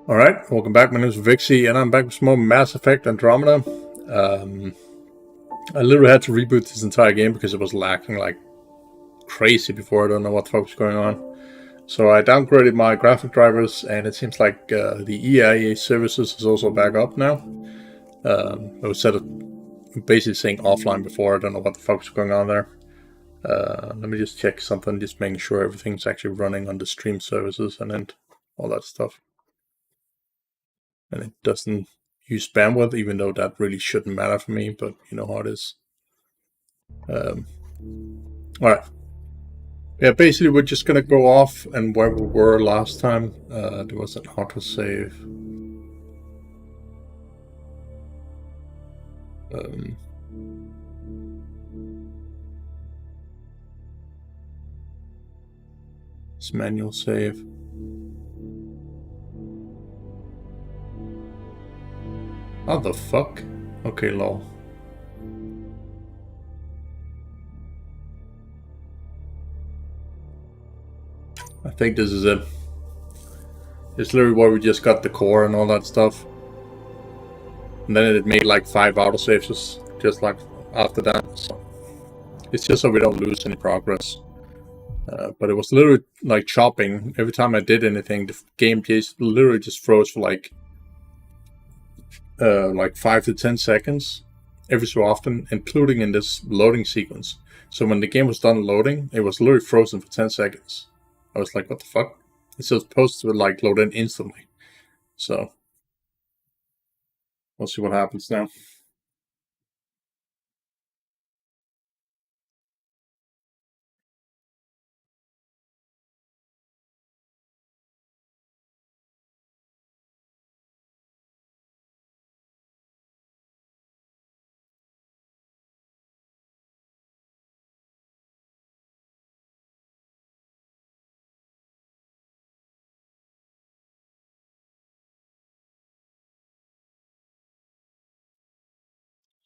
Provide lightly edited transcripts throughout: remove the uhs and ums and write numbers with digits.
Alright, welcome back. My name is Revixy, and I'm back with some more Mass Effect Andromeda. I literally had to reboot this entire game because it was lacking like crazy before. I don't know what the fuck was going on. So I downgraded my graphic drivers, and it seems like the EIA services is also back up now. It was set up basically saying offline before. I don't know what the fuck was going on there. Let me just check something, just making sure everything's actually running on the stream services and then all that stuff. And it doesn't use bandwidth, even though that really shouldn't matter for me, but you know how it is. Alright. Yeah, basically we're just gonna go off and where we were last time. There was an autosave. It's manual save. How the fuck? Okay, lol. I think this is it. It's literally where we just got the core and all that stuff. And then it made like 5 autosaves just like after that. So it's just so we don't lose any progress. But it was literally like chopping. Every time I did anything, the game just literally just froze for like 5 to 10 seconds every so often, including in this loading sequence. So when the game was done loading, it was literally frozen for 10 seconds. I was like, what the fuck? It's supposed to like load in instantly. So we'll see what happens now.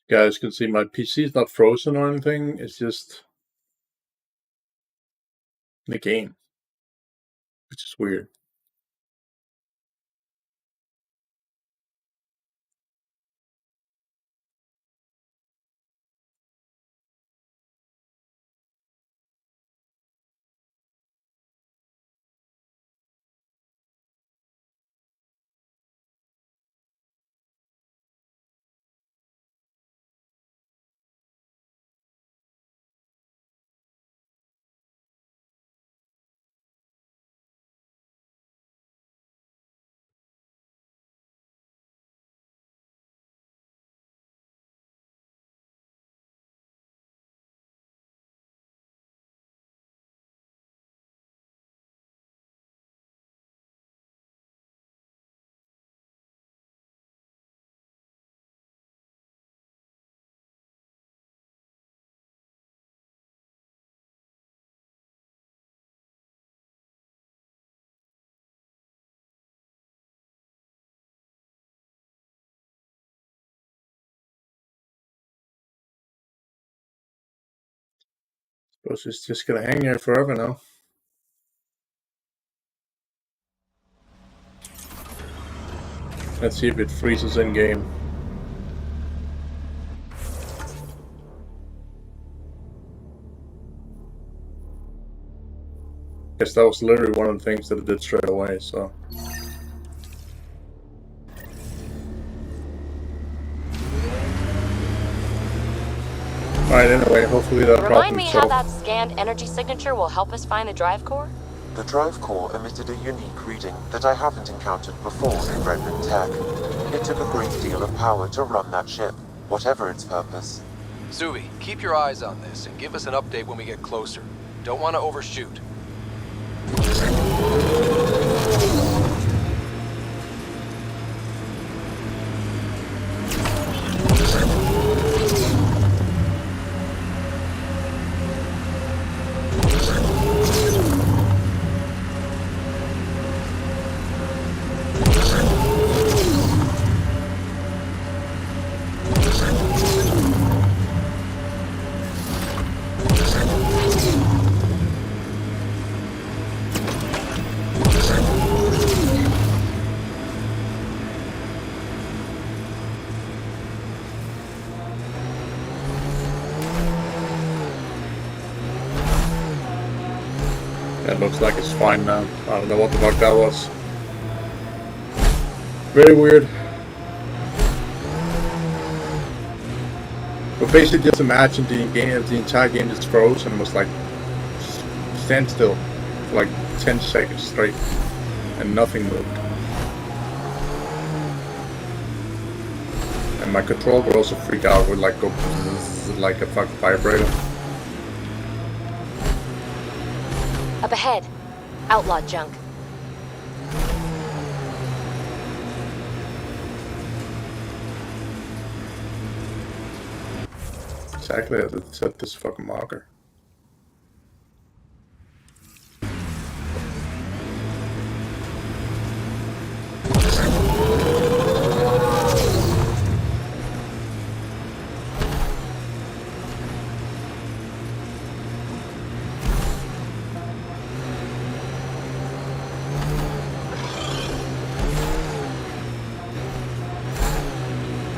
You guys can see my PC is not frozen or anything. It's just the game, which is weird. Suppose it's just gonna hang here forever now. Let's see if it freezes in game. Guess that was literally one of the things that it did straight away, so. Alright, anyway, hopefully that problem Remind me how that scanned energy signature will help us find the drive core? The drive core emitted a unique reading that I haven't encountered before in Redmond Tech. It took a great deal of power to run that ship, whatever its purpose. Suvi, keep your eyes on this and give us an update when we get closer. Don't want to overshoot. It looks like it's fine now. I don't know what the fuck that was. Very weird. But basically, just imagine the entire game just froze and was like stand still for like 10 seconds straight, and nothing moved. And my controller would also freak out, would like go like a fucking vibrator. Up ahead. Outlaw junk. Exactly as it said, this fucking marker.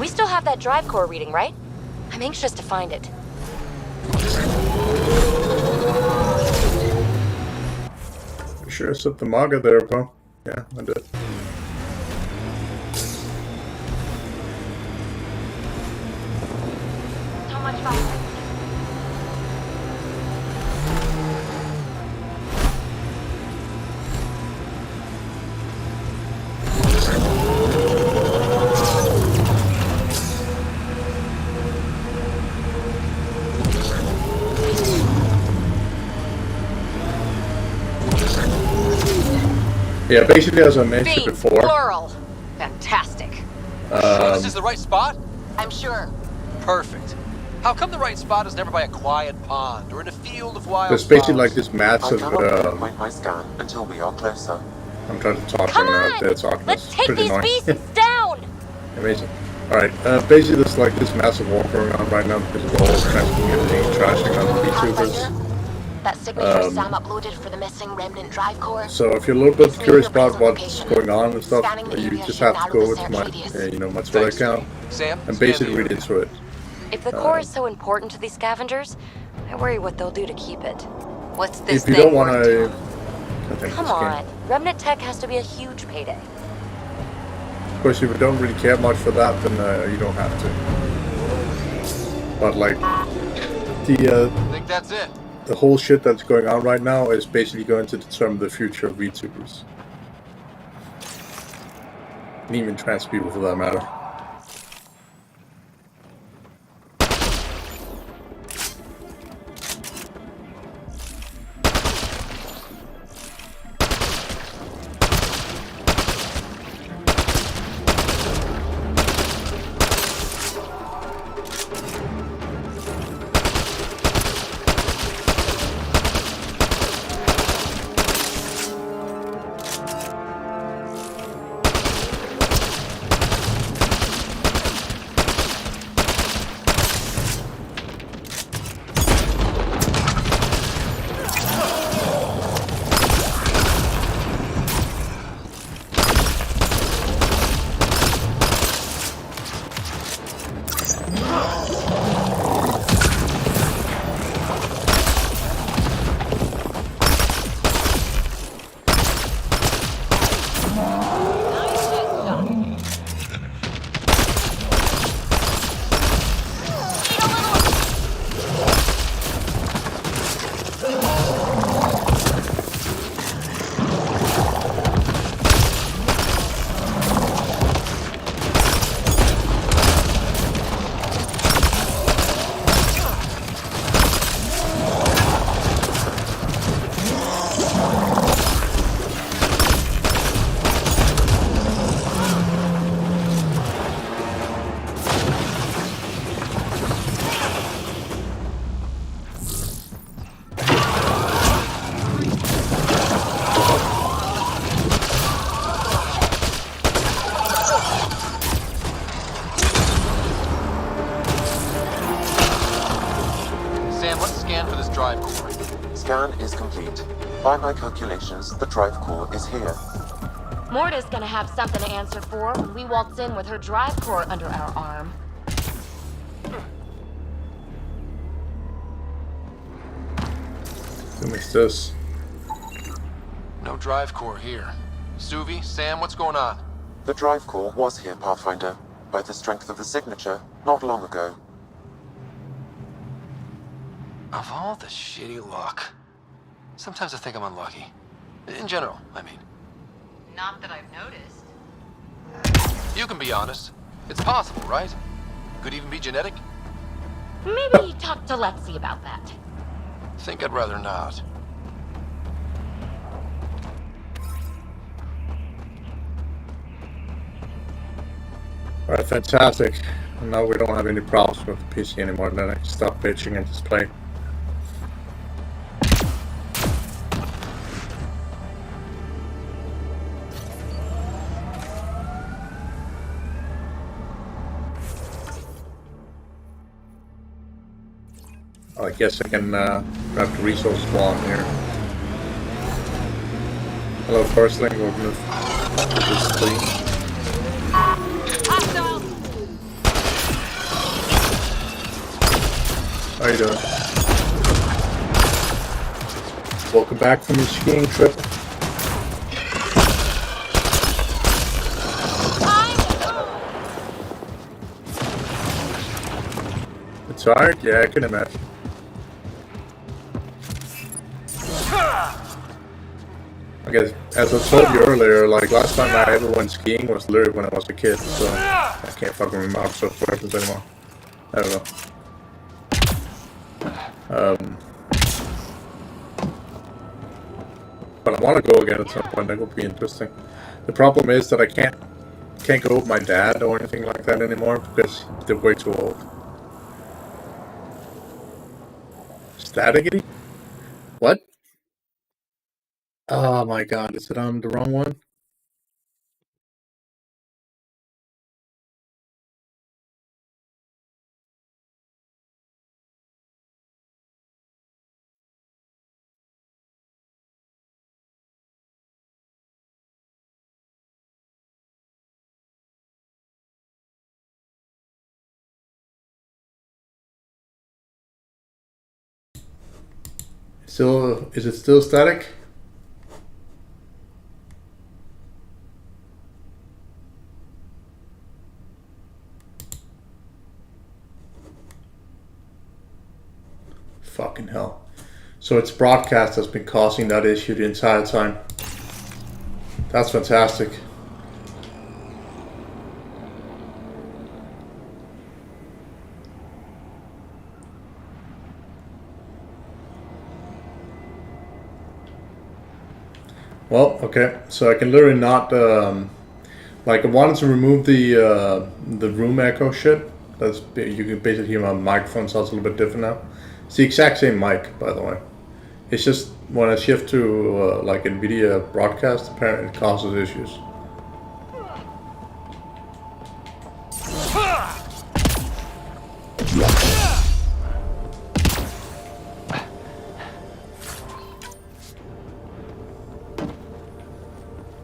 We still have that drive core reading, right? I'm anxious to find it. You sure set the marker there, bro? Yeah, I did. How much fire? Yeah, basically as I mentioned Beans, before. plural. Fantastic. Sure this is the right spot? I'm sure. Perfect. How come the right spot is never by a quiet pond or in a field of wild There's basically flowers? like this I massive. cannot pinpoint my scan until we are closer. I'm trying to talk Come and on! they're talking. Let's It's take pretty these annoying. beasts down! Amazing. Alright, basically there's like this massive war going on right now because of all transcommunity trashing on the VTubers. That signature Sam uploaded for the missing remnant drive core. So if you're a little bit curious about what's going on and stuff, you just have to go over to my, my Twitter account Sam, and scan basically the read area. into it. If the core is so important to these scavengers, I worry what they'll do to keep it. What's this If you thing don't want worth to, Come on, Remnant Tech has to be a huge payday. of course, if you don't really care much for that, then you don't have to. But like I think that's it. the whole shit that's going on right now is basically going to determine the future of VTubers. And even trans people for that matter. Scan is complete. By my calculations, the drive core is here. Morta's gonna have something to answer for when we waltz in with her drive core under our arm. Who makes this? No drive core here. Suvi, Sam, what's going on? The drive core was here, Pathfinder, by the strength of the signature, not long ago. Of all the shitty luck. Sometimes I think I'm unlucky. In general, I mean. Not that I've noticed. You can be honest. It's possible, right? Could even be genetic. Maybe talk to Lexi about that. Think I'd rather not. Alright, fantastic. And now we don't have any problems with the PC anymore, then I can stop bitching and just play. I guess I can grab the resource while I'm here. Hello, firstling. We'll move to this screen. How you doing? Welcome back from your skiing trip. It's hard? Yeah, I can imagine. I guess, as I told you earlier, like last time I ever went skiing was literally when I was a kid, so I can't fucking remember what happens anymore. I don't know. But I want to go again at some point. That would be interesting. The problem is that I can't go with my dad or anything like that anymore because they're way too old. Staticky? What? Oh my god, is it on the wrong one? Still, is it still static? Fucking hell. So it's broadcast that's been causing that issue the entire time. That's fantastic. Well, okay, so I can literally not, like I wanted to remove the room echo shit. That's, you can basically hear my microphone sounds a little bit different now. It's the exact same mic, by the way. It's just when I shift to like NVIDIA broadcast, apparently it causes issues.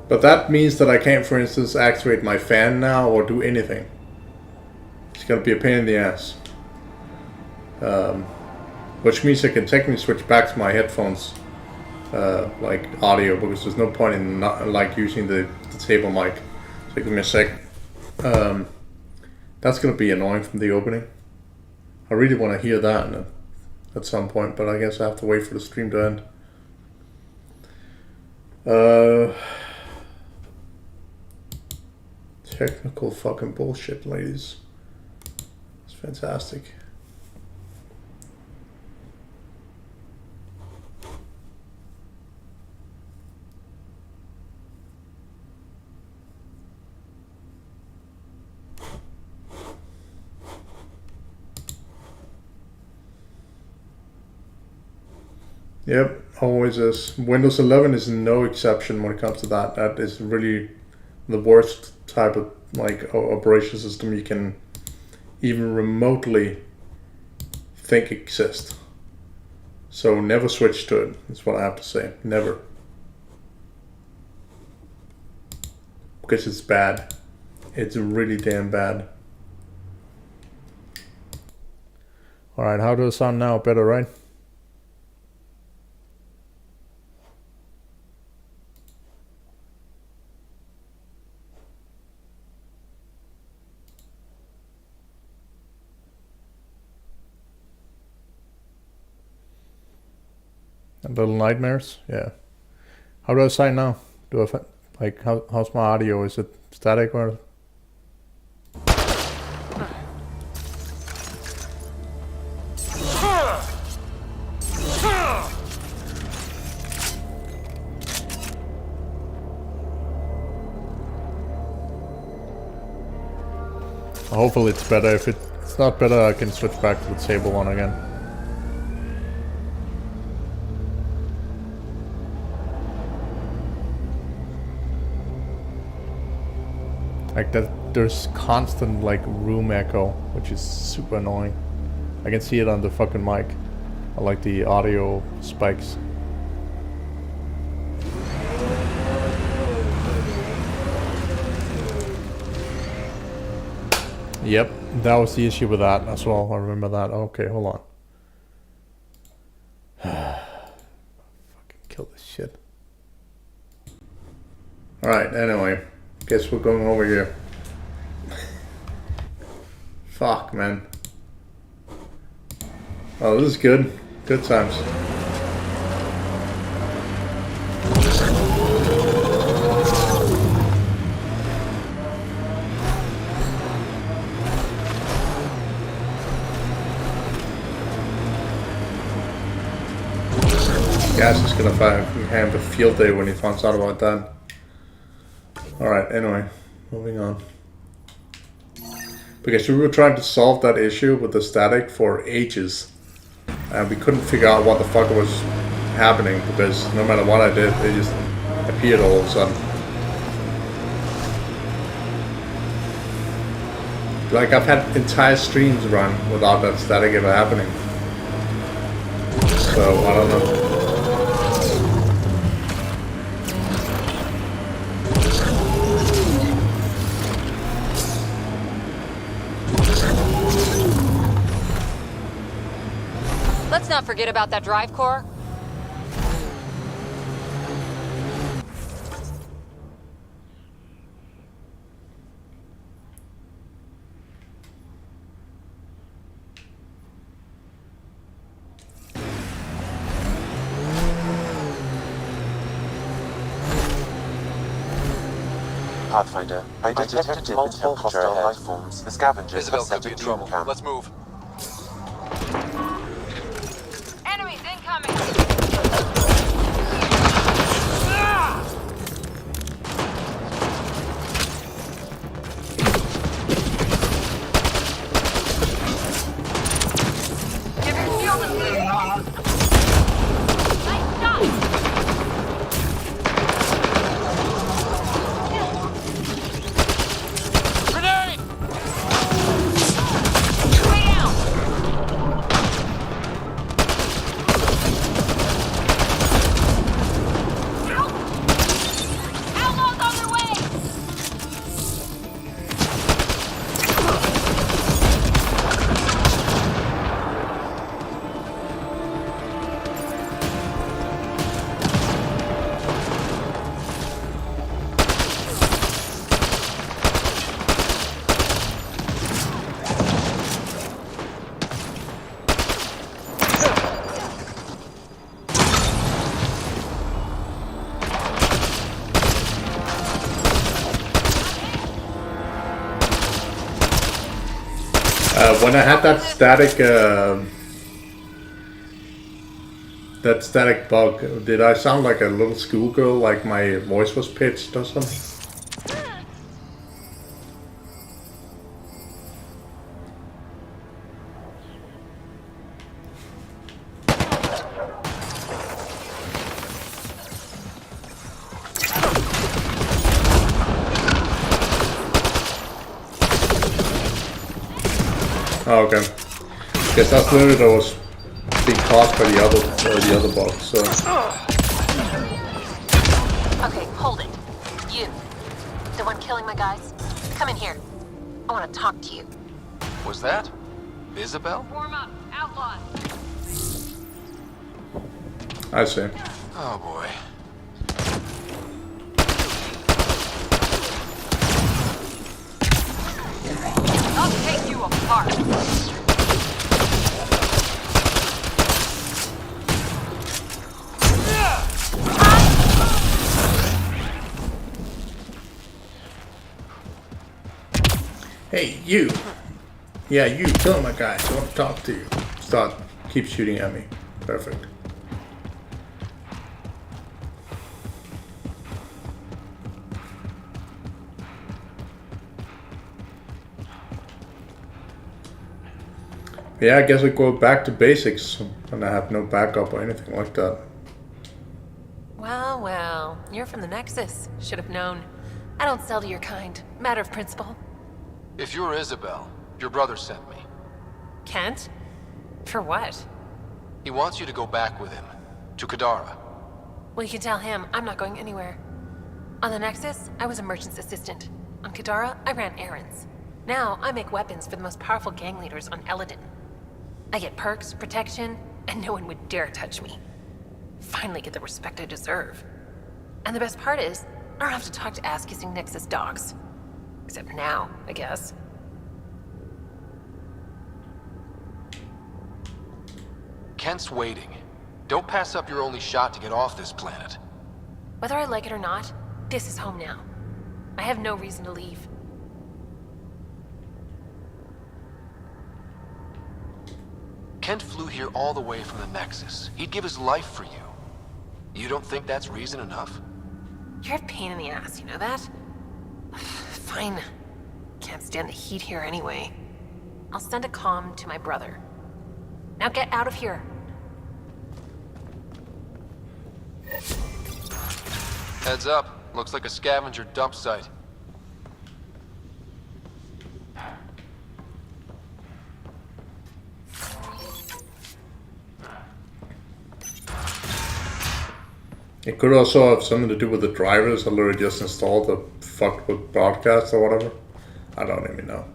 But that means that I can't, for instance, activate my fan now or do anything. It's gonna be a pain in the ass. Which means I can technically switch back to my headphones, like audio, because there's no point in not like using the table mic. So give me a sec. That's gonna be annoying from the opening. I really want to hear that at some point, but I guess I have to wait for the stream to end. Technical fucking bullshit, ladies. It's fantastic. Yep, always is. Windows 11 is no exception when it comes to that. That is really the worst type of like operation system you can even remotely think exist. So never switch to it. That's what I have to say. Never. Because it's bad. It's really damn bad. Alright, how does it sound now? Better, right? And little nightmares. Yeah. How do I sign now? Do I like how's my audio? Is it static or? Hopefully it's better. If it's not better, I can switch back to the table one again. Like that, there's constant like room echo, which is super annoying. I can see it on the fucking mic. I like the audio spikes. Yep, that was the issue with that as well. I remember that. Okay, hold on. Fucking kill this shit. Alright, anyway. Guess we're going over here. Fuck, man. Oh, this is good. Good times. Gas is gonna have a field day when he finds out about that. Alright, anyway, moving on. Because we were trying to solve that issue with the static for ages. And we couldn't figure out what the fuck was happening because no matter what I did, it just appeared all of a sudden. Like I've had entire streams run without that static ever happening. So, I don't know. Let's not forget about that drive core. Pathfinder, I detected multiple hostile life forms. The scavengers Isabel have could be set in a trouble. camp. Let's move. Enemies incoming! Give your shield a boost! Nice shot! Grenade! Way out! Outlaws on their way! When I had that static bug, did I sound like a little schoolgirl, like my voice was pitched or something? Oh, okay. Guess that's literally that was being caused by the other bug. So Okay, hold it. You, the one killing my guys, come in here. I want to talk to you. Was that Isabel? Warm up, outlaws! I see. Oh boy. I'll take you apart! Hey, you! Yeah, you, kill my guy. I want to talk to you. Keep shooting at me. Perfect. Yeah, I guess I go back to basics and I have no backup or anything like that. Well, well, you're from the Nexus. Should have known. I don't sell to your kind. Matter of principle. If you're Isabel, your brother sent me. Kent? For what? He wants you to go back with him. To Kadara. Well, you can tell him I'm not going anywhere. On the Nexus, I was a merchant's assistant. On Kadara, I ran errands. Now, I make weapons for the most powerful gang leaders on Eladin. I get perks, protection, and no one would dare touch me. Finally get the respect I deserve. And the best part is, I don't have to talk to ass-kissing Nexus dogs. Except now, I guess. Kent's waiting. Don't pass up your only shot to get off this planet. Whether I like it or not, this is home now. I have no reason to leave. Kent flew here all the way from the Nexus. He'd give his life for you. You don't think that's reason enough? You're a pain in the ass, you know that? Fine. Can't stand the heat here anyway. I'll send a comm to my brother. Now get out of here. Heads up. Looks like a scavenger dump site. It could also have something to do with the drivers. I literally just installed the fucked with broadcast or whatever. I don't even know.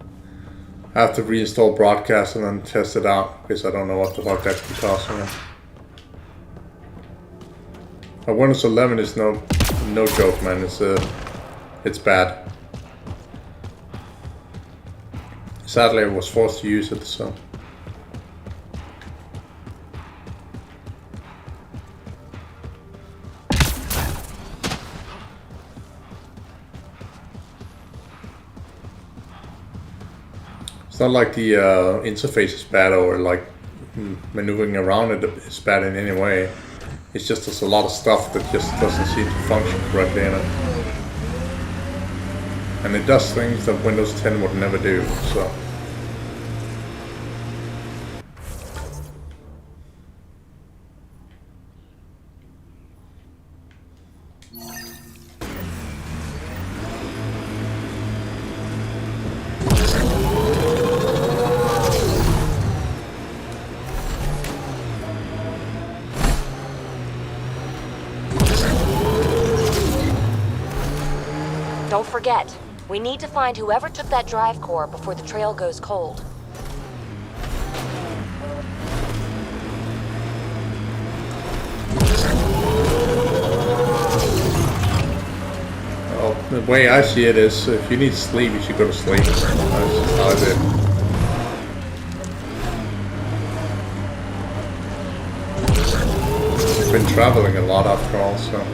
I have to reinstall broadcast and then test it out because I don't know what the fuck that could cost me. Windows 11 is no joke, man. It's bad. Sadly, I was forced to use it, so. It's not like the interface is bad or like maneuvering around it is bad in any way. It's just there's a lot of stuff that just doesn't seem to function correctly in it. And it does things that Windows 10 would never do, so. Don't forget, we need to find whoever took that drive core before the trail goes cold. Well, the way I see it is, if you need sleep, you should go to sleep. That's just how I did. I've been traveling a lot after all, so.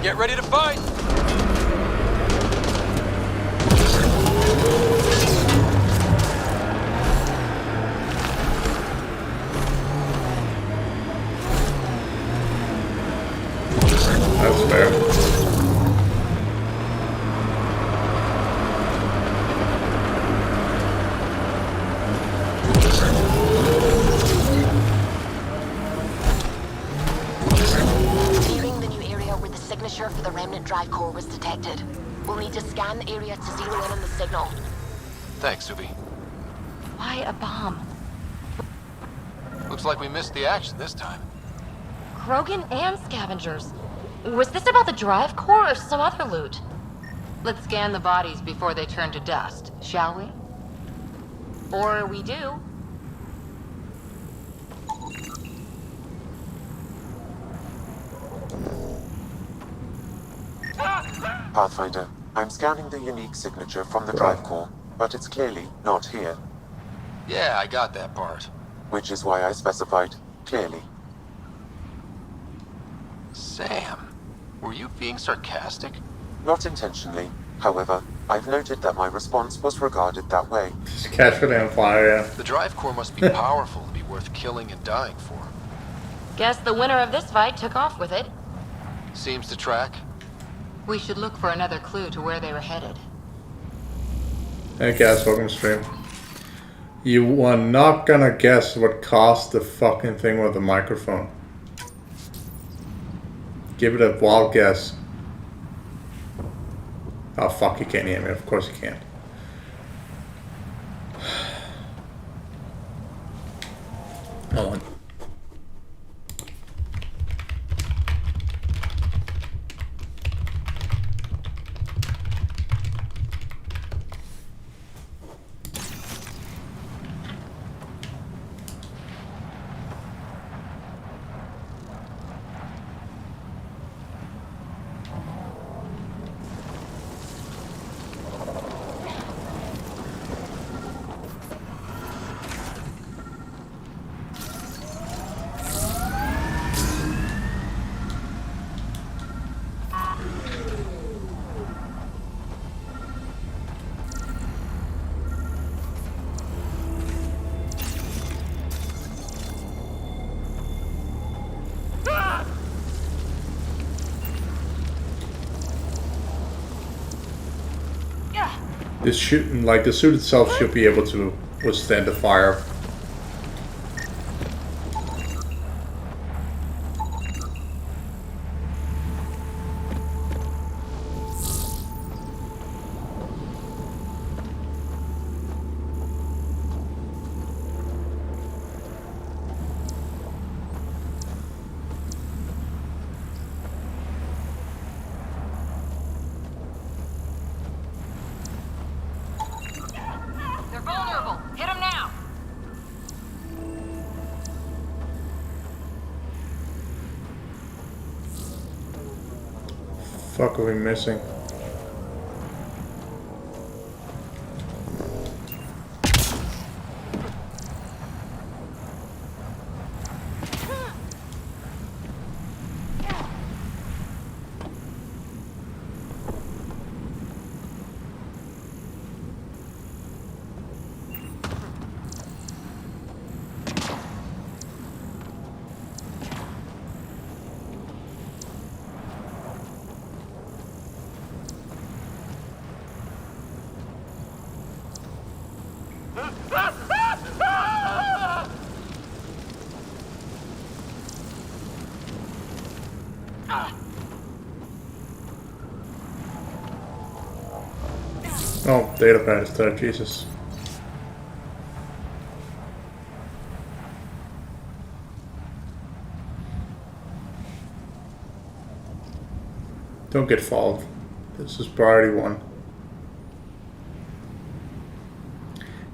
Get ready to fight! That's fair. Nearing the new area where the signature for the remnant drive core was detected. We'll need to scan the area to zero in on the signal. Thanks, Subi. Why a bomb? Looks like we missed the action this time. Krogan and scavengers. Was this about the drive core or some other loot? Let's scan the bodies before they turn to dust, shall we? Or we do. Pathfinder, I'm scanning the unique signature from the drive core, but it's clearly not here. Yeah, I got that part. Which is why I specified clearly. Sam, were you being sarcastic? Not intentionally. However, I've noted that my response was regarded that way. Just casually on fire, yeah. The drive core must be powerful to be worth killing and dying for. Guess the winner of this fight took off with it. Seems to track. We should look for another clue to where they were headed. Hey guys, welcome to stream. You are not gonna guess what caused the fucking thing with the microphone. Give it a wild guess. Oh fuck, you can't hear me. Of course you can't. Hold on. This should, like, the suit itself should be able to withstand the fire. They're vulnerable. Hit them now. Fuck, are we missing? Oh, data pad is dead, Jesus. Don't get followed. This is priority 1.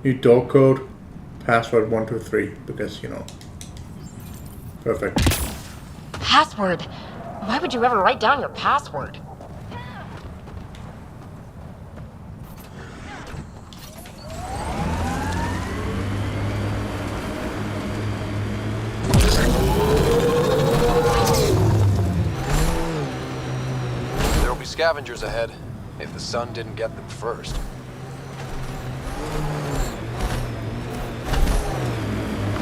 New door code, password 123, because, you know. Perfect. Password? Why would you ever write down your password? There'll be scavengers ahead, if the sun didn't get them first.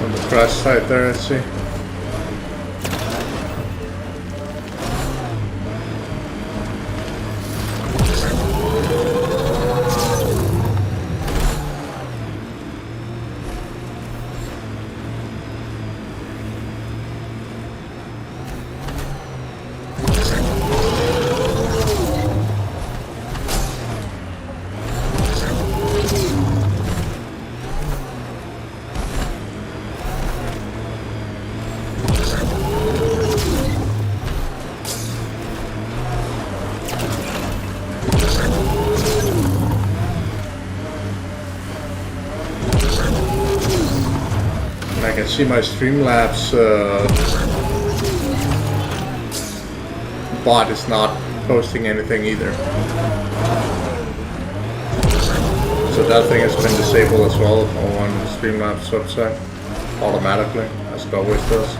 On the crash site there, let's see. I can see my Streamlabs bot is not posting anything either. So So that thing has been disabled as well on Streamlabs website automatically, as it always does.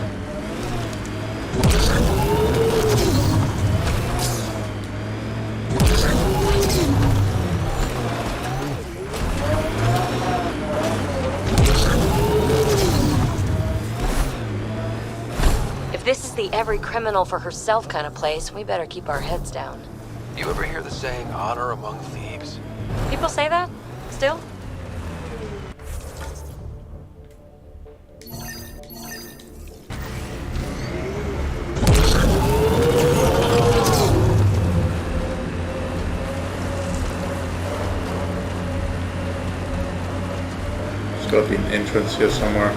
If this is the every criminal for herself kind of place, we better keep our heads down. You ever hear the saying, honor among thieves? People say that? Still? There's gotta be an entrance here somewhere.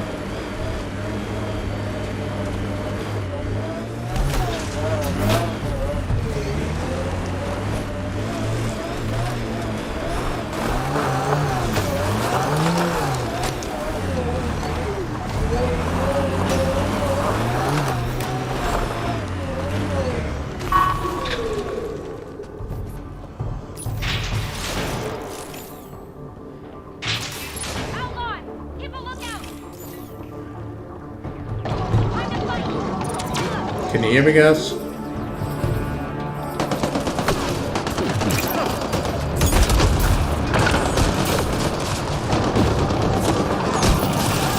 Can you hear me, guys?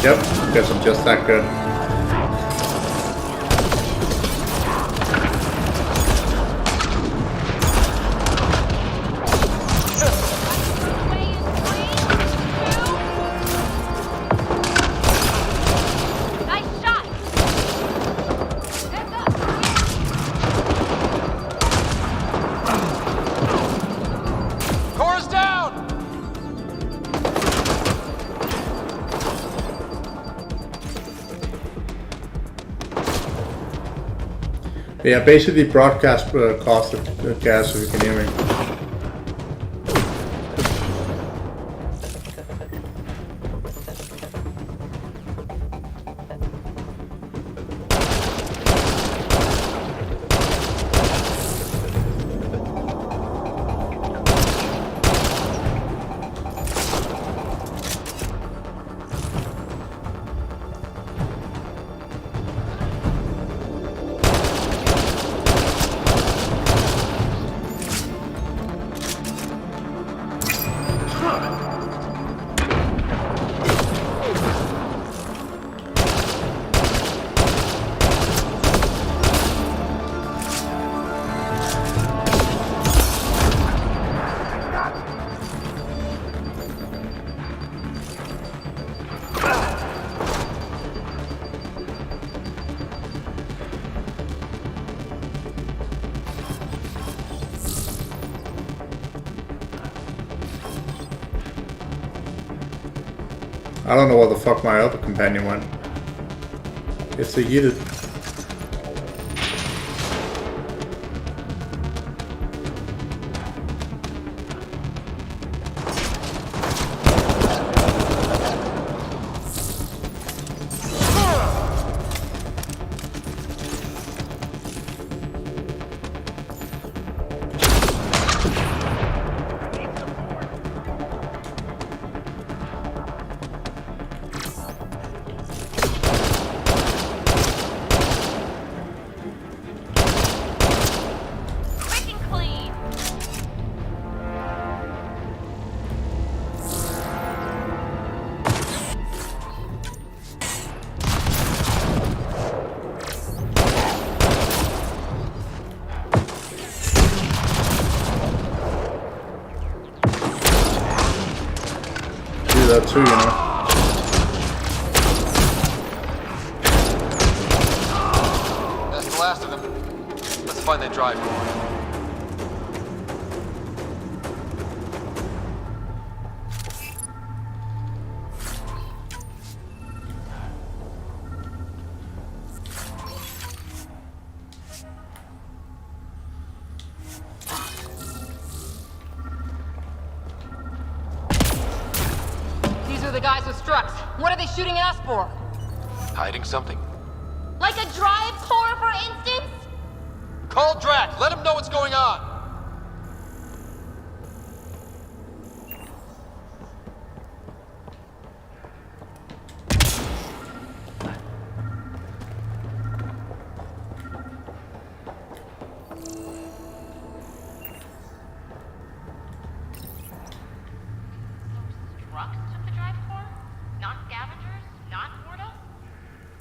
Yep, guess I'm just that good. Yeah, basically broadcast cost of gas, if you can hear me. I don't know where the fuck my other companion went. It's a yeeted. That too, you know. That's the last of them. Let's find that drive door. The guys with Strux. What are they shooting at us for? Hiding something. Like a drive core, for instance? Call Drac. Let him know what's going on.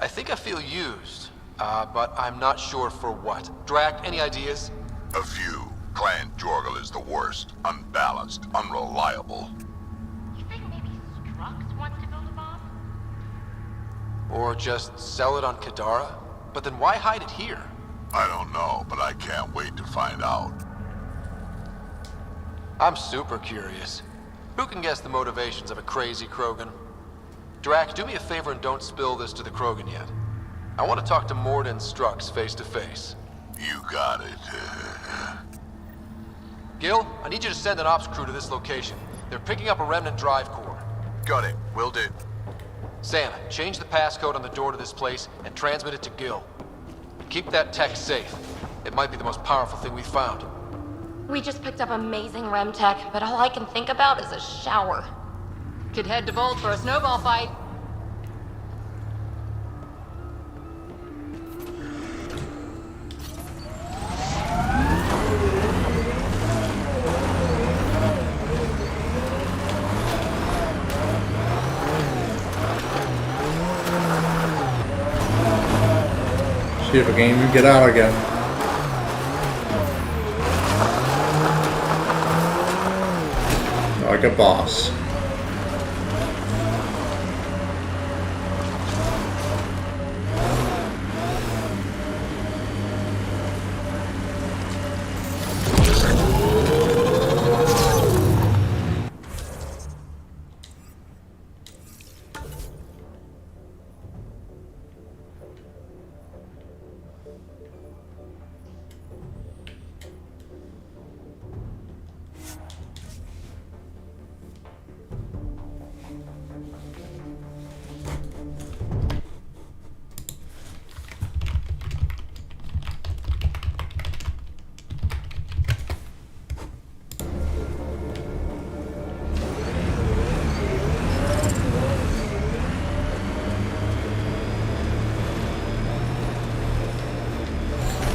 I think I feel used, but I'm not sure for what. Drac, any ideas? A few. Clan Jorgal is the worst. Unbalanced, unreliable. You think maybe Strux wants to build a bomb? Or just sell it on Kadara? But then why hide it here? I don't know, but I can't wait to find out. I'm super curious. Who can guess the motivations of a crazy Krogan? Drac, do me a favor and don't spill this to the Krogan yet. I want to talk to Mord and Strux face to face. You got it. Gil, I need you to send an ops crew to this location. They're picking up a remnant drive core. Got it. Will do. Santa, change the passcode on the door to this place and transmit it to Gil. Keep that tech safe. It might be the most powerful thing we've found. We just picked up amazing REM tech, but all I can think about is a shower. Could head to Volt for a snowball fight. See if I can even get out again. Like a boss.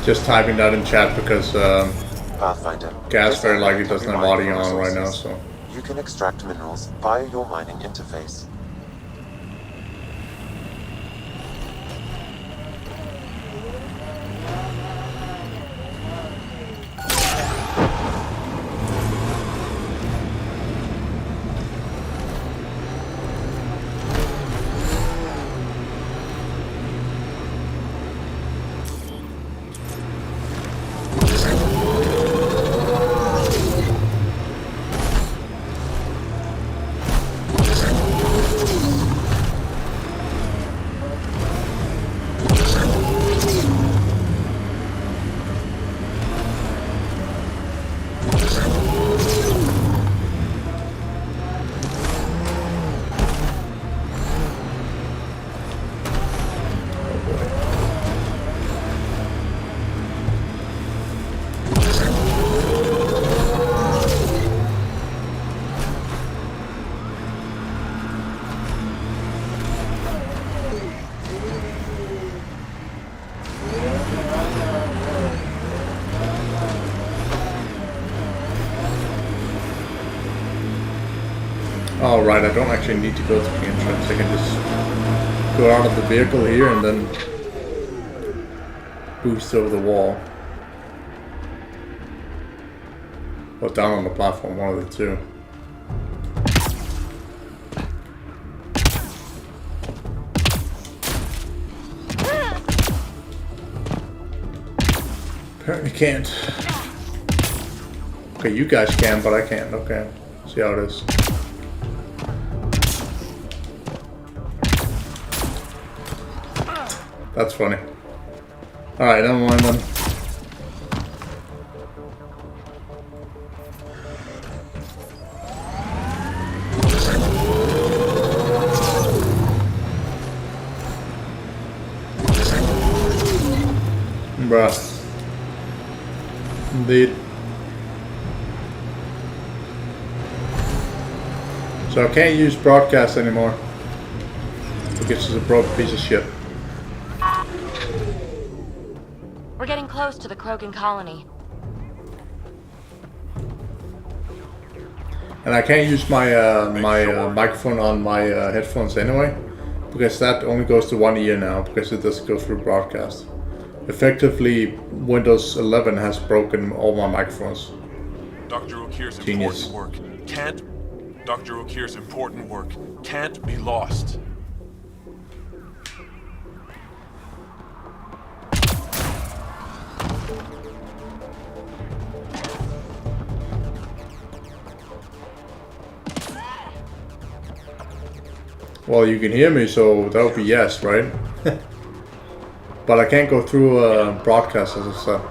Just typing that in chat because Pathfinder. Gas this very area likely can doesn't be have mined audio for on right now, resources. so. You can extract minerals via your mining interface. Oh right, I don't actually need to go to the entrance. I can just go out of the vehicle here and then boost over the wall. Or down on the platform, one of the two. Apparently can't. Okay, you guys can, but I can't. Okay, see how it is. That's funny. Alright, never mind then. Bruh. Indeed. So I can't use broadcast anymore. Because it's a broke piece of shit. We're getting close to the Krogan colony. And I can't use my microphone on my headphones anyway, because that only goes to 1 year now, because it doesn't go through broadcast. Effectively, Windows 11 has broken all my microphones. Dr. Okir's Genius. Dr. Okir's important work can't be lost. Well, you can hear me, so that would be yes, right? But I can't go through broadcast, as I said.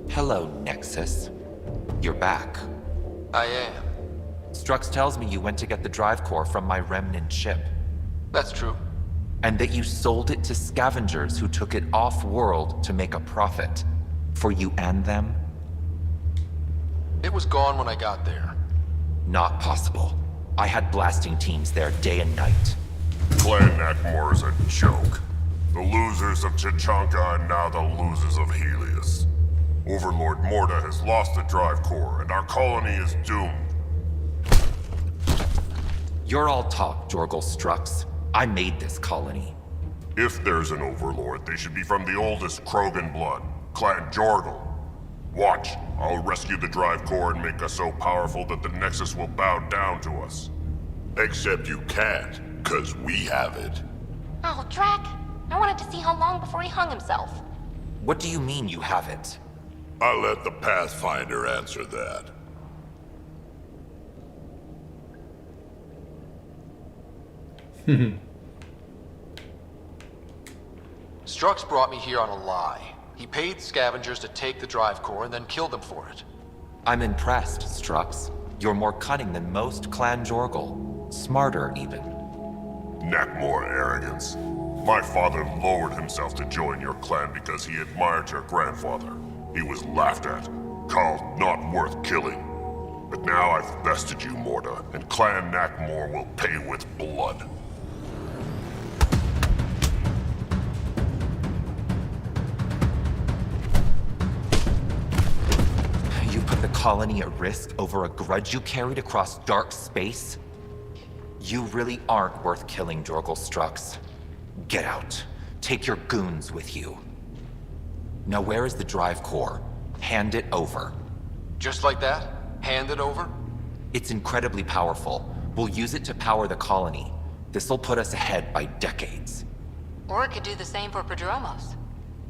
Hello, Nexus. You're back. I am. Strux tells me you went to get the drive core from my remnant ship, That's true. and that you sold it to scavengers who took it off-world to make a profit. For you and them? It was gone when I got there. Not possible. I had blasting teams there day and night. Clan Nakmor is a joke. The losers of Chichanka and now the losers of Helios. Overlord Morda has lost the drive core, and our colony is doomed. You're all talk, Jorgal Strux. I made this colony. If there's an overlord, they should be from the oldest Krogan blood, Clan Jorgal. Watch, I'll rescue the drive core and make us so powerful that the Nexus will bow down to us. Except you can't, 'cause we have it. Oh, Drac. I wanted to see how long before he hung himself. What do you mean you have it? I'll let the Pathfinder answer that. Strux brought me here on a lie. He paid scavengers to take the drive core and then killed them for it. I'm impressed, Strux. You're more cunning than most Clan Jorgal. Smarter, even. Nakmor arrogance. My father lowered himself to join your clan because he admired your grandfather. He was laughed at, called not worth killing. But now I've bested you, Morda, and Clan Nakmor will pay with blood. You put the colony at risk over a grudge you carried across dark space? You really aren't worth killing, Jorgal Strux. Get out. Take your goons with you. Now where is the drive core? Hand it over. Just like that? Hand it over? It's incredibly powerful. We'll use it to power the colony. This'll put us ahead by decades. Or it could do the same for Prodromos.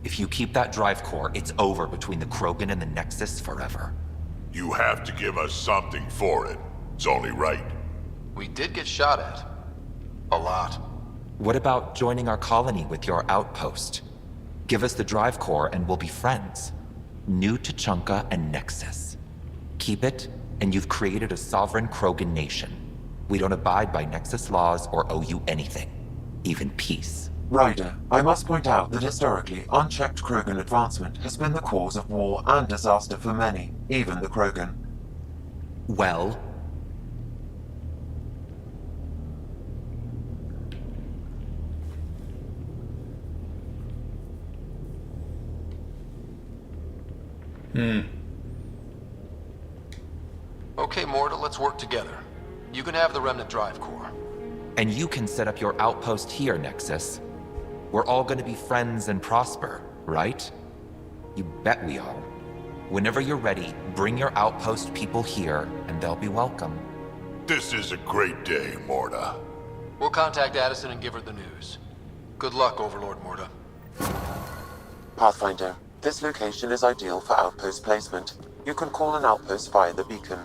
If you keep that drive core, it's over between the Krogan and the Nexus forever. You have to give us something for it. It's only right. We did get shot at. A lot. What about joining our colony with your outpost? Give us the drive core and we'll be friends. New Tuchanka and Nexus. Keep it, and you've created a sovereign Krogan nation. We don't abide by Nexus laws or owe you anything. Even peace. Ryder, I must point out that historically, unchecked Krogan advancement has been the cause of war and disaster for many, even the Krogan. Well, Okay, Morta, let's work together. You can have the remnant drive core. and you can set up your outpost here, Nexus. We're all gonna be friends and prosper, right? You bet we are. Whenever you're ready, bring your outpost people here, and they'll be welcome. This is a great day, Morda. We'll contact Addison and give her the news. Good luck, Overlord Morta. Pathfinder, this location is ideal for outpost placement. You can call an outpost via the beacon.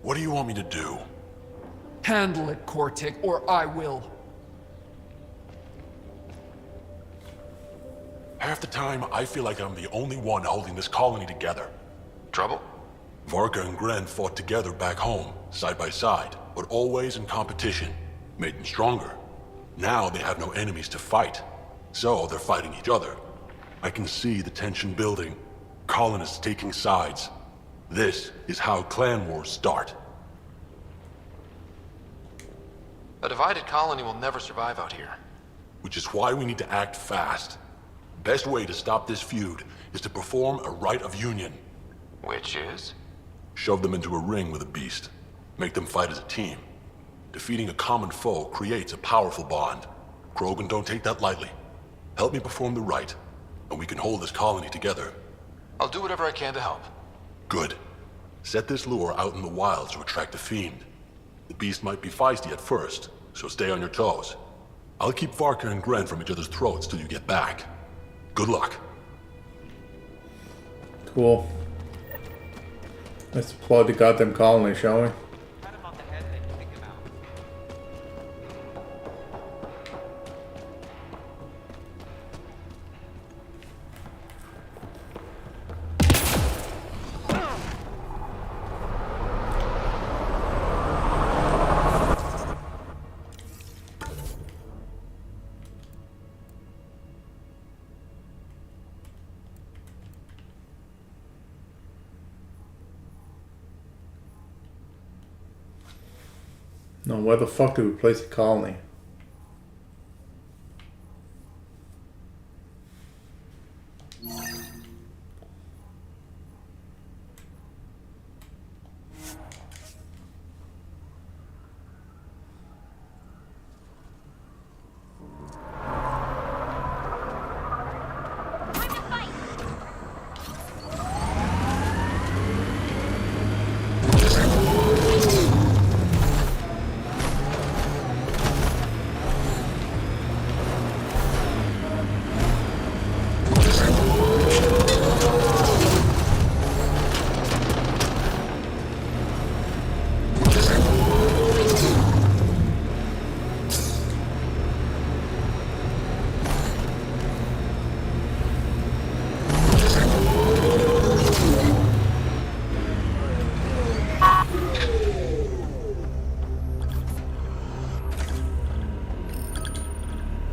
What do you want me to do? Handle it, Cortic, or I will. Half the time, I feel like I'm the only one holding this colony together. Trouble? Varka and Gren fought together back home, side by side, but always in competition. Made them stronger. Now they have no enemies to fight, so they're fighting each other. I can see the tension building. colonists taking sides. This is how clan wars start. A divided colony will never survive out here. Which is why we need to act fast. Best way to stop this feud is to perform a rite of union. Which is? Shove them into a ring with a beast. Make them fight as a team. Defeating a common foe creates a powerful bond. Krogan don't take that lightly. Help me perform the rite, and we can hold this colony together. I'll do whatever I can to help. Good. Set this lure out in the wilds to attract the fiend. The beast might be feisty at first, so stay on your toes. I'll keep Varka and Gren from each other's throats till you get back. Good luck. Cool. Let's deploy the goddamn colony, shall we? No, where the fuck do we place the colony?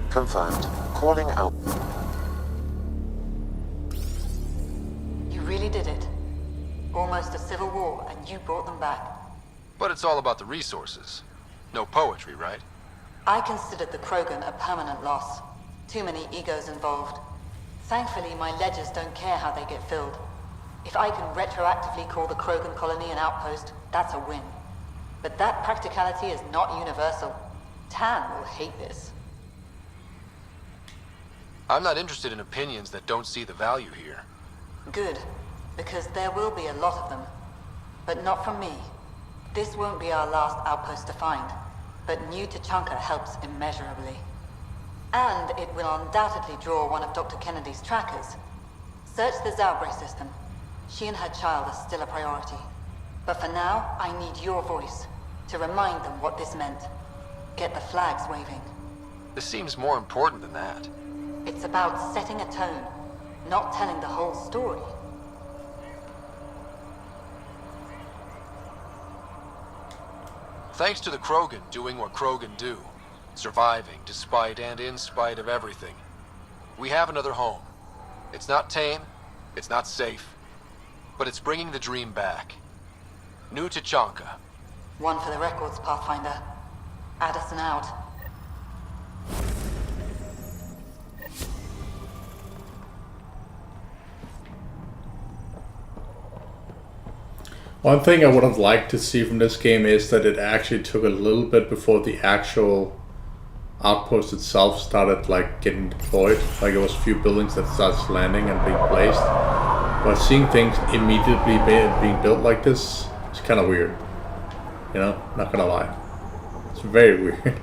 Confirmed. Calling out. You really did it. Almost a civil war, and you brought them back. But it's all about the resources. No poetry, right? I considered the Krogan a permanent loss. Too many egos involved. Thankfully, my ledgers don't care how they get filled. If I can retroactively call the Krogan colony an outpost, that's a win. But that practicality is not universal. Tan will hate this. I'm not interested in opinions that don't see the value here. Good, because there will be a lot of them. But not from me. This won't be our last outpost to find, but New Tachanka helps immeasurably. And it will undoubtedly draw one of Dr. Kennedy's trackers. Search the Zaubre system. She and her child are still a priority. But for now, I need your voice to remind them what this meant. Get the flags waving. This seems more important than that. It's about setting a tone, not telling the whole story. Thanks to the Krogan doing what Krogan do. Surviving despite and in spite of everything. We have another home. It's not tame, it's not safe, but it's bringing the dream back. New Tachanka. One for the records, Pathfinder. Addison out. One thing I would have liked to see from this game is that it actually took a little bit before the actual outpost itself started like getting deployed. Like it was a few buildings that started landing and being placed. But seeing things immediately being built like this is kind of weird. You know, not gonna lie. It's very weird.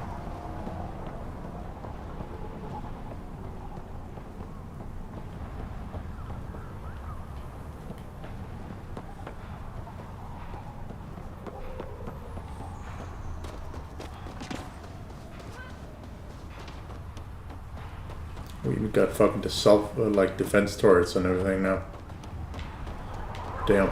We even got fucking the self like defense turrets and everything now. Damn.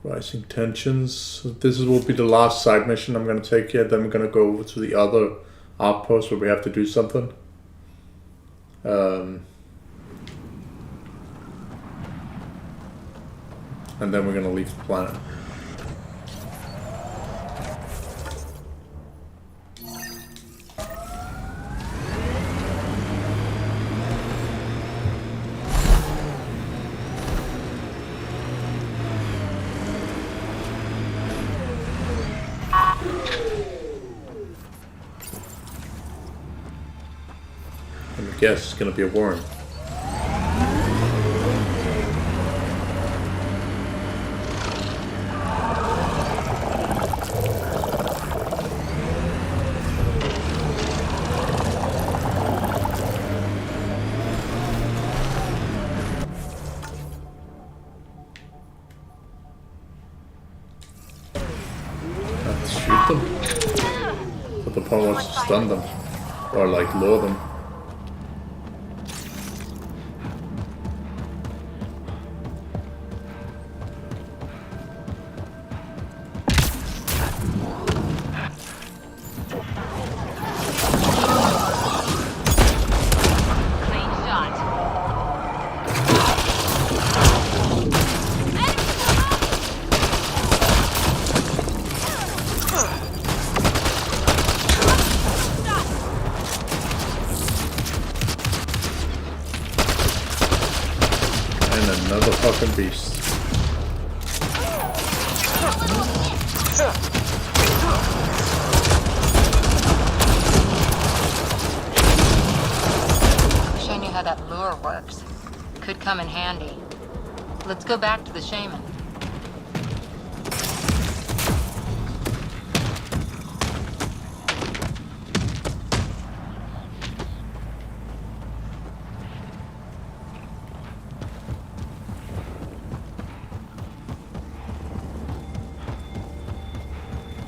Rising tensions. This will be the last side mission I'm gonna take here. Then we're gonna go over to the other outpost where we have to do something. And then we're gonna leave the planet. I guess it's gonna be a worm. Let's shoot them. But the point was to stun them. Or like lure them. Another fucking beast. Wish I knew how that lure works. Could come in handy. Let's go back to the shaman.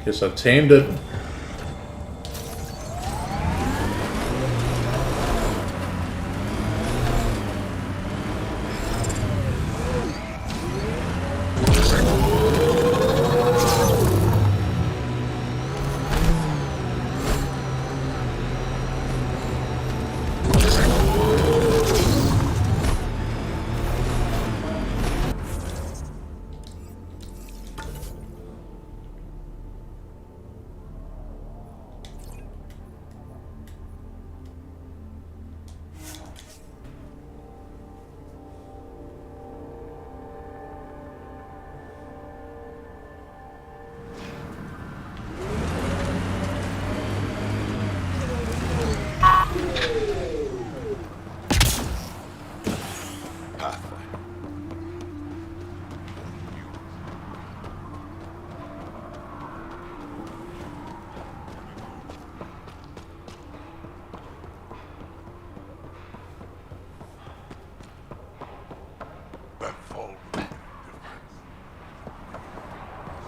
Guess I tamed it.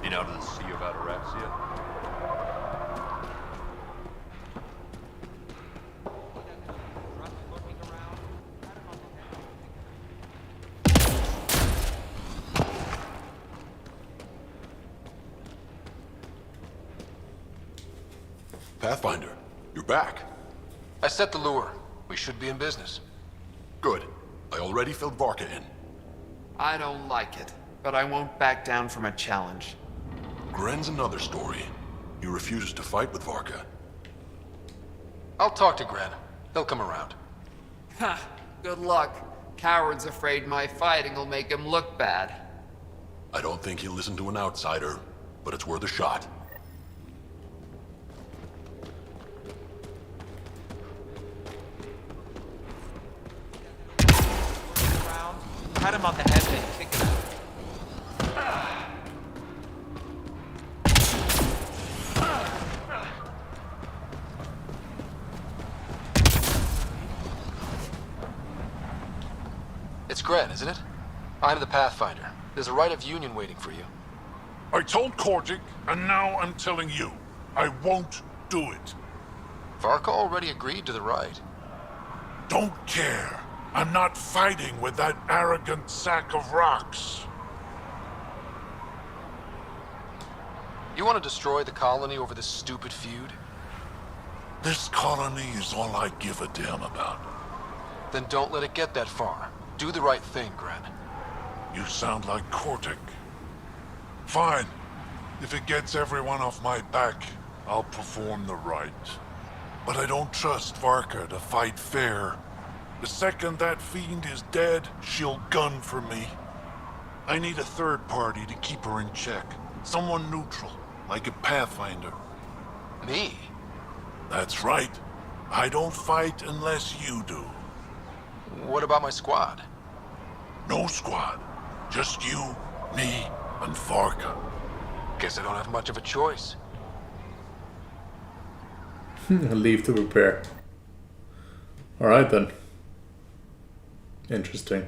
Been out of the Sea of Ataraxia? Pathfinder, you're back. I set the lure. We should be in business. Good. I already filled Varka in. I don't like it, but I won't back down from a challenge. Gren's another story. He refuses to fight with Varka. I'll talk to Gren. He'll come around. Ha! Good luck. Coward's afraid my fighting will make him look bad. I don't think he'll listen to an outsider, but it's worth a shot. Pat him on the head and kick him out. It's Gren, isn't it? I'm the Pathfinder. There's a right of union waiting for you. I told Kortic, and now I'm telling you. I won't do it. Varka already agreed to the right. Don't care. I'm not fighting with that arrogant sack of rocks. You want to destroy the colony over this stupid feud? This colony is all I give a damn about. Then don't let it get that far. Do the right thing, Gren. You sound like Cortic. Fine. If it gets everyone off my back, I'll perform the rite. But I don't trust Varka to fight fair. The second that fiend is dead, she'll gun for me. I need a third party to keep her in check. Someone neutral, like a Pathfinder. Me? That's right. I don't fight unless you do. What about my squad? No squad. Just you, me, and Varka. Guess I don't have much of a choice. Leave to prepare. Alright then. Interesting.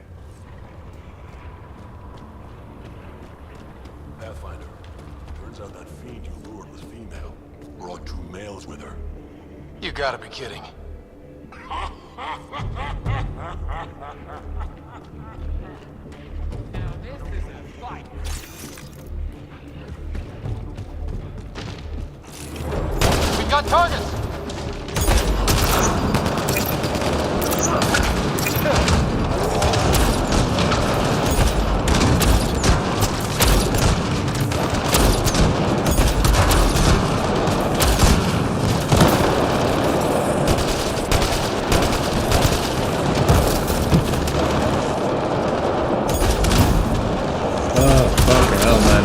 Pathfinder, turns out that fiend you lured was female. Brought 2 males with her. You gotta be kidding. Now this is a fight. We've got targets!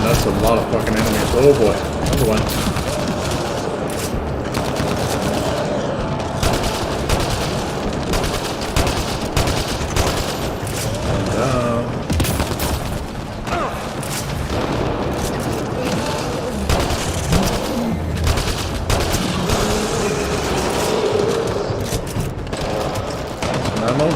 That's a lot of fucking enemies. Oh boy. Another one. Down. Some ammo.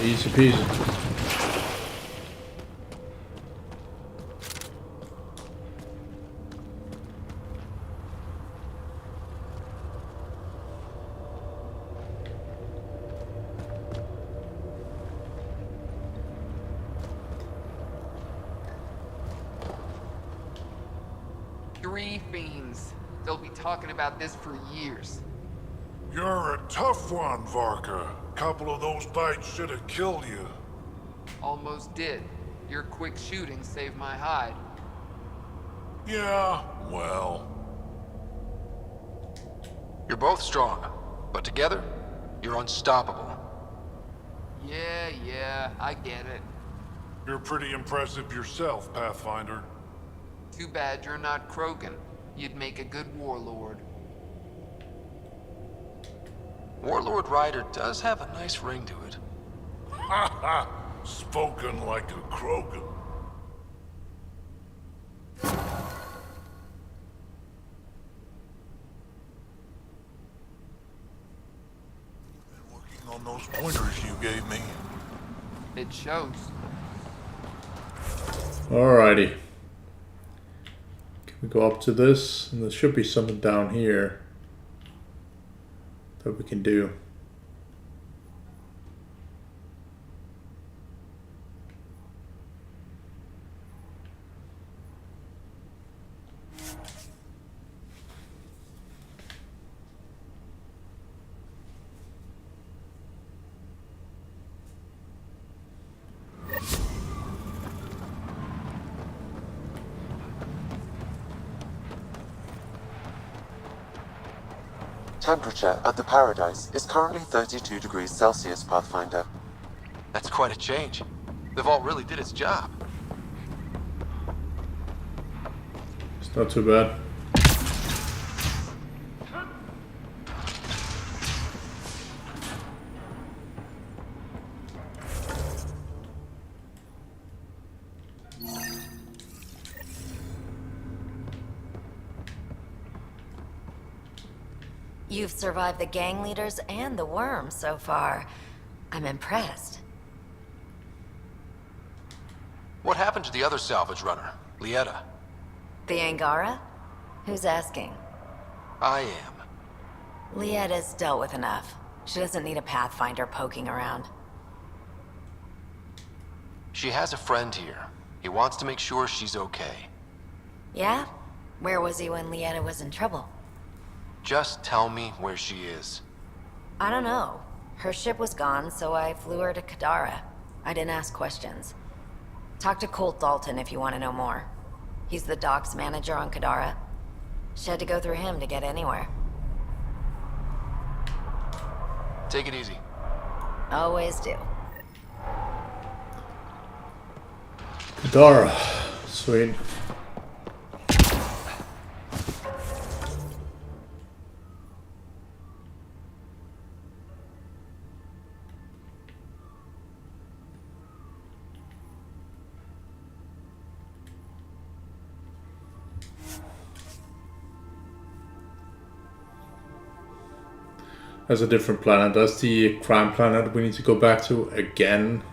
Easy peasy. Three fiends. They'll be talking about this for years. You're a tough one, Varka. Couple of those bites should have killed you. Almost did. Your quick shooting saved my hide. Yeah, well. You're both strong, but together, you're unstoppable. Yeah, I get it. You're pretty impressive yourself, Pathfinder. Too bad you're not Krogan. You'd make a good warlord. Warlord Ryder does have a nice ring to it. Ha ha! Spoken like a Krogan. Been working on those pointers you gave me. It shows. Alrighty. Can we go up to this? And there should be something down here that we can do. Temperature at the Paradise is currently 32 degrees Celsius, Pathfinder. That's quite a change. The vault really did its job. Not too bad. You've survived the gang leaders and the worm so far. I'm impressed. What happened to the other salvage runner, Lieta? The Angara? Who's asking? I am. Lietta's dealt with enough. She doesn't need a Pathfinder poking around. She has a friend here. He wants to make sure she's okay. Yeah? Where was he when Lieta was in trouble? Just tell me where she is. I don't know. Her ship was gone, so I flew her to Kadara. I didn't ask questions. Talk to Colt Dalton if you want to know more. He's the docks manager on Kadara. She had to go through him to get anywhere. Take it easy. Always do. Kadara. Sweet. That's a different planet. That's the crime planet we need to go back to again.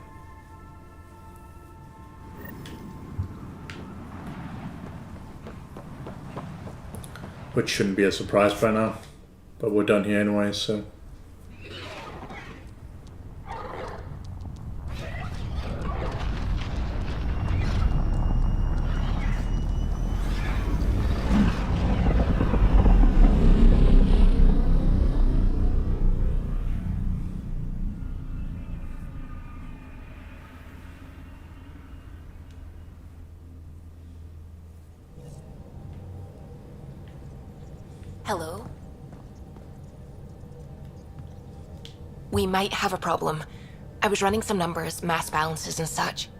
Which shouldn't be a surprise by now. But we're done here anyway, so... Hello? We might have a problem. I was running some numbers, mass balances and such.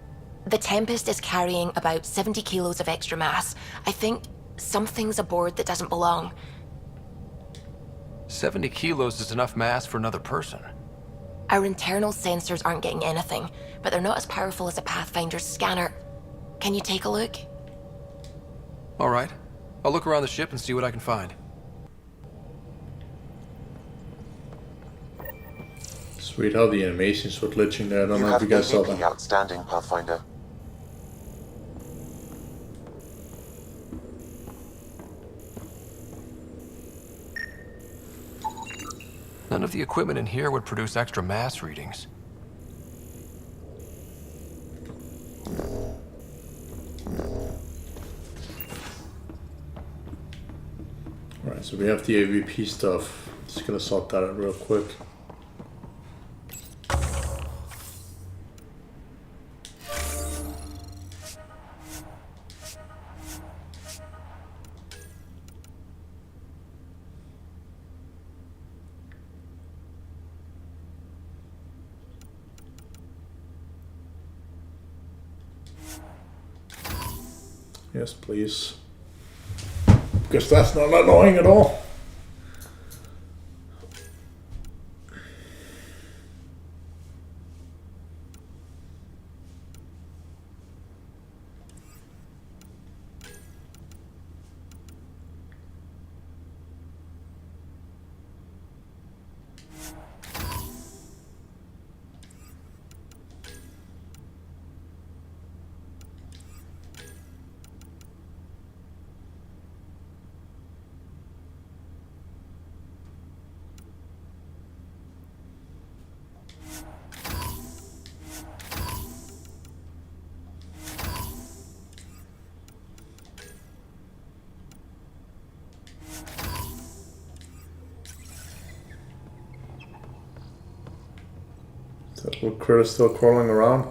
The Tempest is carrying about 70 kilos of extra mass. I think something's aboard that doesn't belong. 70 kilos is enough mass for another person. Our internal sensors aren't getting anything, but they're not as powerful as a Pathfinder's scanner. Can you take a look? All right. I'll look around the ship and see what I can find. Sweet, how the animations were glitching there. I don't You know if have you guys saw anything that. outstanding, Pathfinder. None of the equipment in here would produce extra mass readings. Alright, so we have the AVP stuff. Just gonna sort that out real quick. Yes, please. Because that's not annoying at all. That little critter still crawling around.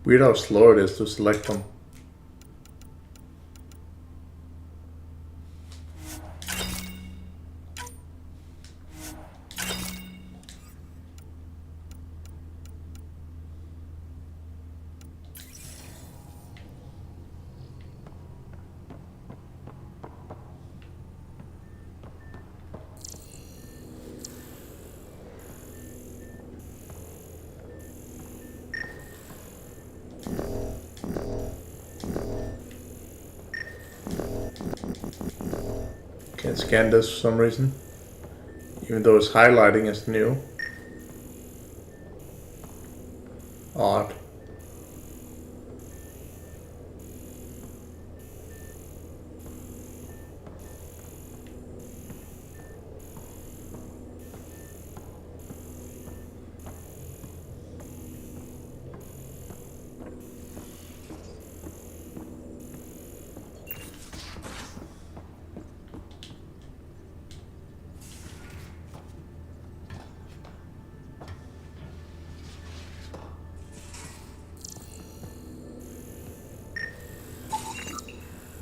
Weird how slow it is to select them. Can't scan this for some reason, even though it's highlighting as new. Odd.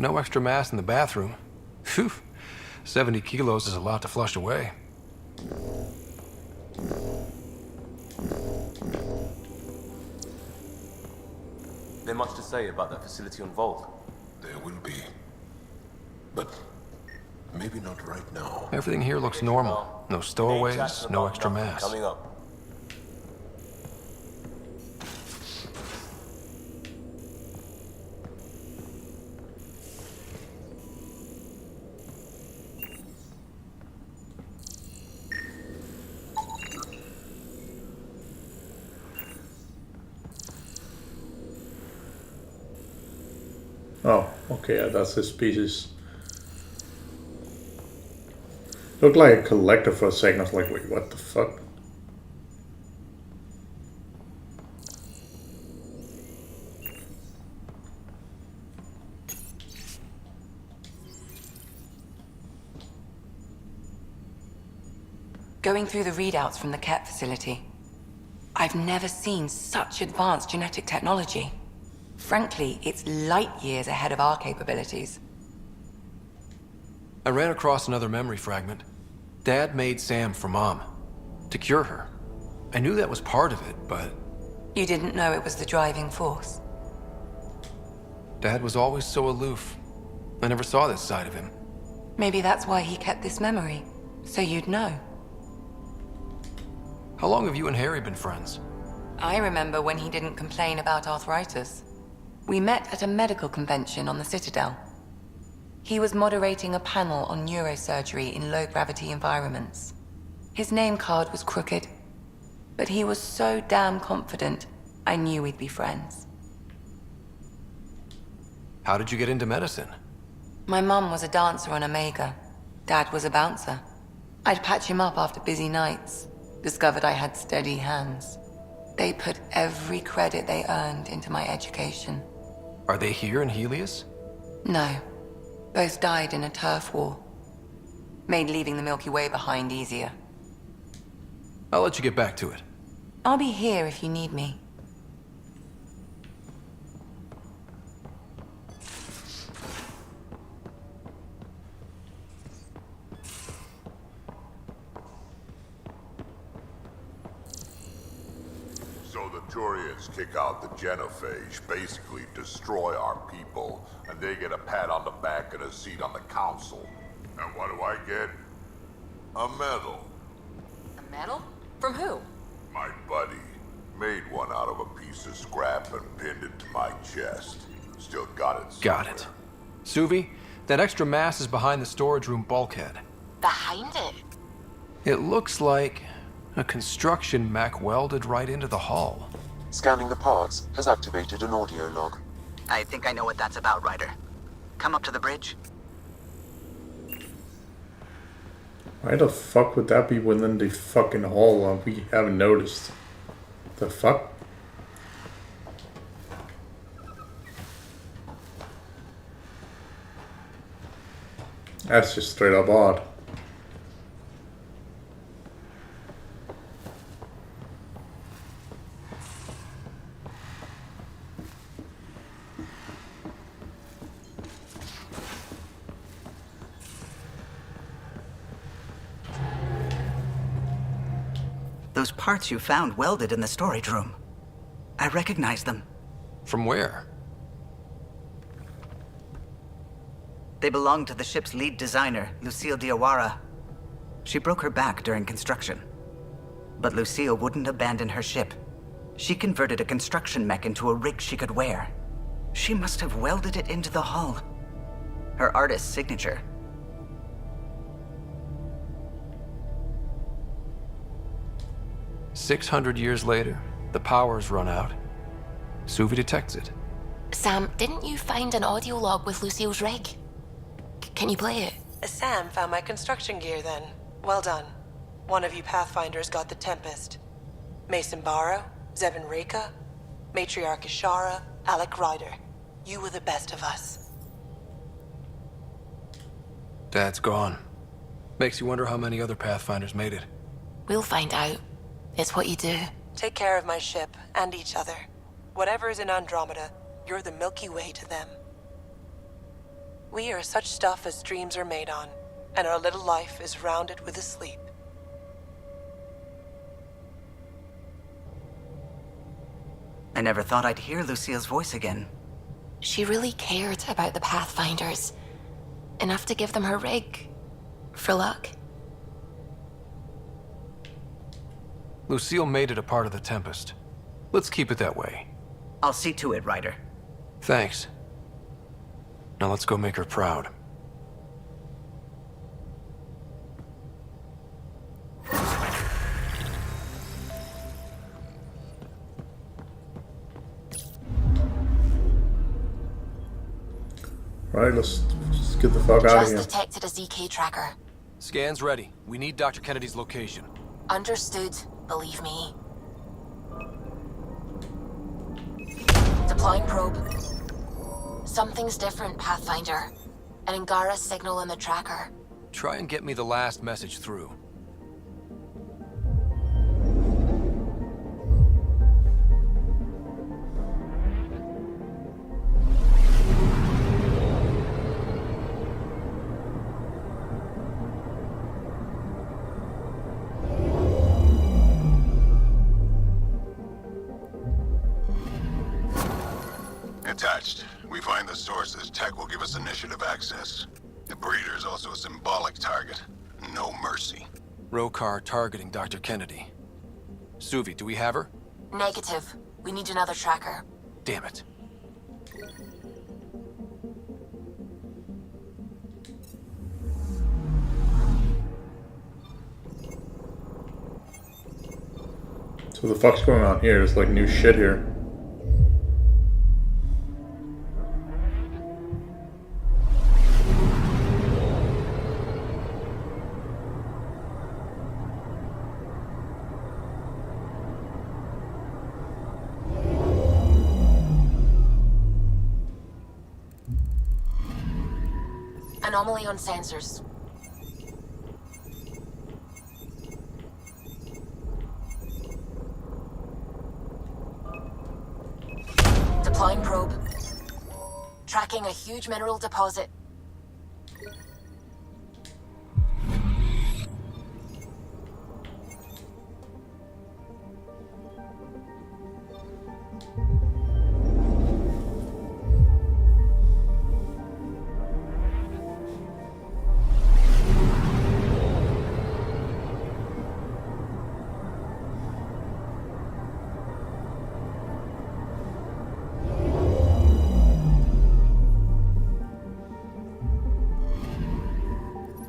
No extra mass in the bathroom. Phew. 70 kilos is a lot to flush away. There much to say about that facility on Vault? There will be. But maybe not right now. Everything here looks normal. No stowaways, no extra mass. Coming up. Oh, okay, yeah, that's his species. Looked like a collector for a second. I was like, wait, what the fuck? Going through the readouts from the Ket facility, I've never seen such advanced genetic technology. Frankly, it's light years ahead of our capabilities. I ran across another memory fragment. Dad made Sam for Mom. To cure her. I knew that was part of it, but... You didn't know it was the driving force? Dad was always so aloof. I never saw this side of him. Maybe that's why he kept this memory, so you'd know. How long have you and Harry been friends? I remember when he didn't complain about arthritis. We met at a medical convention on the Citadel. He was moderating a panel on neurosurgery in low-gravity environments. His name card was crooked, but he was so damn confident, I knew we'd be friends. How did you get into medicine? My mum was a dancer on Omega. Dad was a bouncer. I'd patch him up after busy nights. Discovered I had steady hands. They put every credit they earned into my education. Are they here in Helios? No. Both died in a turf war. Made leaving the Milky Way behind easier. I'll let you get back to it. I'll be here if you need me. So the Turians kick out the Genophage, basically destroy our people, and they get a pat on the back and a seat on the council. And what do I get? A medal. A medal? From who? My buddy made one out of a piece of scrap and pinned it to my chest. Still got it somewhere. Got it. Suvi, that extra mass is behind the storage room bulkhead. Behind it? It looks like a construction mech welded right into the hull. Scanning the parts has activated an audio log. I think I know what that's about, Ryder. Come up to the bridge. Why the fuck would that be within the fucking hull and we haven't noticed? The fuck? That's just straight up odd. those parts you found welded in the storage room. I recognize them. From where? They belong to the ship's lead designer, Lucille Diawara. She broke her back during construction. But Lucille wouldn't abandon her ship. She converted a construction mech into a rig she could wear. She must have welded it into the hull. Her artist's signature. "600 years later, the power's run out. Suvi detects it. Sam, didn't you find an audio log with Lucille's rig? Can you play it? Sam found my construction gear then. Well done. One of you Pathfinders got the Tempest. Mason Barrow, Zevin Reka, Matriarch Ishara, Alec Ryder. You were the best of us. Dad's gone. Makes you wonder how many other Pathfinders made it. We'll find out. It's what you do. Take care of my ship and each other. Whatever is in Andromeda, you're the Milky Way to them. We are such stuff as dreams are made on, and our little life is rounded with a sleep. I never thought I'd hear Lucille's voice again. She really cared about the Pathfinders. Enough to give them her rig. For luck. Lucille made it a part of the Tempest. Let's keep it that way. I'll see to it, Ryder. Thanks. Now let's go make her proud. Right, let's just get the fuck out of Just here. detected a ZK tracker. Scan's ready. We need Dr. Kennedy's location. Understood, believe me. Deploying probe. Something's different, Pathfinder. An Angara signal in the tracker. Try and get me the last message through. Attached. We find the sources. Tech will give us initiative access. The breeder is also a symbolic target. No mercy. Rokar targeting Dr. Kennedy. Suvi, do we have her? Negative. We need another tracker. Damn it. So what the fuck's going on here? There's like new shit here. Anomaly on sensors. Deploying probe. Tracking a huge mineral deposit.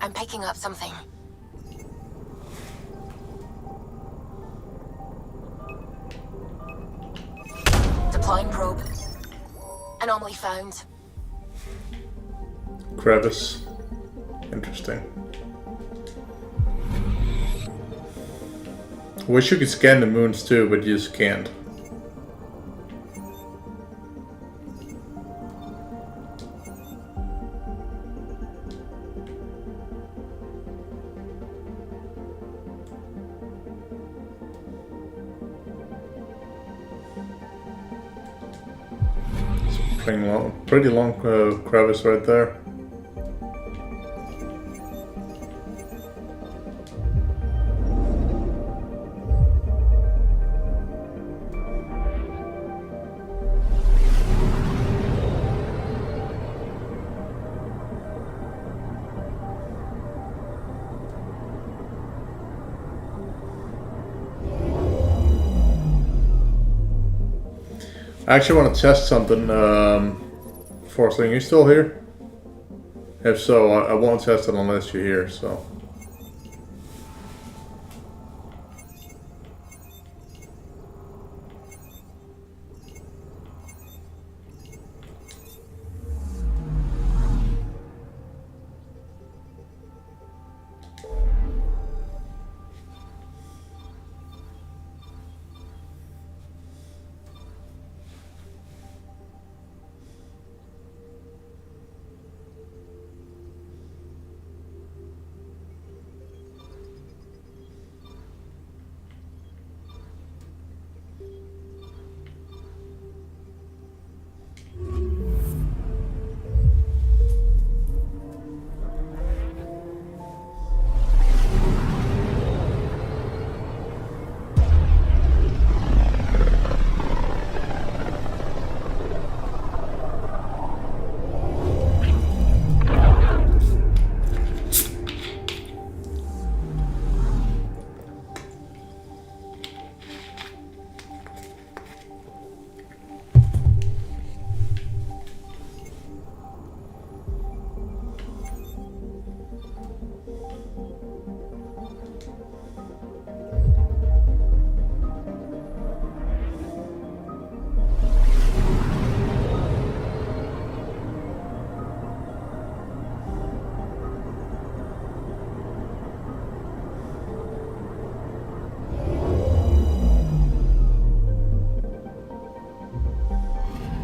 I'm picking up something. Deploying probe. Anomaly found. Crevice. Interesting. Wish you could scan the moons too, but you just can't. Pretty long crevice right there. I actually want to test something. Forcing, you still here? If so, I won't test it unless you're here, so.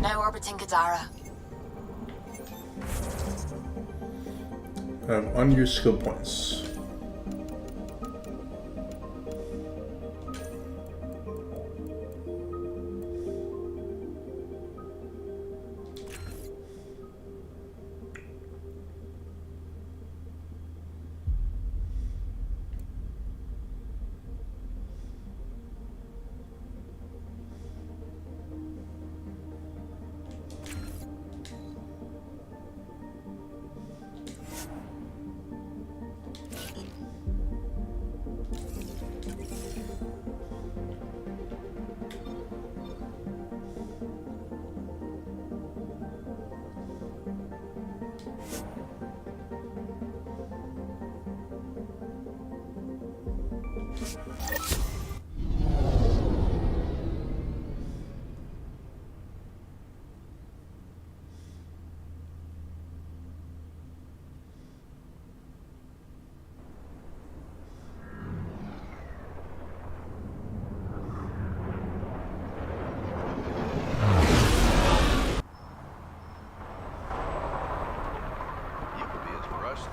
Now orbiting Kadara. Unused skill points.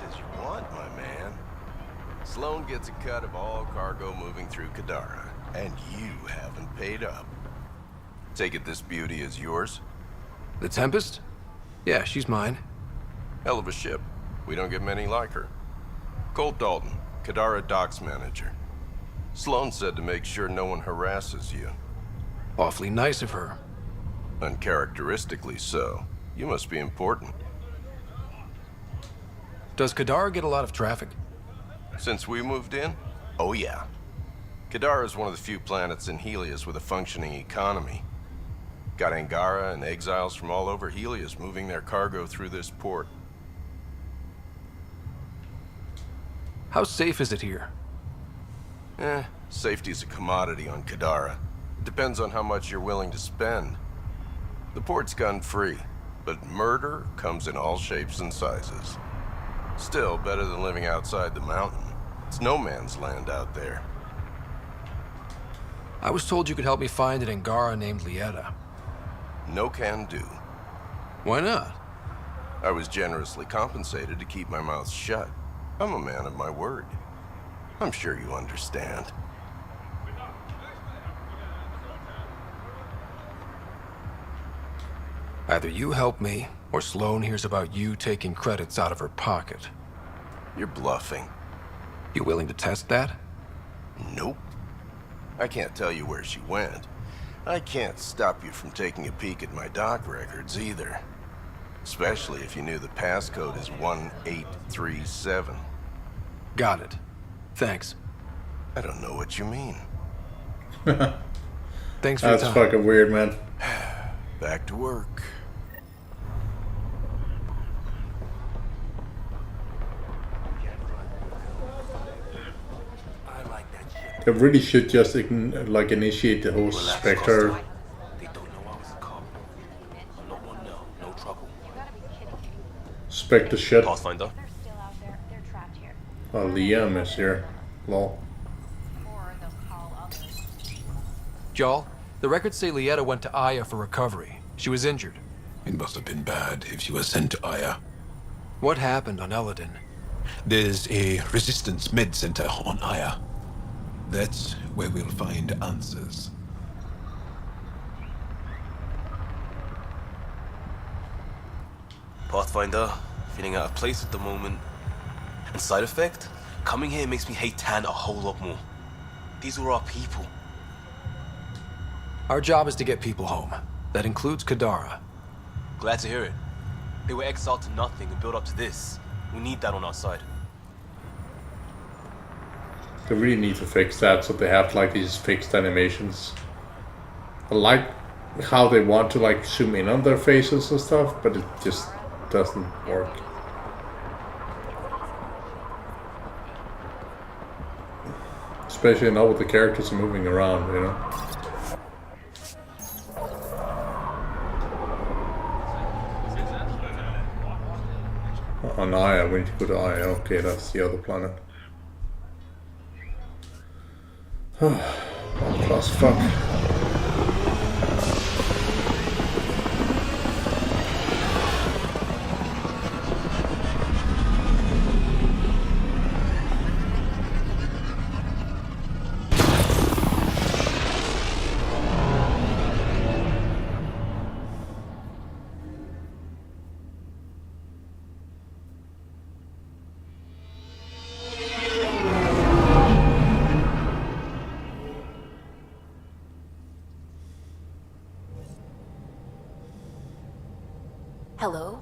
As you want, my man. Sloan gets a cut of all cargo moving through Kadara, and you haven't paid up. Take it this beauty is yours? The Tempest? Yeah, she's mine. Hell of a ship. We don't get many like her. Colt Dalton, Kadara docks manager. Sloan said to make sure no one harasses you. Awfully nice of her. Uncharacteristically so. You must be important. Does Kadara get a lot of traffic? Since we moved in? Oh yeah. Kadara is one of the few planets in Helios with a functioning economy. Got Angara and exiles from all over Helios moving their cargo through this port. How safe is it here? Safety's a commodity on Kadara. It depends on how much you're willing to spend. The port's gun-free, but murder comes in all shapes and sizes. Still, better than living outside the mountain. It's no man's land out there. I was told you could help me find an Angara named Lieta. No can do. Why not? I was generously compensated to keep my mouth shut. I'm a man of my word. I'm sure you understand. Either you help me, or Sloan hears about you taking credits out of her pocket. You're bluffing. You willing to test that? Nope. I can't tell you where she went. I can't stop you from taking a peek at my doc records either. Especially if you knew the passcode is 1837. Got it. Thanks. I don't know what you mean. Thanks for your time. That's fucking weird, man. Back to work. They really should just initiate the whole Spectre. They don't know I was a cop. No one know. No trouble. Spectre shit. Pathfinder. Oh, Liam is here. Lol. Jarl, the records say Lieta went to Aya for recovery. She was injured. It must have been bad if she was sent to Aya. What happened on Eladin? There's a resistance med center on Aya. That's where we'll find answers. Pathfinder, feeling out of place at the moment. And side effect? Coming here makes me hate Tan a whole lot more. These were our people. Our job is to get people home. That includes Kadara. Glad to hear it. They were exiled to nothing and built up to this. We need that on our side. They really need to fix that so they have like these fixed animations. I like how they want to like zoom in on their faces and stuff, but it just doesn't work. Especially now with the characters moving around, you know. On Aya, we need to go to Aya. Okay, that's the other planet. Class fuck. Hello?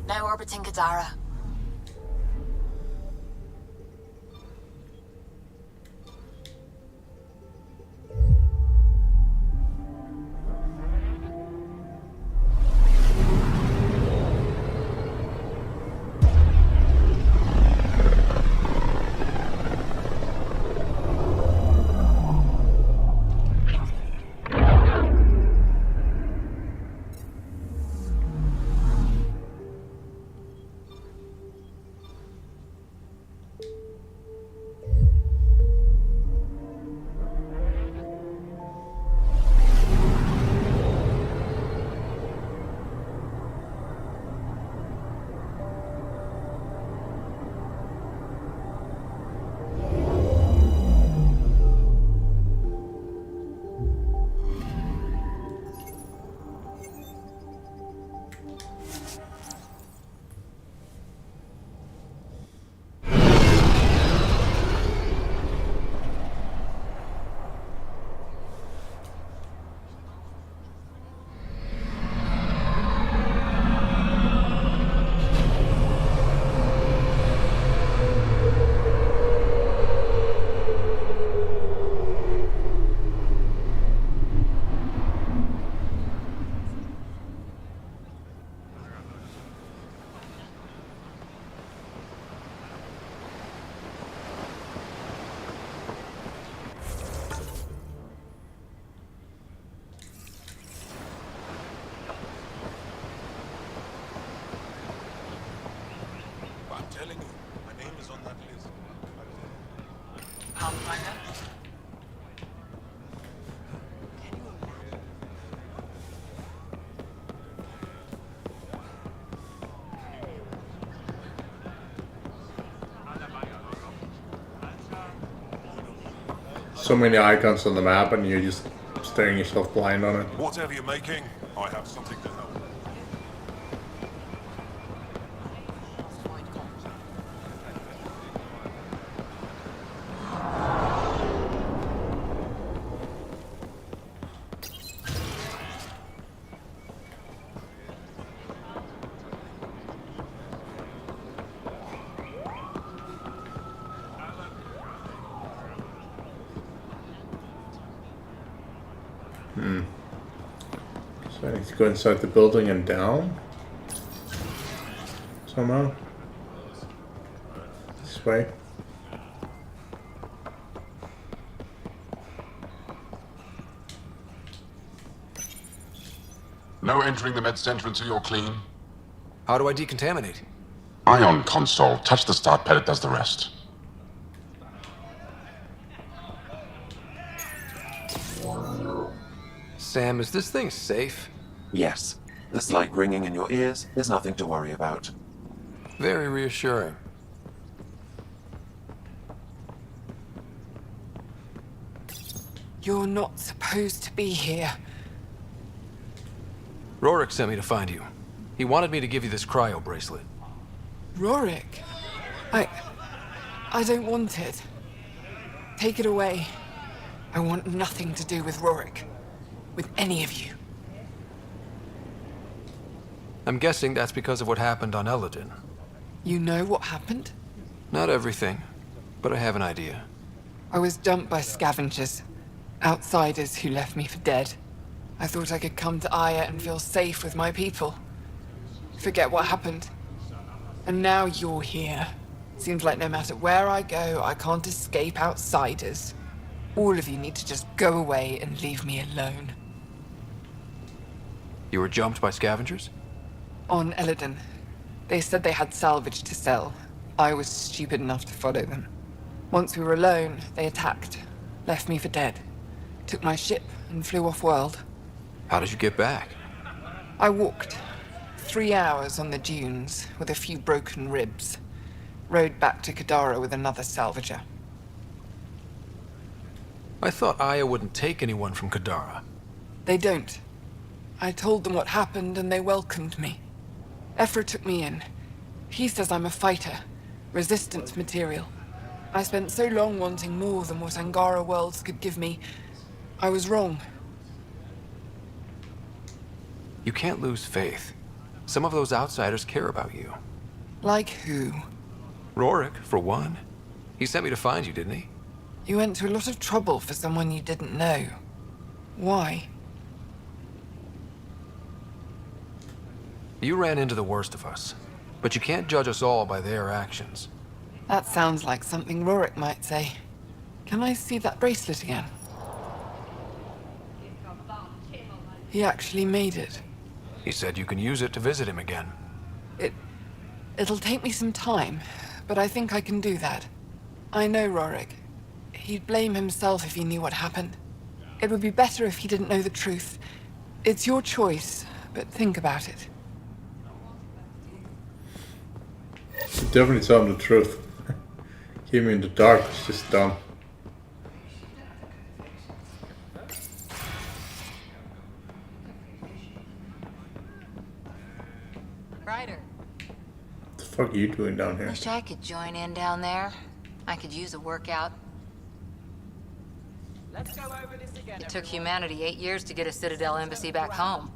Now orbiting Kadara. Telling you, my name is on that list. So many icons on the map and you're just staring yourself blind on it. Whatever you're making, I have something to help. So I need to go inside the building and down somehow. This way. No entering the med center until you're clean. How do I decontaminate? Ion console. Touch the start pad, it does the rest. Sam, is this thing safe? Yes. The slight ringing in your ears is nothing to worry about. Very reassuring. You're not supposed to be here. Rorik sent me to find you. He wanted me to give you this cryo bracelet. Rorik? I don't want it. Take it away. I want nothing to do with Rorik. With any of you. I'm guessing that's because of what happened on Eladin. You know what happened? Not everything, but I have an idea. I was dumped by scavengers. Outsiders who left me for dead. I thought I could come to Aya and feel safe with my people. Forget what happened. And now you're here. Seems like no matter where I go, I can't escape outsiders. All of you need to just go away and leave me alone. You were jumped by scavengers? On Eladin. They said they had salvage to sell. I was stupid enough to follow them. Once we were alone, they attacked. Left me for dead. Took my ship and flew off-world. How did you get back? I walked. 3 hours on the dunes with a few broken ribs. Rode back to Kadara with another salvager. I thought Aya wouldn't take anyone from Kadara. They don't. I told them what happened and they welcomed me. Ephra took me in. He says I'm a fighter. Resistance material. I spent so long wanting more than what Angara worlds could give me. I was wrong. You can't lose faith. Some of those outsiders care about you. Like who? Rorik, for one. He sent me to find you, didn't he? You went to a lot of trouble for someone you didn't know. Why? You ran into the worst of us. But you can't judge us all by their actions. That sounds like something Rorik might say. Can I see that bracelet again? He actually made it. He said you can use it to visit him again. It'll take me some time, but I think I can do that. I know Rorik. He'd blame himself if he knew what happened. It would be better if he didn't know the truth. It's your choice, but think about it. You definitely tell him the truth. Keep me in the dark, it's just dumb. Ryder. What the fuck are you doing down here? Wish I could join in down there. I could use a workout. Let's go over this again. It took humanity 8 years to get a Citadel embassy back home.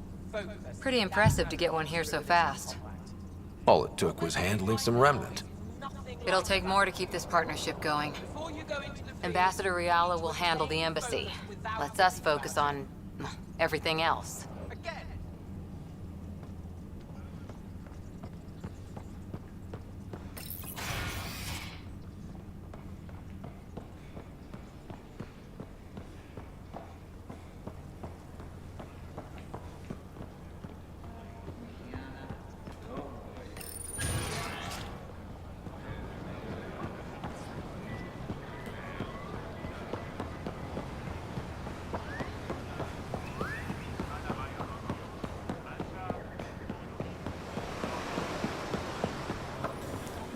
Pretty impressive to get one here so fast. All it took was handling some remnant. It'll take more to keep this partnership going. Ambassador Riala will handle the embassy. Lets us focus on everything else.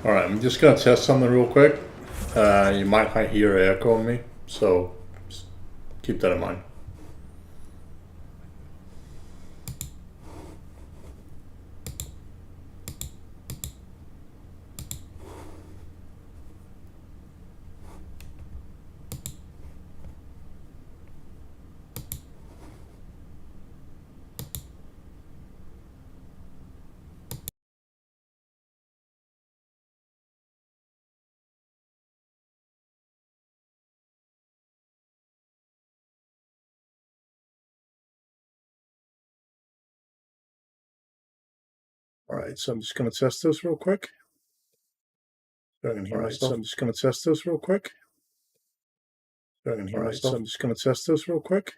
Alright, I'm just gonna test something real quick. You might hear an echo on me, so keep that in mind. Alright, so I'm just going to test this real quick. Alright, so I'm just going to test this real quick. Alright, so I'm just going to test this real quick.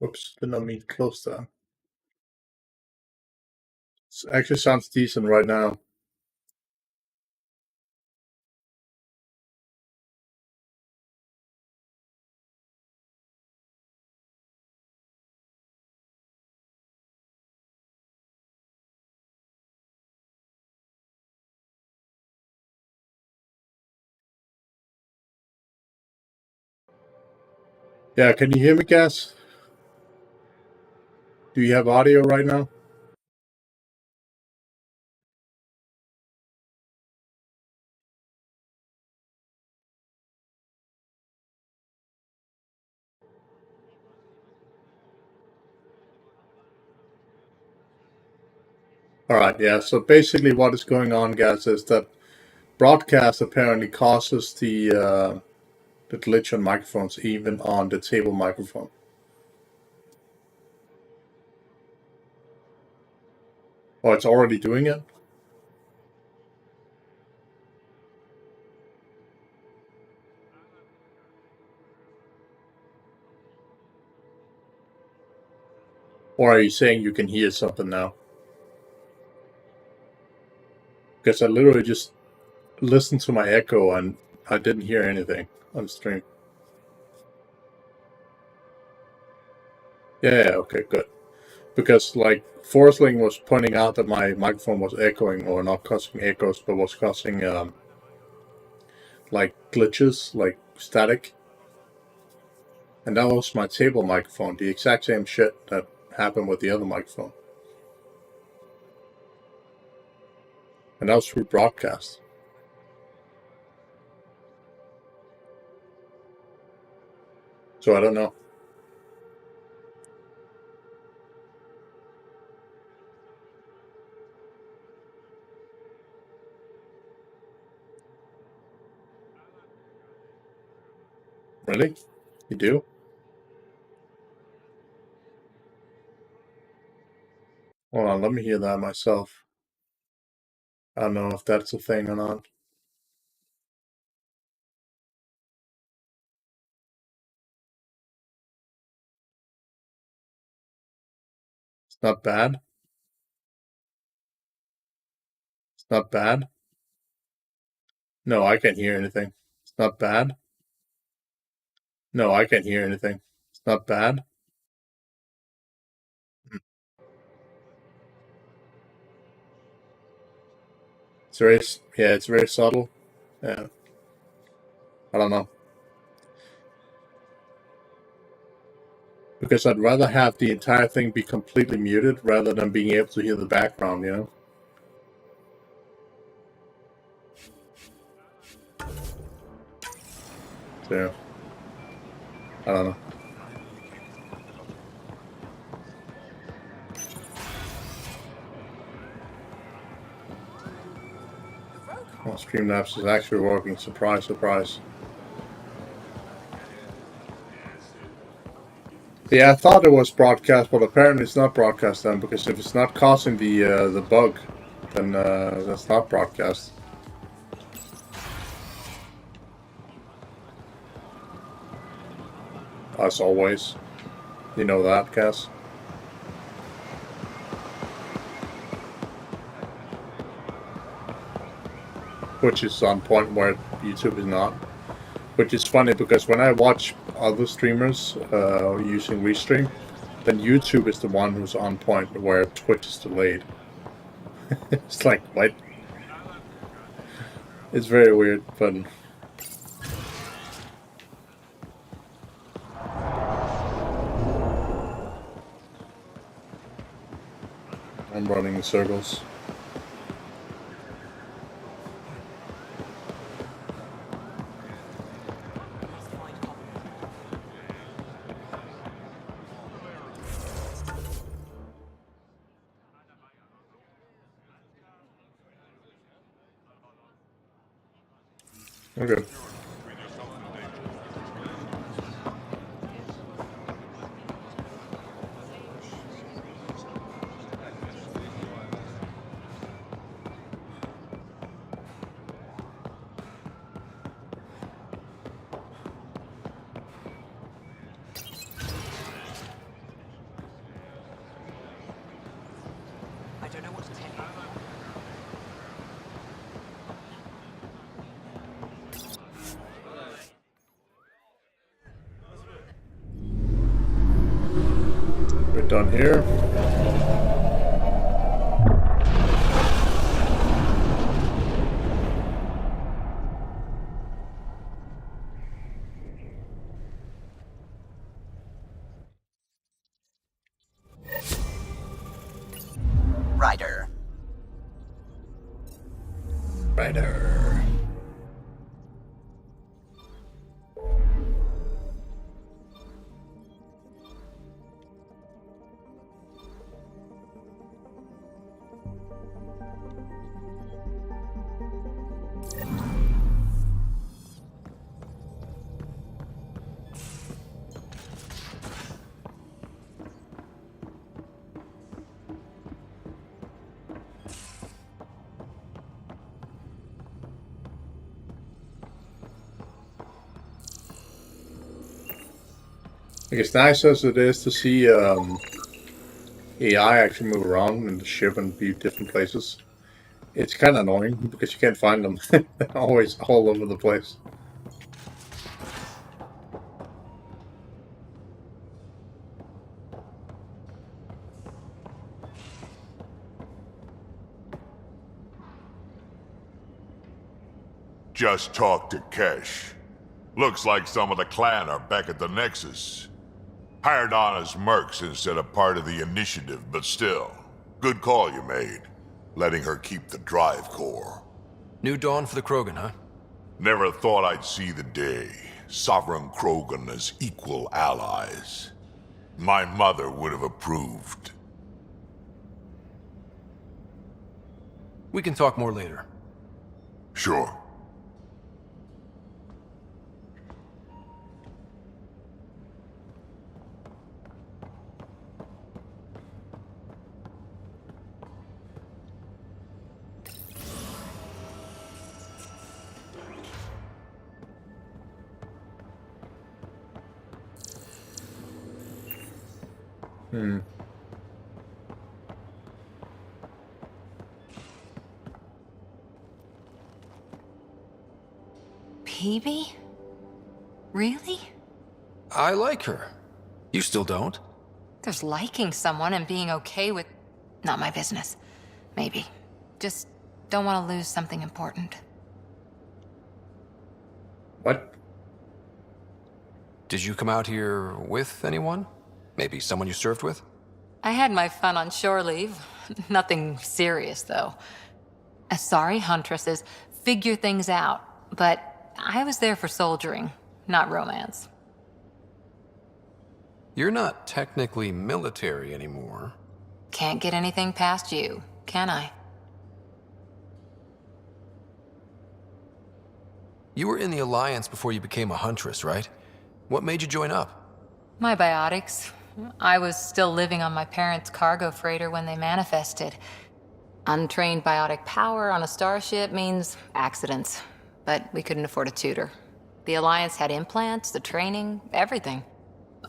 Whoops, did not mean to close that. It actually sounds decent right now. Yeah, can you hear me, guys? Do you have audio right now? Alright, yeah, so basically what is going on, guys, is that broadcast apparently causes the glitch on microphones, even on the table microphone. Oh, it's already doing it? Or are you saying you can hear something now? Because I literally just listened to my echo and I didn't hear anything on stream. Yeah, okay, good. Because, like, Forestling was pointing out that my microphone was echoing, or not causing echoes, but was causing, like, glitches, like static. And that was my table microphone, the exact same shit that happened with the other microphone. And that was through broadcast. So I don't know. Really? You do? Hold on, let me hear that myself. I don't know if that's a thing or not. It's not bad. It's not bad. No, I can't hear anything. It's not bad. No, I can't hear anything. It's not bad. It's very, yeah, it's very subtle. Yeah. I don't know. Because I'd rather have the entire thing be completely muted rather than being able to hear the background, you know? So, I don't know. Well, Streamlabs is actually working. Surprise, surprise. Yeah, I thought it was broadcast, but apparently it's not broadcast then, because if it's not causing the bug, then that's not broadcast. As always. You know that, Cass? Which is on point where YouTube is not. Which is funny because when I watch other streamers using Restream, then YouTube is the one who's on point where Twitch is delayed. It's like, what? It's very weird, but... I'm running in circles. Okay. I don't know what to tell you. We're done here. Ryder. Ryder. Like, as nice as it is to see AI actually move around in the ship and be different places, it's kind of annoying because you can't find them. They're always all over the place. Just talked to Kesh. Looks like some of the clan are back at the Nexus. Hired on as mercs instead of part of the initiative, but still. Good call you made. Letting her keep the drive core. New dawn for the Krogan, huh? Never thought I'd see the day. Sovereign Krogan as equal allies. My mother would have approved. We can talk more later. Sure. Peebee? Really? I like her. You still don't? There's liking someone and being okay with... Not my business. Maybe. Just don't want to lose something important. What? Did you come out here with anyone? Maybe someone you served with? I had my fun on shore leave. Nothing serious, though. Asari huntresses figure things out, but I was there for soldiering, not romance. You're not technically military anymore. Can't get anything past you, can I? You were in the Alliance before you became a huntress, right? What made you join up? My biotics. I was still living on my parents' cargo freighter when they manifested. Untrained biotic power on a starship means accidents, but we couldn't afford a tutor. The Alliance had implants, the training, everything.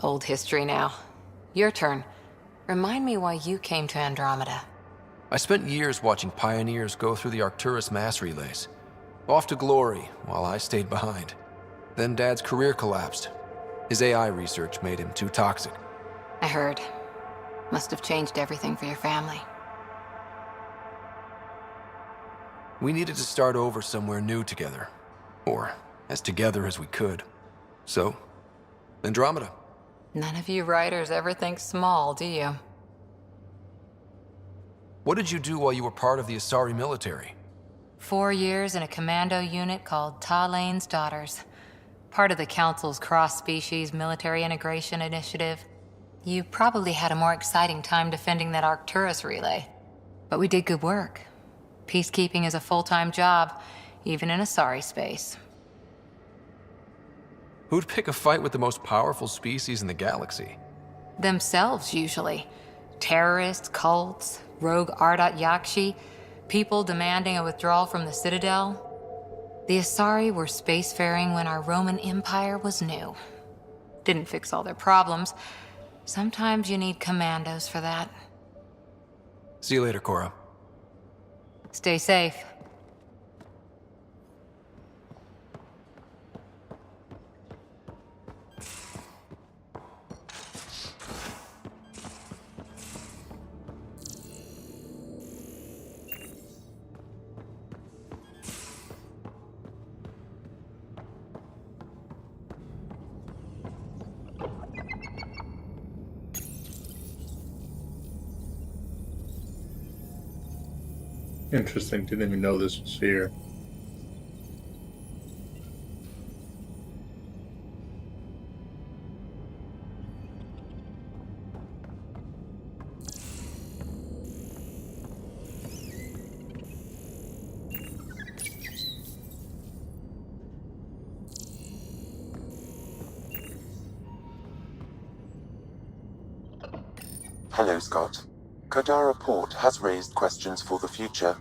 Old history now. Your turn. Remind me why you came to Andromeda. I spent years watching pioneers go through the Arcturus mass relays. Off to glory, while I stayed behind. Then Dad's career collapsed. His AI research made him too toxic. I heard. Must have changed everything for your family. We needed to start over somewhere new together. Or as together as we could. So, Andromeda. None of you writers ever think small, do you? What did you do while you were part of the Asari military? 4 years in a commando unit called Talane's Daughters. Part of the Council's cross-species military integration initiative. You probably had a more exciting time defending that Arcturus relay. But we did good work. Peacekeeping is a full-time job, even in Asari space. Who'd pick a fight with the most powerful species in the galaxy? Themselves, usually. Terrorists, cults, rogue Ardat Yakshi, people demanding a withdrawal from the Citadel. The Asari were spacefaring when our Roman Empire was new. Didn't fix all their problems. Sometimes you need commandos for that. See you later, Cora. Stay safe. Interesting, didn't even know this was here. Hello, Scott. Kadara Port has raised questions for the future.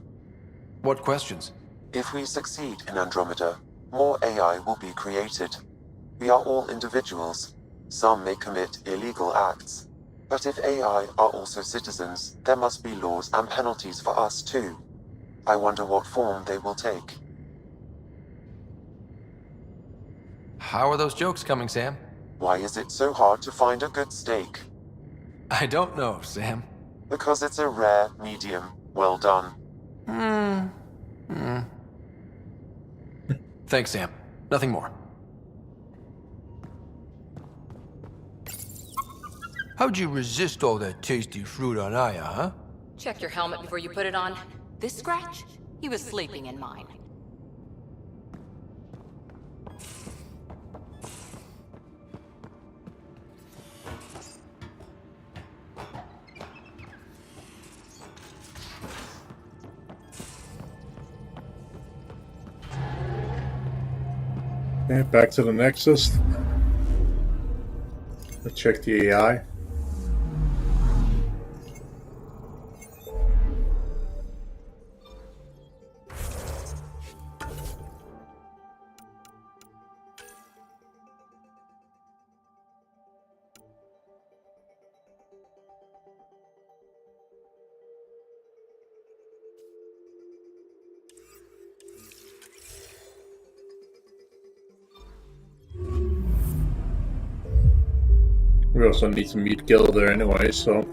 What questions? If we succeed in Andromeda, more AI will be created. We are all individuals. Some may commit illegal acts. But if AI are also citizens, there must be laws and penalties for us too. I wonder what form they will take. How are those jokes coming, Sam? Why is it so hard to find a good steak? I don't know, Sam. Because it's a rare, medium, well done. Thanks, Sam. Nothing more. How'd you resist all that tasty fruit on Aya, huh? Check your helmet before you put it on. This scratch? He was sleeping in mine. Okay, back to the Nexus. Let's check the AI. We also need to meet Gilder anyway, so...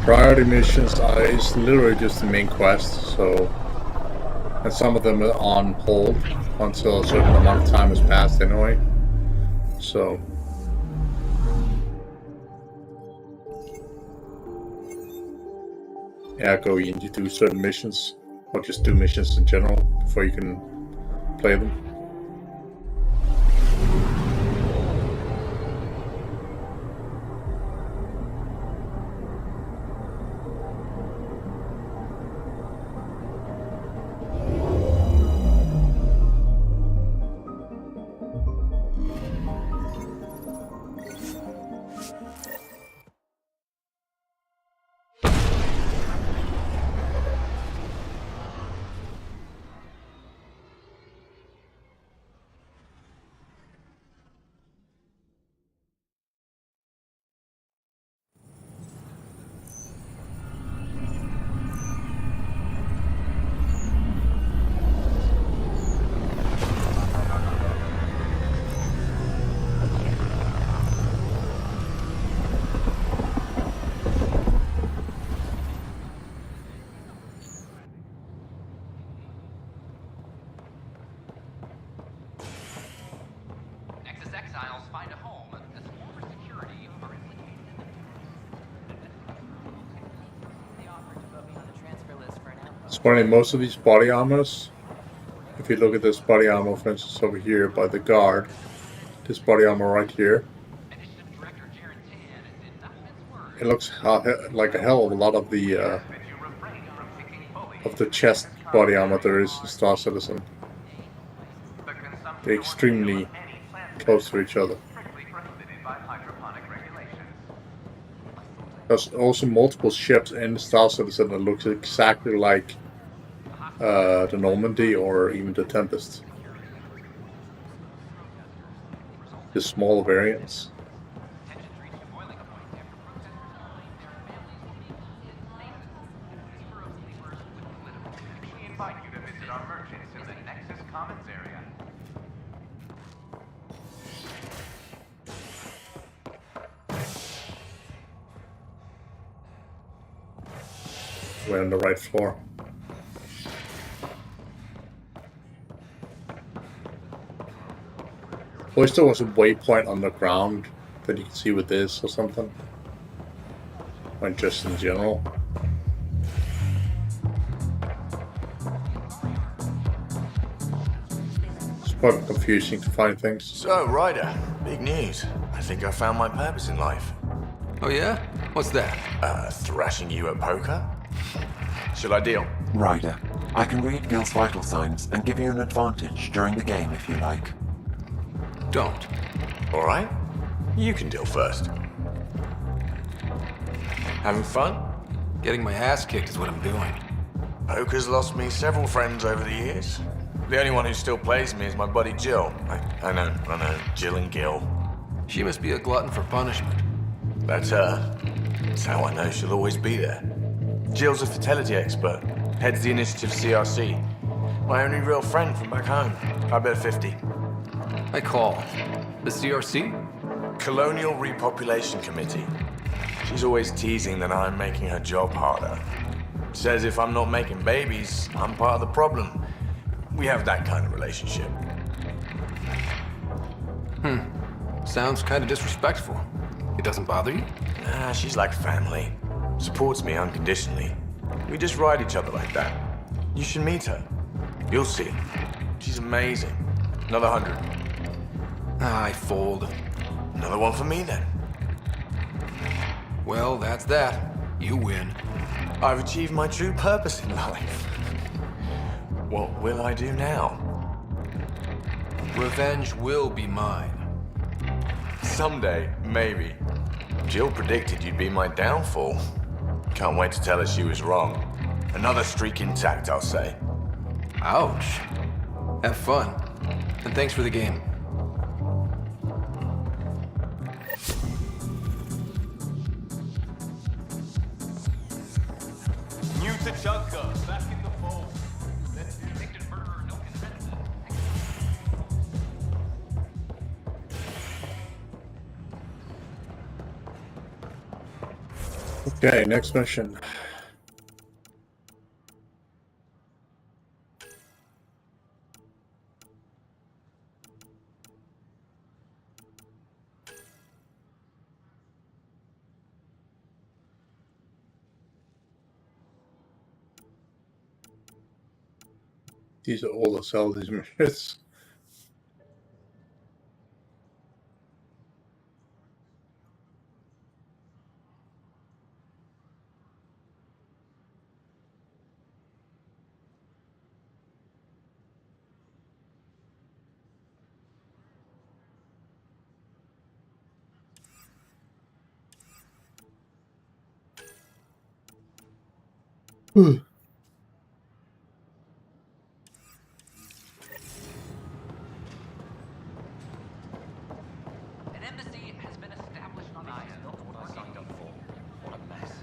Priority missions is literally just the main quest, so... And some of them are on hold until a certain amount of time has passed anyway. So... Yeah, go in to do certain missions, or just do missions in general before you can play them. It's funny, most of these body armors, if you look at this body armor, for instance, over here by the guard, this body armor right here, it looks like a hell of a lot of the chest body armor there is in Star Citizen. They're extremely close to each other. There's also multiple ships in Star Citizen that looks exactly like the Normandy or even the Tempest. The small variants. We're on the right floor. I wish there was a waypoint on the ground that you can see with this or something. Or just in general. It's quite confusing to find things. So, Ryder, big news. I think I found my purpose in life. Oh yeah? What's that? Thrashing you at poker? Should I deal? Ryder, I can read Gil's vital signs and give you an advantage during the game if you like. Don't. All right. You can deal first. Having fun? Getting my ass kicked is what I'm doing. Poker's lost me several friends over the years. The only one who still plays me is my buddy Jill. I know. Jill and Gil. She must be a glutton for punishment. That's her. That's how I know she'll always be there. Jill's a fertility expert. Heads the initiative CRC. My only real friend from back home. I bet 50. I call. The CRC? Colonial Repopulation Committee. She's always teasing that I'm making her job harder. Says if I'm not making babies, I'm part of the problem. We have that kind of relationship. Sounds kind of disrespectful. It doesn't bother you? Nah, she's like family. Supports me unconditionally. We just ride each other like that. You should meet her. You'll see. She's amazing. Another 100. I fold. Another one for me then. Well, that's that. You win. I've achieved my true purpose in life. What will I do now? Revenge will be mine. Someday, maybe. Jill predicted you'd be my downfall. Can't wait to tell her she was wrong. Another streak intact, I'll say. Ouch. Have fun. And thanks for the game. New to Chunka, back in the fold. Okay, next mission. These are all the Zelda's missions.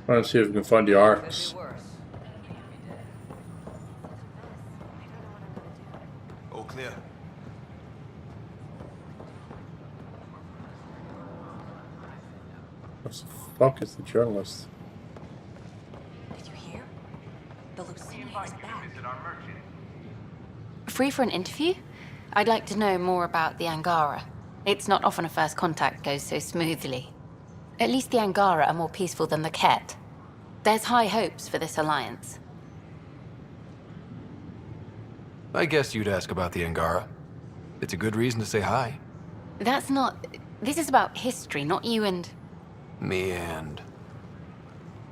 Trying to see if we can find the arcs. All clear. What the fuck is the journalist? Did you hear? The Lucinia is back. Free for an interview? I'd like to know more about the Angara. It's not often a first contact goes so smoothly. At least the Angara are more peaceful than the Ket. There's high hopes for this alliance. I guess you'd ask about the Angara. It's a good reason to say hi. That's not... This is about history, not you and... Me and...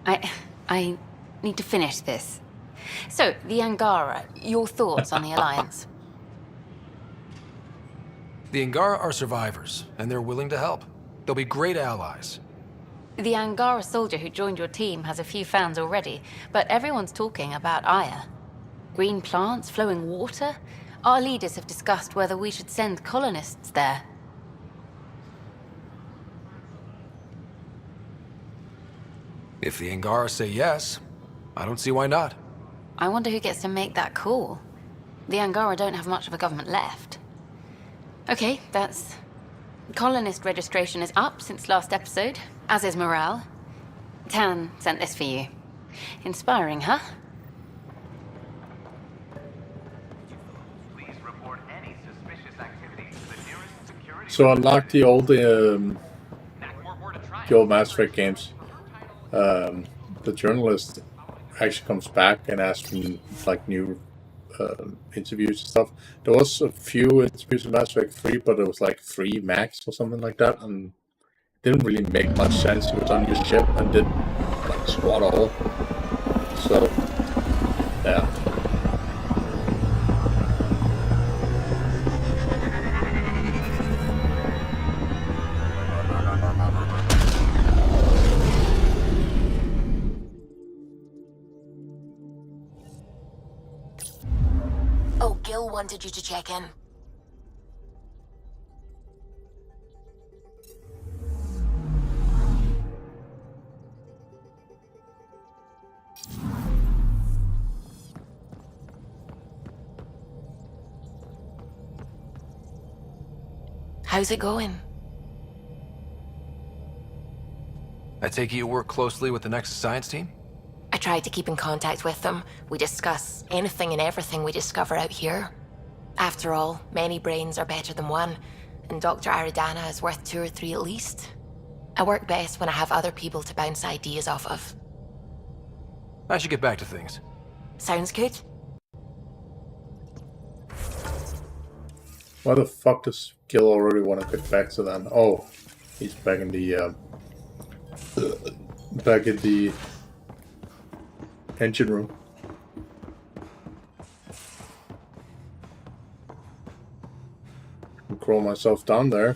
I need to finish this. So, the Angara, your thoughts on the Alliance? The Angara are survivors, and they're willing to help. They'll be great allies. The Angara soldier who joined your team has a few fans already, but everyone's talking about Aya. Green plants, flowing water? Our leaders have discussed whether we should send colonists there. If the Angara say yes, I don't see why not. I wonder who gets to make that call. The Angara don't have much of a government left. Okay, that's... Colonist registration is up since last episode, as is morale. Tan sent this for you. Inspiring, huh? So unlike the old Mass Effect games, the journalist actually comes back and asks me like new interviews and stuff. There was a few interviews in Mass Effect 3, but it was like 3 max or something like that, and it didn't really make much sense. He was on your ship and did like squat all. So yeah. Oh, Gil wanted you to check in. How's it going? I take it you work closely with the Nexus science team? I try to keep in contact with them. We discuss anything and everything we discover out here. After all, many brains are better than one, and Dr. Aridana is worth 2 or 3 at least. I work best when I have other people to bounce ideas off of. I should get back to things. Sounds good. Why the fuck does Gil already want to get back to them? Oh, he's back in the engine room. I'll crawl myself down there.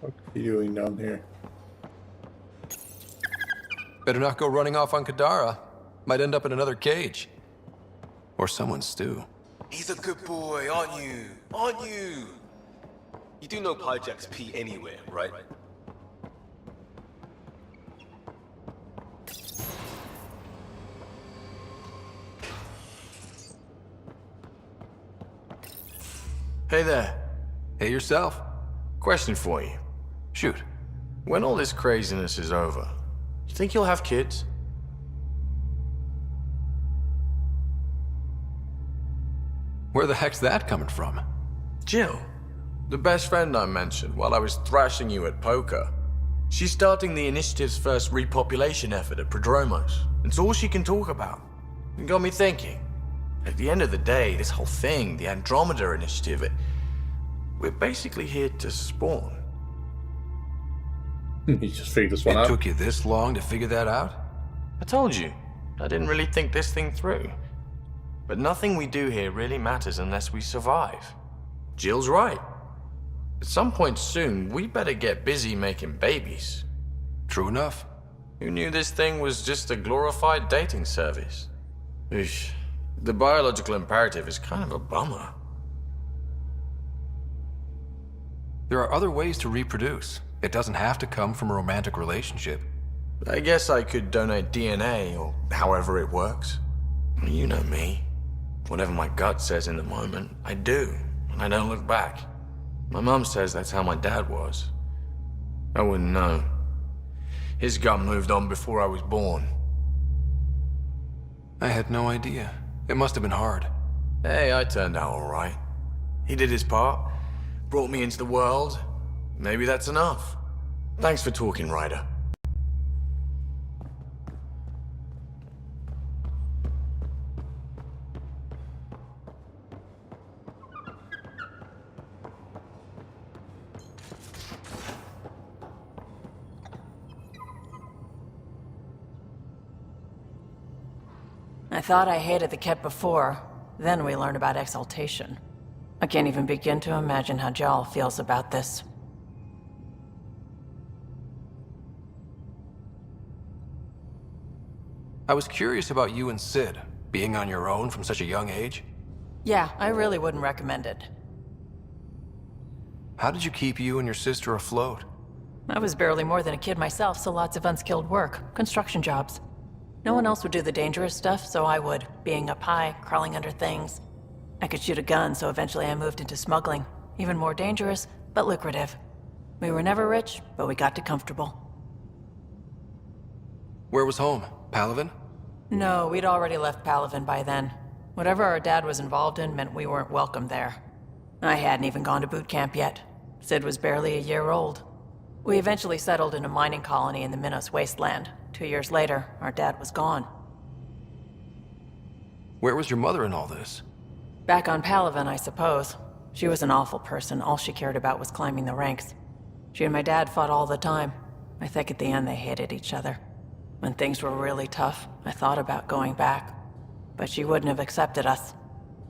What are you doing down here? Better not go running off on Kadara. Might end up in another cage. Or someone's stew. He's a good boy, aren't you? Aren't you? You do know Pyjack's pee anywhere, right? Hey there. Hey yourself. Question for you. Shoot. When all this craziness is over, you think you'll have kids? Where the heck's that coming from? Jill, the best friend I mentioned while I was thrashing you at poker. She's starting the initiative's first repopulation effort at Prodromos. It's all she can talk about. It got me thinking. At the end of the day, this whole thing, the Andromeda initiative, we're basically here to spawn. You just figured this one out. It took you this long to figure that out? I told you, I didn't really think this thing through. But nothing we do here really matters unless we survive. Jill's right. At some point soon, we better get busy making babies. True enough. Who knew this thing was just a glorified dating service? Eesh. The biological imperative is kind of a bummer. There are other ways to reproduce. It doesn't have to come from a romantic relationship. I guess I could donate DNA, or however it works. You know me. Whatever my gut says in the moment, I do, and I don't look back. My mom says that's how my dad was. I wouldn't know. His gut moved on before I was born. I had no idea. It must have been hard. Hey, I turned out all right. He did his part. brought me into the world. Maybe that's enough. Thanks for talking, Ryder. I thought I hated the Ket before. Then we learned about exaltation. I can't even begin to imagine how Jal feels about this. I was curious about you and Sid, being on your own from such a young age. Yeah, I really wouldn't recommend it. How did you keep you and your sister afloat? I was barely more than a kid myself, so lots of unskilled work. Construction jobs. No one else would do the dangerous stuff, so I would. Being up high, crawling under things. I could shoot a gun, so eventually I moved into smuggling. Even more dangerous, but lucrative. We were never rich, but we got to comfortable. Where was home? Palaven? No, we'd already left Palaven by then. Whatever our dad was involved in meant we weren't welcome there. I hadn't even gone to boot camp yet. Sid was barely a year old. We eventually settled in a mining colony in the Minos wasteland. 2 years later, our dad was gone. Where was your mother in all this? Back on Palaven, I suppose. She was an awful person. All she cared about was climbing the ranks. She and my dad fought all the time. I think at the end they hated each other. When things were really tough, I thought about going back. But she wouldn't have accepted us.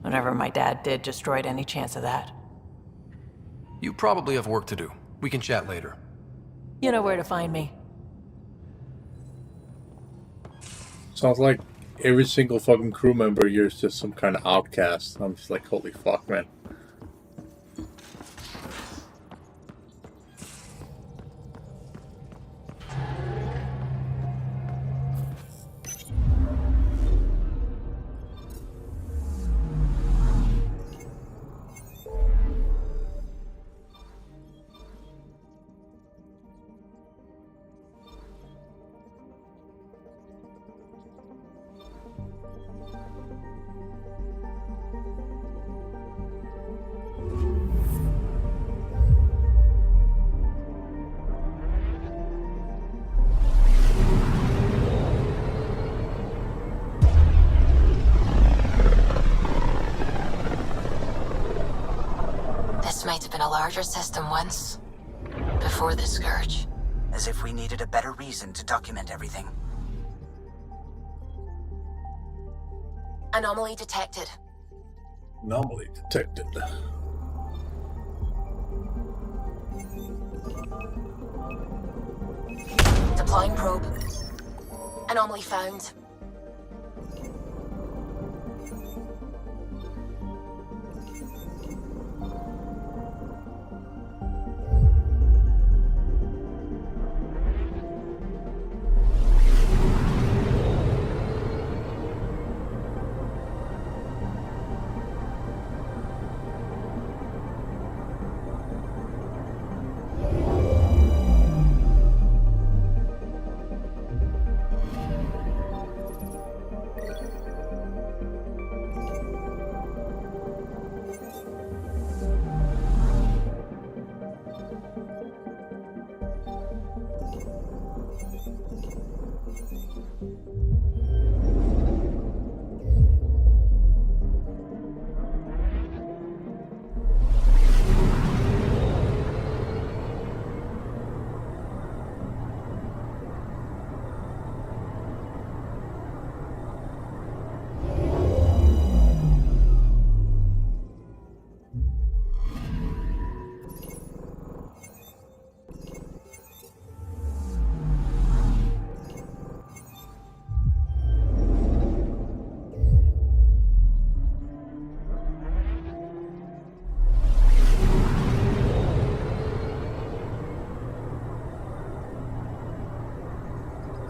Whatever my dad did destroyed any chance of that. You probably have work to do. We can chat later. You know where to find me. Sounds like every single fucking crew member here is just some kind of outcast. I'm just like, holy fuck, man. This might have been a larger system once. Before the Scourge. As if we needed a better reason to document everything. Anomaly detected. Anomaly detected. Deploying probe. Anomaly found.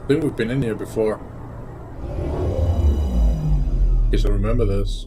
I think we've been in here before. Guess I remember this.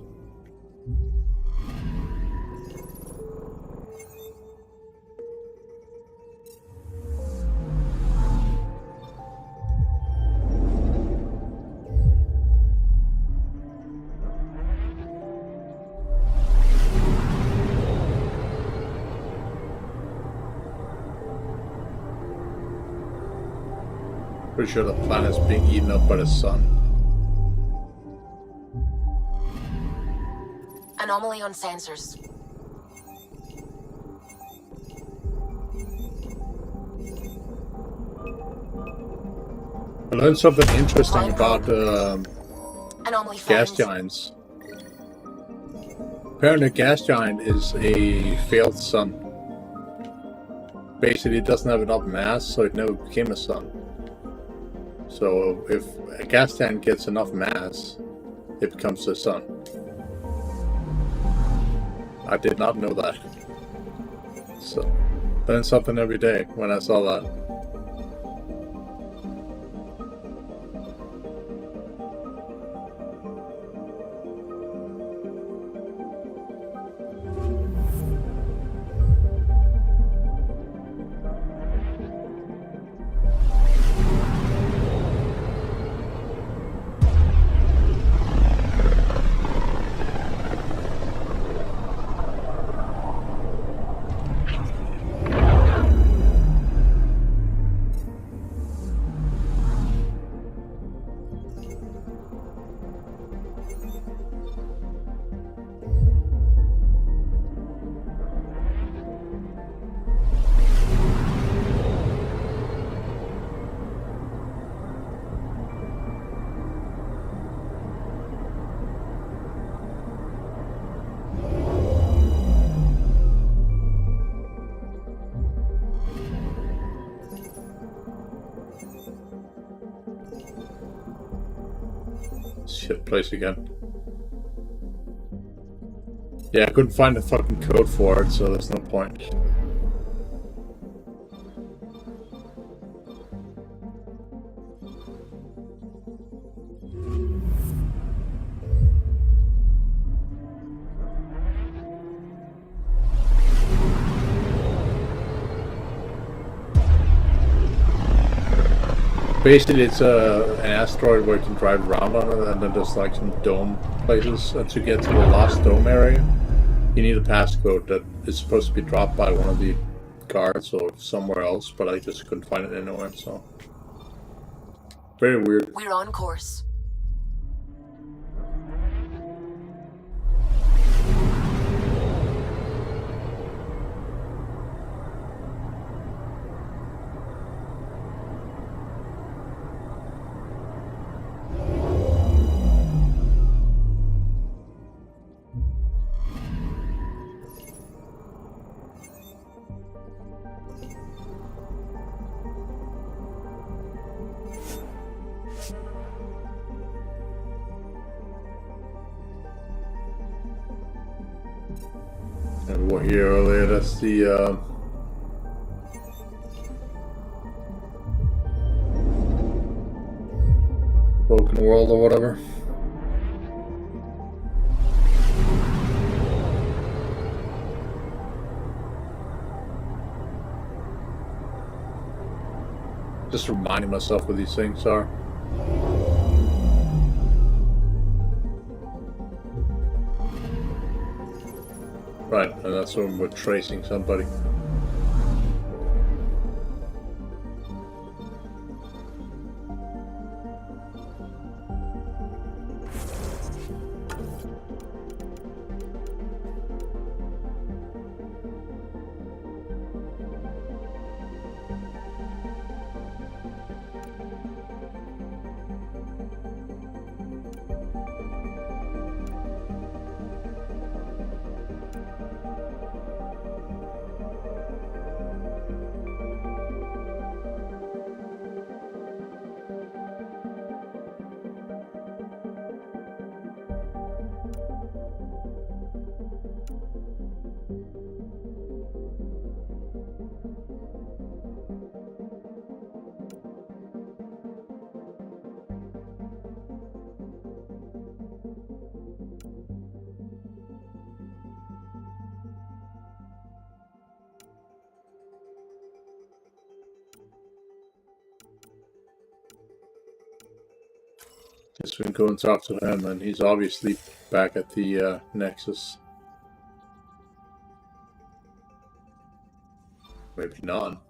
Pretty sure the planet's being eaten up by the sun. Anomaly on sensors. I learned something interesting about Anomaly gas found. giants. Apparently, a gas giant is a failed sun. Basically, it doesn't have enough mass, so it never became a sun. So, if a gas giant gets enough mass, it becomes a sun. I did not know that. So, learn something every day when I saw that. Shit place again. Yeah, I couldn't find the fucking code for it, so there's no point. Basically, it's an asteroid where you can drive around on it, and then there's like some dome places. And to get to the last dome area, you need a passcode that is supposed to be dropped by one of the guards or somewhere else, but I just couldn't find it anywhere, so. Very weird. We're on course. And what here earlier, that's the broken world or whatever. Just reminding myself what these things are. Right, and that's when we're tracing somebody. Guess we can go and talk to him, and he's obviously back at the Nexus. Maybe not.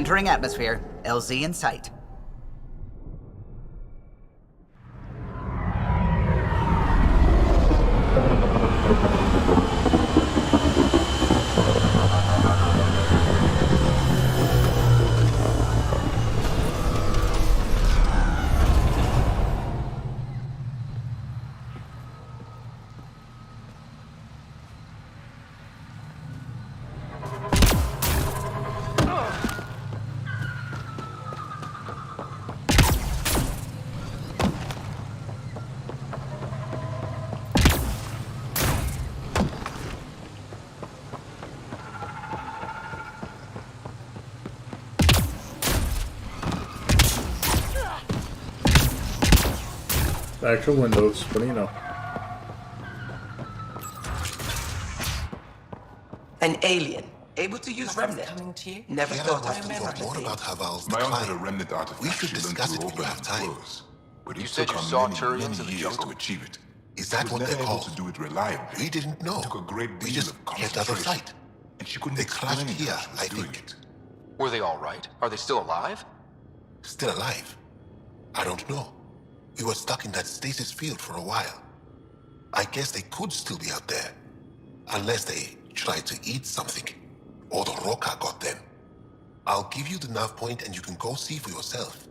Entering atmosphere. LZ in sight. Actual windows, but you know. An alien, able to use remnant. Coming to you? Never thought I remember. What about how Val's My uncle had a decline? remnant artifact. We should she learned discuss to it when you open have and time. close, but You it said took you her saw many, Turians many in the years jungle? to achieve it. Is that She was what never they're able called? to do it reliably. We didn't know. It took a great deal We just of kept out of concentration, sight. and she couldn't They explain crashed here, how she was I doing think. it. Were they all right? Are they still alive? Still alive? I don't know. We were stuck in that stasis field for a while. I guess they could still be out there. Unless they tried to eat something. Or the Roca got them. I'll give you the nav point and you can go see for yourself.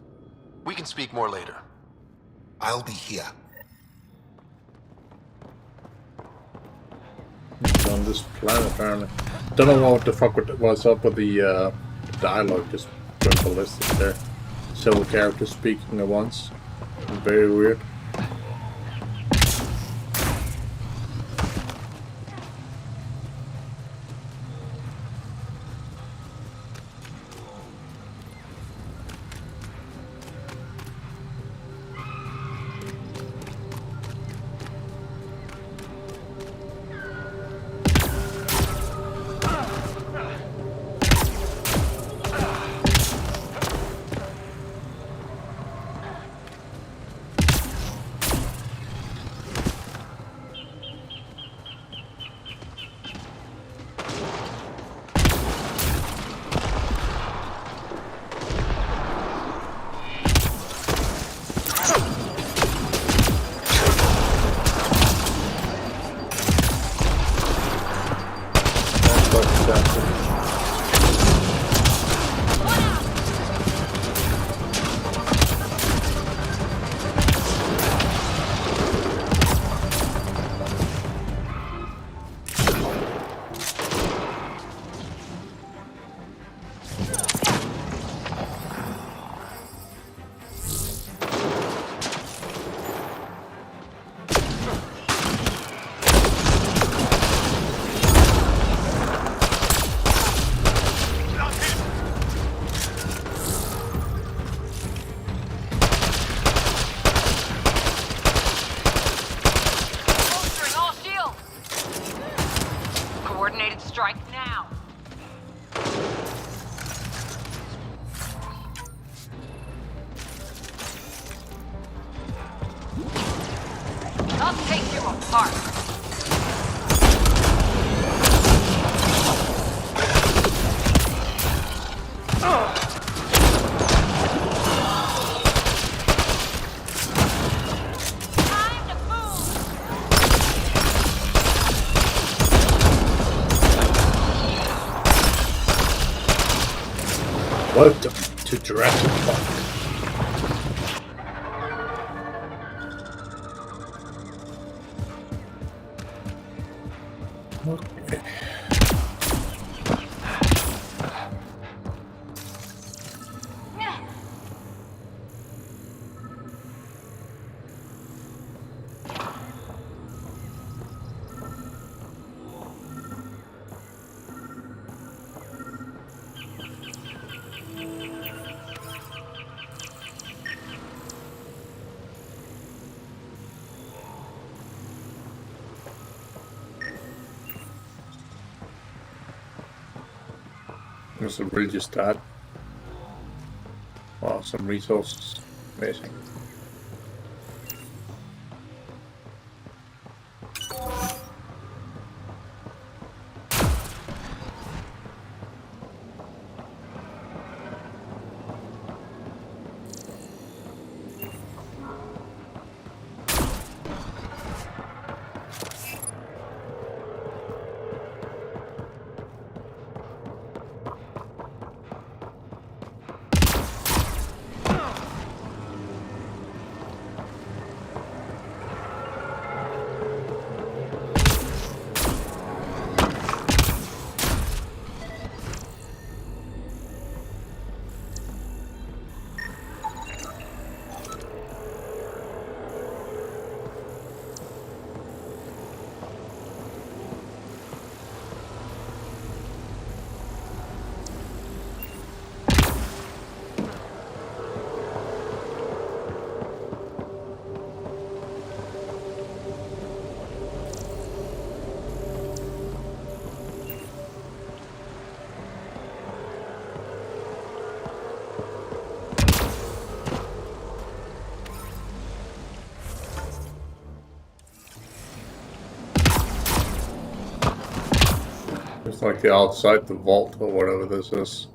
We can speak more later. I'll be here. He's on this planet apparently. Don't know what the fuck was up with the dialogue, just went ballistic there. Several characters speaking at once. Very weird. I'll take you apart. Welcome to Jurassic Park. Okay. There's a religious dad. Wow, some resources. Amazing. It's like the outside the vault or whatever this is.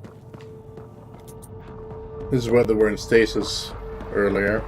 This is where they were in stasis earlier.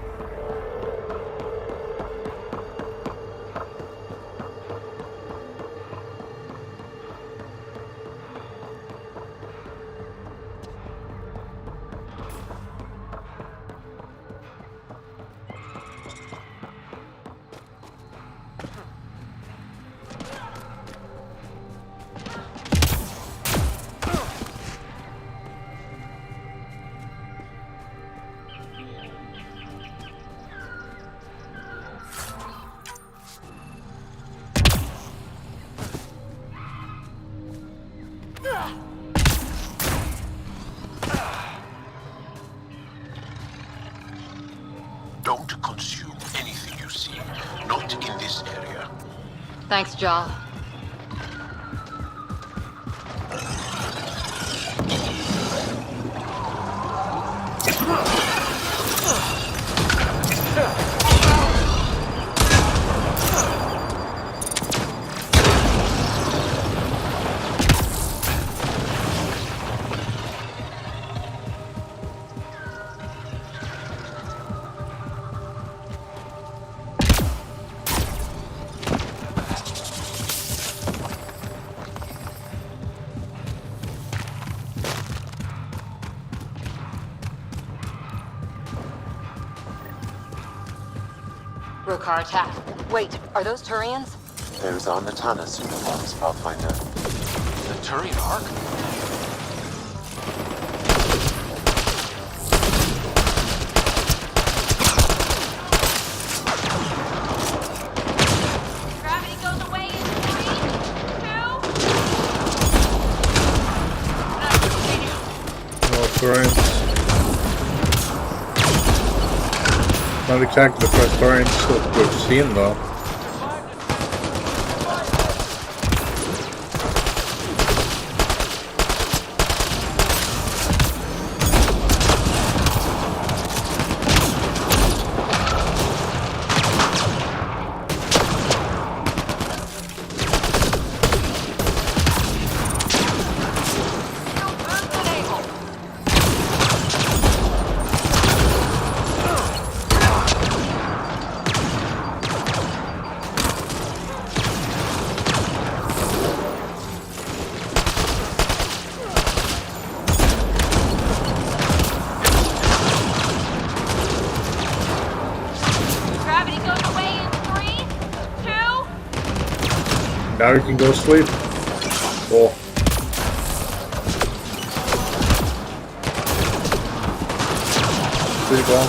Don't consume anything you see. Not in this area. Thanks, Jaw. Rokar attack. Wait, are those Turians? Those are Natana superforms, Pathfinder. The Turian Ark? Gravity goes away in 3, 2. No Turians. Not exactly the first Turians that we've seen though. Gravity goes away in 3, 2. Now you can go sleep. Cool. Pretty well.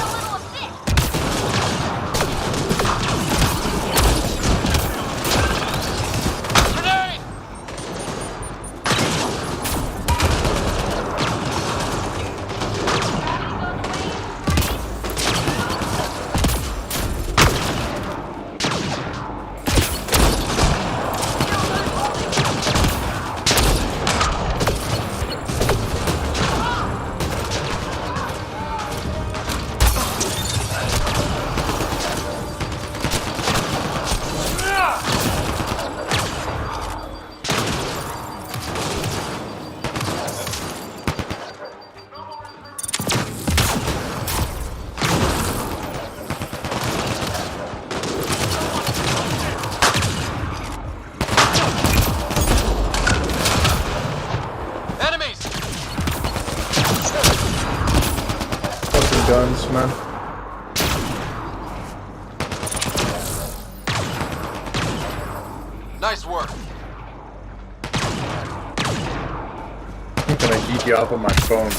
Guns, man. Nice work. I'm gonna heat you up on my phone.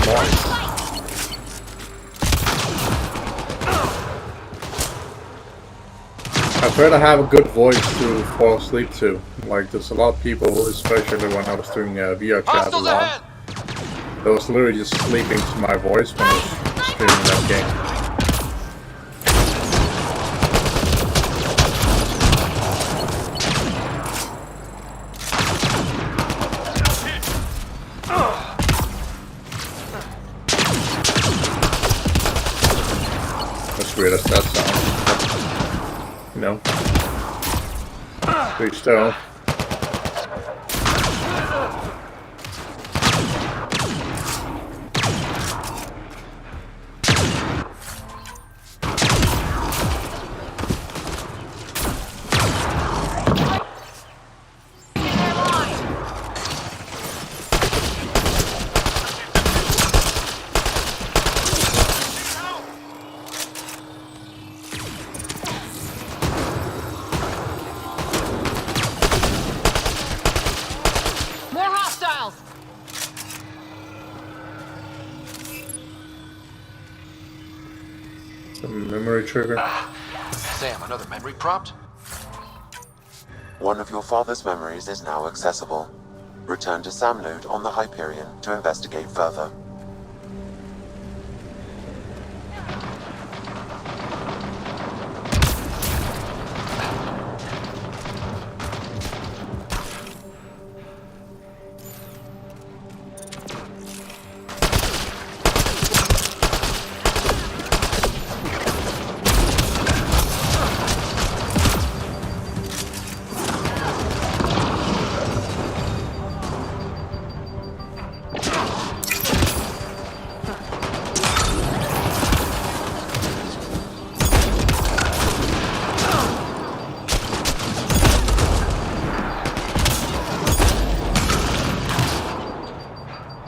Nice. I've heard I have a good voice to fall asleep to. Like, there's a lot of people, especially when I was doing VR chat a lot, that was literally just sleeping to my voice when I was streaming that game. As weird as that sounds. You know? Big stone. trigger. Sam, another memory prompt? One of your father's memories is now accessible. Return to Sam node on the Hyperion to investigate further.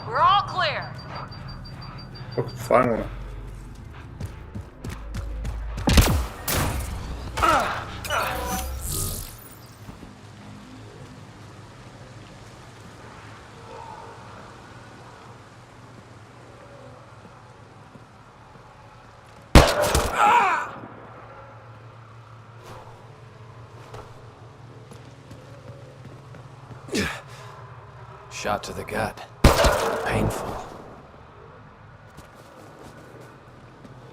We're all clear. Okay, finally. Shot to the gut. Painful.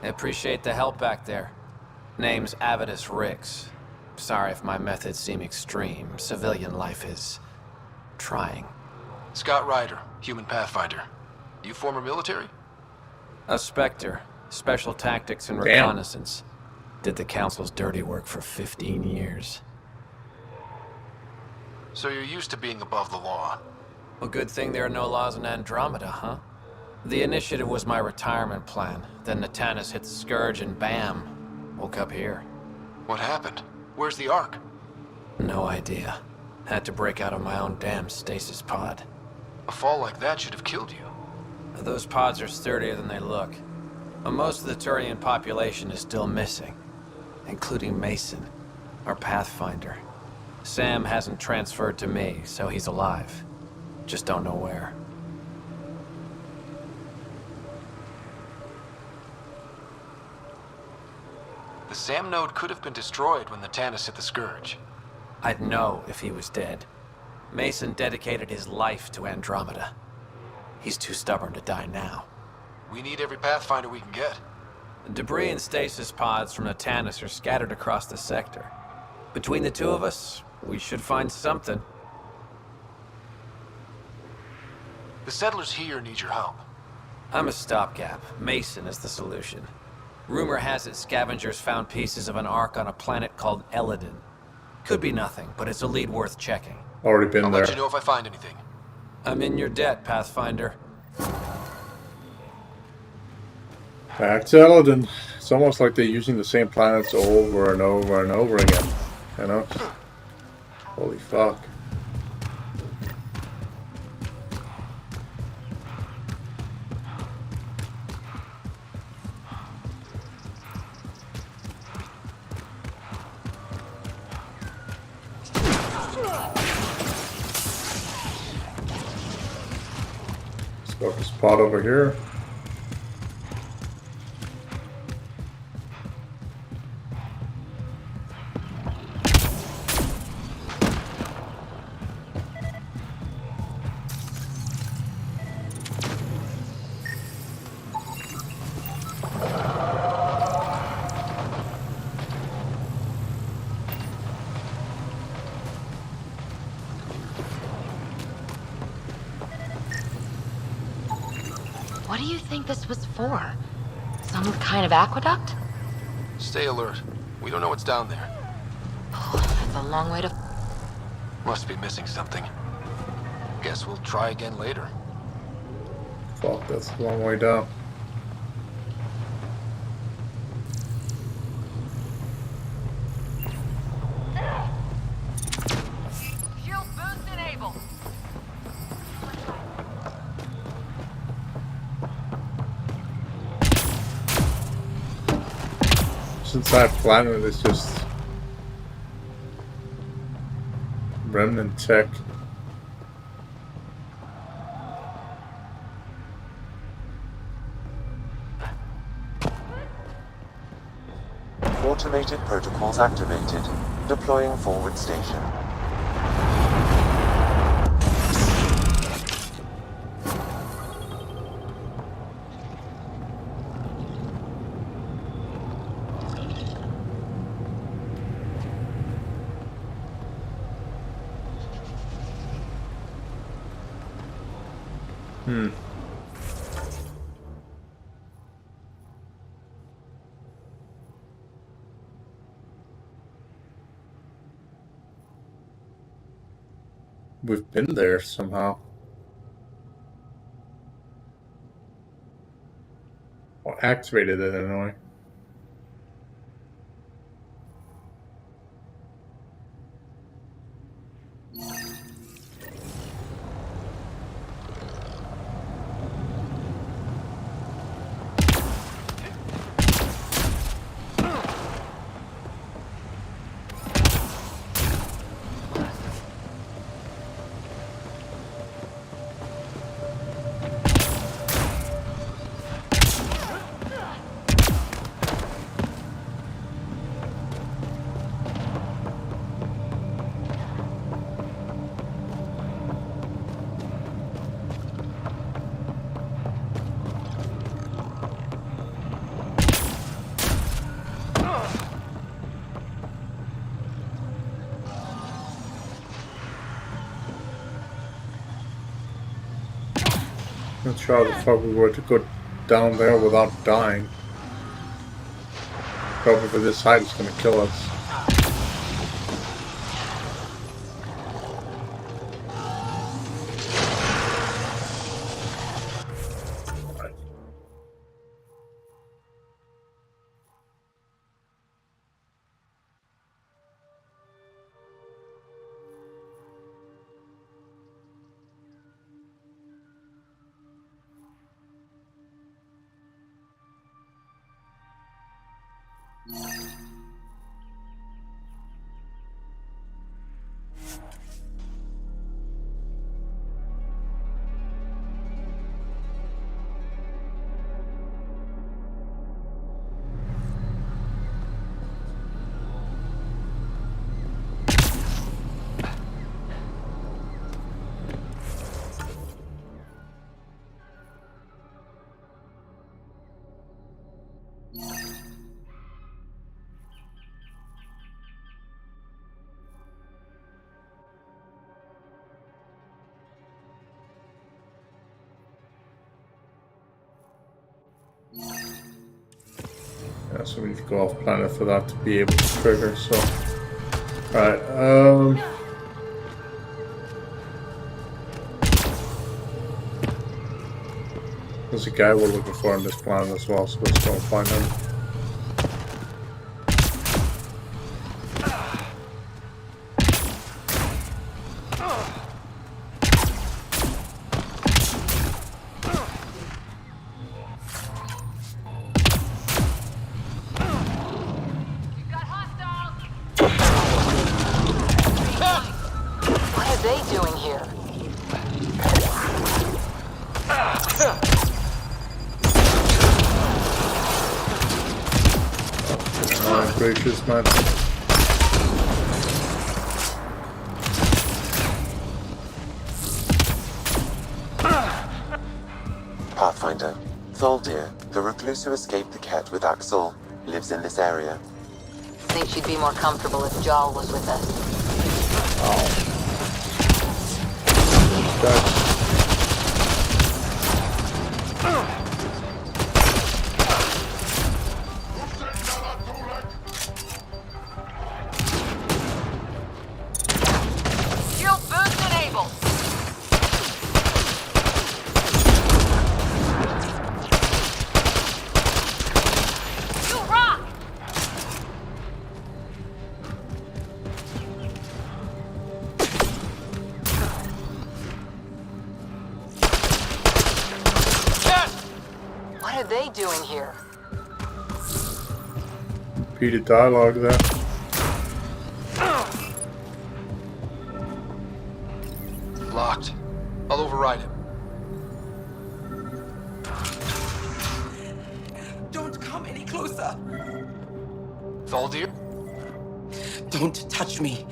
I appreciate the help back there. Name's Avidus Rix. Sorry if my methods seem extreme. Civilian life is trying. Scott Ryder, human pathfinder. You former military? A Spectre. Special tactics and Damn. reconnaissance. Did the Council's dirty work for 15 years. So you're used to being above the law. Well, good thing there are no laws in Andromeda, huh? The initiative was my retirement plan. Then Natanus hit the Scourge and bam. Woke up here. What happened? Where's the Ark? No idea. Had to break out of my own damn stasis pod. A fall like that should have killed you. Those pods are sturdier than they look. But most of the Turian population is still missing. Including Mason, our pathfinder. Sam hasn't transferred to me, so he's alive. Just don't know where. The Sam node could have been destroyed when the Tannis hit the Scourge. I'd know if he was dead. Mason dedicated his life to Andromeda. He's too stubborn to die now. We need every Pathfinder we can get. Debris and stasis pods from the Tannis are scattered across the sector. Between the two of us, we should find something. The settlers here need your help. I'm a stopgap. Mason is the solution. Rumor has it scavengers found pieces of an Ark on a planet called Eladin. Could be nothing, but it's a lead worth checking. Already been I'll there. let you know if I find anything. I'm in your debt, Pathfinder. Back to Eladin. It's almost like they're using the same planets over and over and over again. You know? Holy fuck. Let's go to this spot over here. What do you think this was for? Some kind of aqueduct? Stay alert. We don't know what's down there. That's a long way to... Must be missing something. Guess we'll try again later. Fuck, that's a long way down. Shield boost enabled. Since our planet is just remnant tech. Integrated protocols activated. Deploying forward station. We've been there somehow. Or activated it anyway. Not sure how the fuck we were to go down there without dying. Probably this height is gonna kill us. Yeah, so we need to go off planet for that to be able to trigger, so. Alright, there's a guy we're looking for on this planet as well, so let's go and find him. What are they doing here? Oh, gracious, man. Pathfinder. Tholdir, the recluse who escaped the Ket with Axel, lives in this area. Think she'd be more comfortable if Jarl was with us. Shield boost enabled. You rock. What are they doing here? Repeated dialogue there. Locked. I'll override it. Don't come any closer. Thaldir? Don't touch me.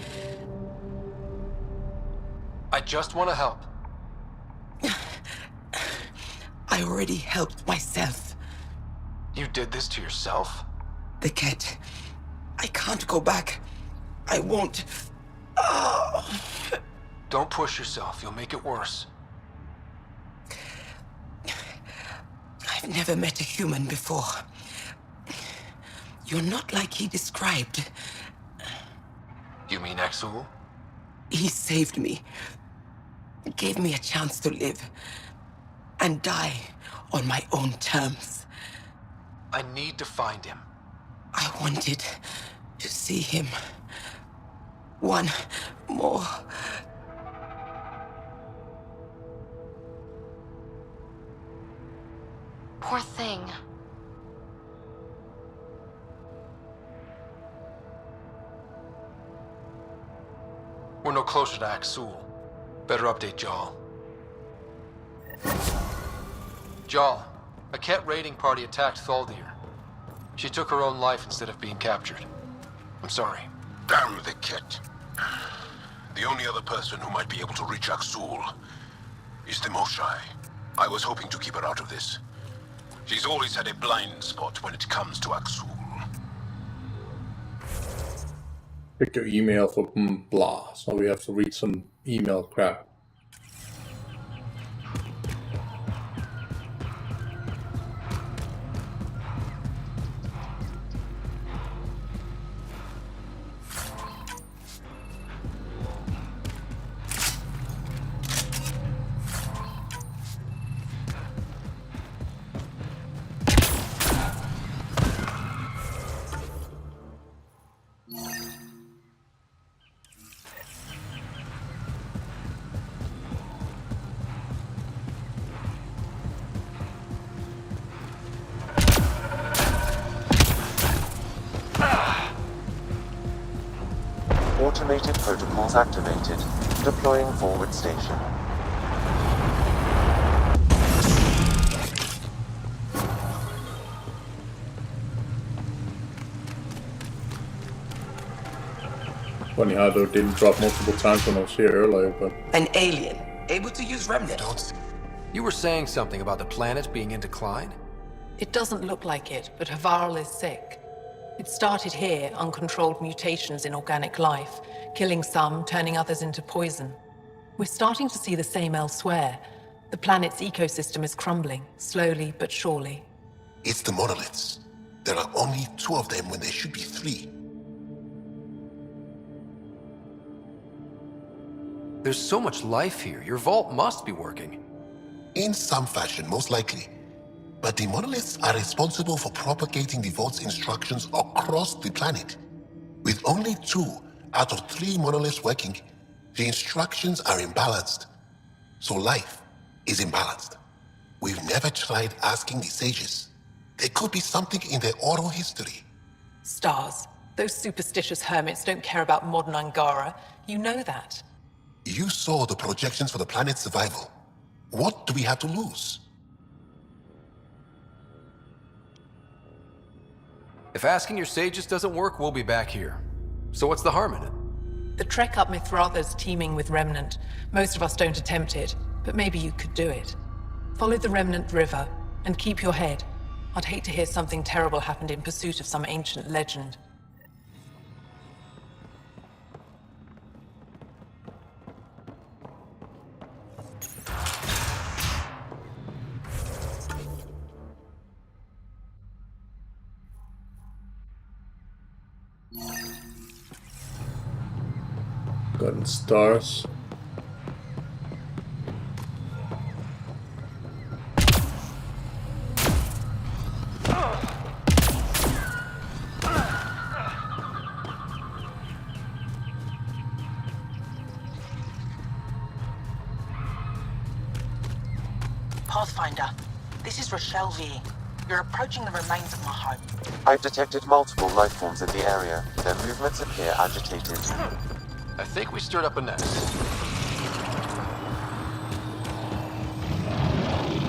I just want to help. I already helped myself. You did this to yourself? The cat. I can't go back. I won't. Oh. Don't push yourself. You'll make it worse. I've never met a human before. You're not like he described. You mean Exul? He saved me. Gave me a chance to live. And die on my own terms. I need to find him. I wanted to see him. One more. Poor thing. We're no closer to Axul. Better update Jal. Jal, a Ket raiding party attacked Thaldir. She took her own life instead of being captured. I'm sorry. Damn the Ket. The only other person who might be able to reach Axul is the Moshai. I was hoping to keep her out of this. She's always had a blind spot when it comes to Axul. Pick your email for blah, so we have to read some email crap. Automated protocols activated. Deploying forward station. Funny how they didn't drop multiple times when I was here earlier, but... An alien, able to use remnants. You were saying something about the planet being in decline? It doesn't look like it, but Havarl is sick. It started here, uncontrolled mutations in organic life, killing some, turning others into poison. We're starting to see the same elsewhere. The planet's ecosystem is crumbling, slowly but surely. It's the monoliths. There are only 2 of them when there should be 3. There's so much life here. Your vault must be working. In some fashion, most likely. But the monoliths are responsible for propagating the vault's instructions across the planet. With only 2 out of 3 monoliths working, the instructions are imbalanced. So life is imbalanced. We've never tried asking the sages. There could be something in their oral history. Stars. Those superstitious hermits don't care about modern Angara. You know that. You saw the projections for the planet's survival. What do we have to lose? If asking your sages doesn't work, we'll be back here. So what's the harm in it? The trek up Mithratha's teeming with Remnant. Most of us don't attempt it, but maybe you could do it. Follow the Remnant River, and keep your head. I'd hate to hear something terrible happened in pursuit of some ancient legend. Gotten stars. Pathfinder, this is Rochelle V. You're approaching the remains of my home. I've detected multiple life forms in the area. Their movements appear agitated. I think we stirred up a nest.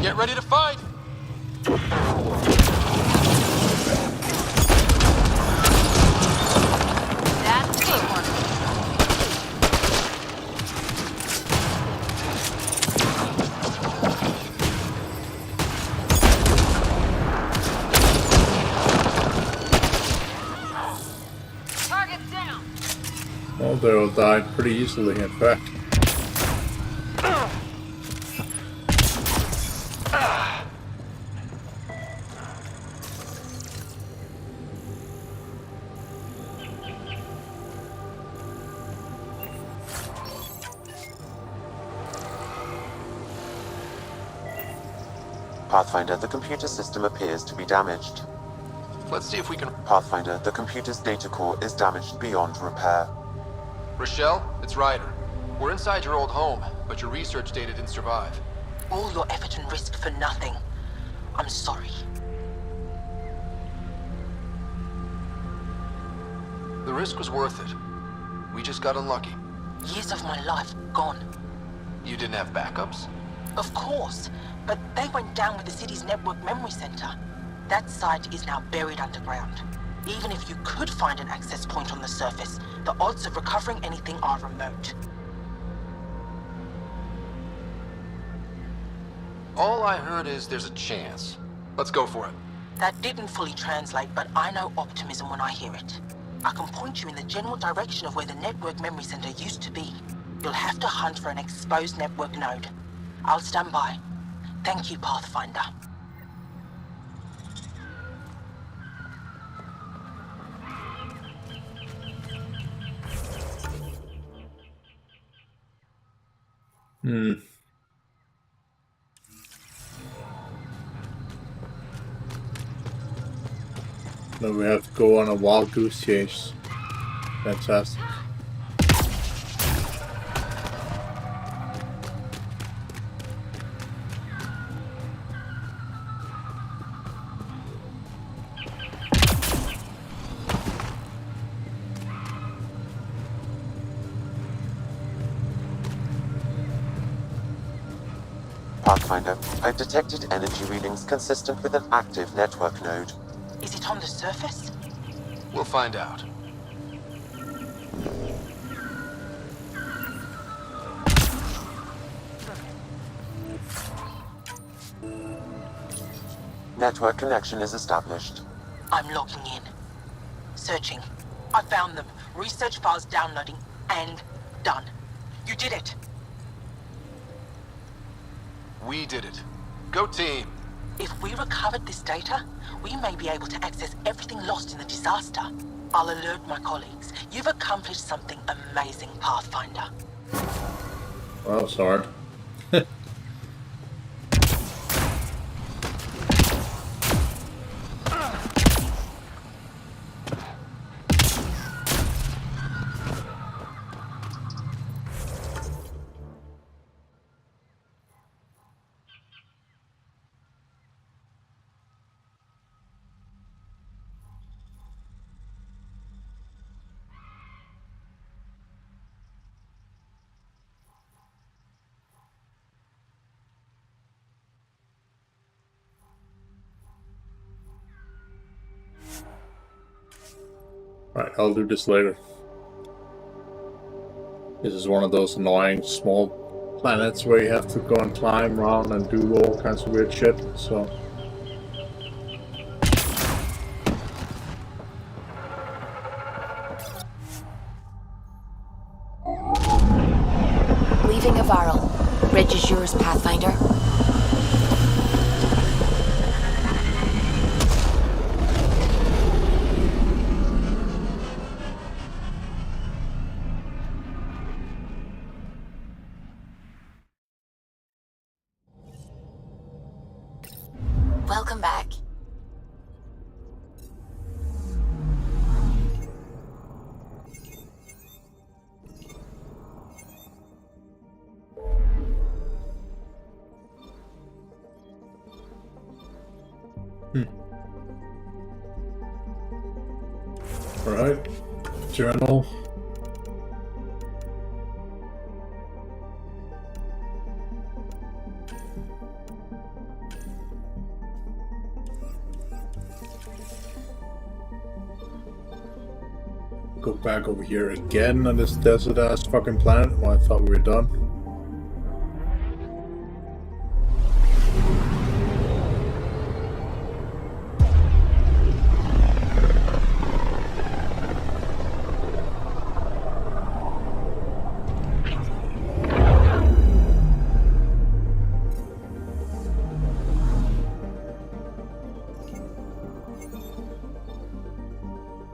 Get ready to fight! Target's down. Well, they all died pretty easily, in fact. Pathfinder, the computer system appears to be damaged. Let's see if we can... Pathfinder, the computer's data core is damaged beyond repair. Rochelle, it's Ryder. We're inside your old home, but your research data didn't survive. All your effort and risk for nothing. I'm sorry. The risk was worth it. We just got unlucky. Years of my life gone. You didn't have backups? Of course, but they went down with the city's network memory center. That site is now buried underground. Even if you could find an access point on the surface, the odds of recovering anything are remote. All I heard is there's a chance. Let's go for it. That didn't fully translate, but I know optimism when I hear it. I can point you in the general direction of where the network memory center used to be. You'll have to hunt for an exposed network node. I'll stand by. Thank you, Pathfinder. Hmm. Now we have to go on a wild goose chase. Fantastic. Pathfinder, I've detected energy readings consistent with an active network node. Is it on the surface? We'll find out. Network connection is established. I'm logging in. Searching. I found them. Research files downloading. And done. You did it. We did it. Go team! If we recovered this data, we may be able to access everything lost in the disaster. I'll alert my colleagues. You've accomplished something amazing, Pathfinder. Well, it's hard. Right, I'll do this later. This is one of those annoying small planets where you have to go and climb around and do all kinds of weird shit, so... Leaving Avaril. Bridge is yours, Pathfinder. Welcome back. Alright. Journal. go back over here again on this desert ass fucking planet. Well, I thought we were done.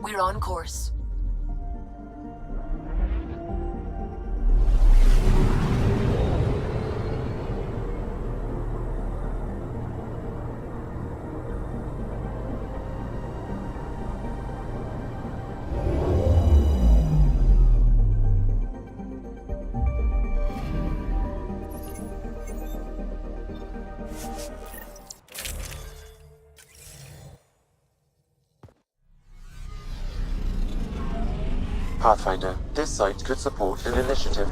We're on course. Pathfinder, this site could support an initiative.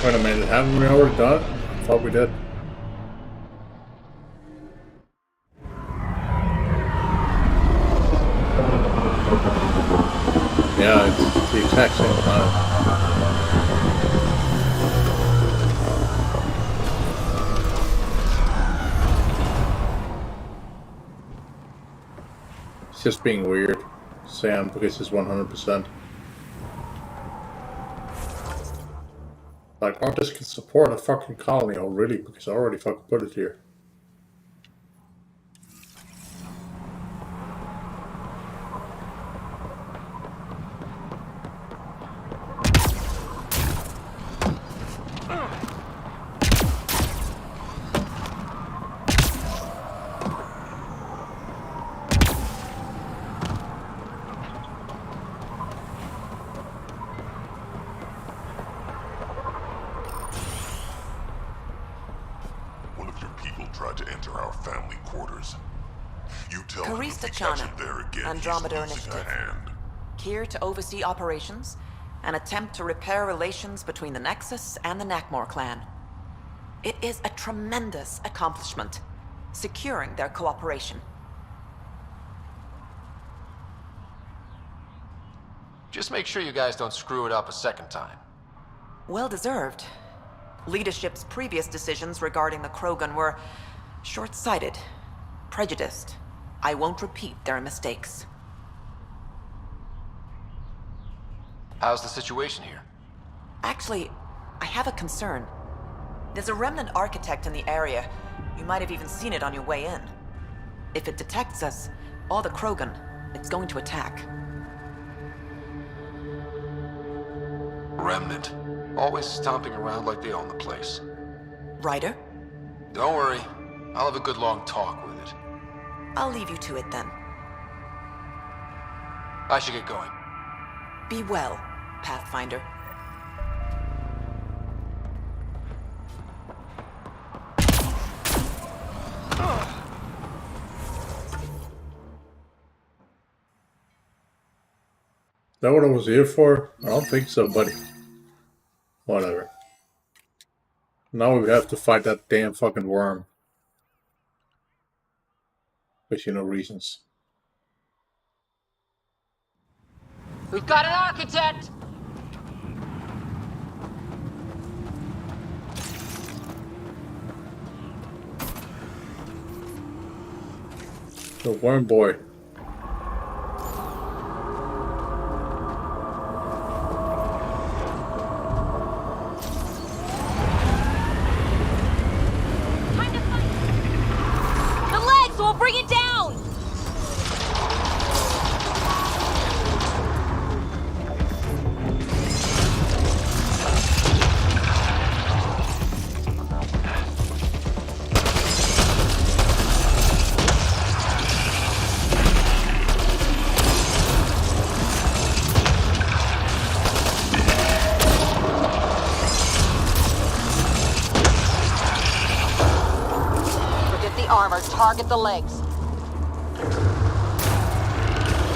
Wait a minute, haven't we already done it? I thought we did. Yeah, it's the exact same time. It's just being weird, Sam, because it's 100%. Like, oh, this can support a fucking colony already, because I already fucking put it here. Andromeda Initiative. Here to oversee operations and attempt to repair relations between the Nexus and the Nakmor clan. It is a tremendous accomplishment, securing their cooperation. Just make sure you guys don't screw it up a second time. Well deserved. Leadership's previous decisions regarding the Krogan were short-sighted, prejudiced. I won't repeat their mistakes. How's the situation here? Actually, I have a concern. There's a remnant architect in the area. You might have even seen it on your way in. If it detects us, all the Krogan, it's going to attack. Remnant. Always stomping around like they own the place. Ryder? Don't worry. I'll have a good long talk with it. I'll leave you to it then. I should get going. Be well, Pathfinder. Is that what I was here for? I don't think so, buddy. Whatever. Now we have to fight that damn fucking worm. Because you know reasons. We've got an architect! The worm boy. The legs will bring it down! Target the legs.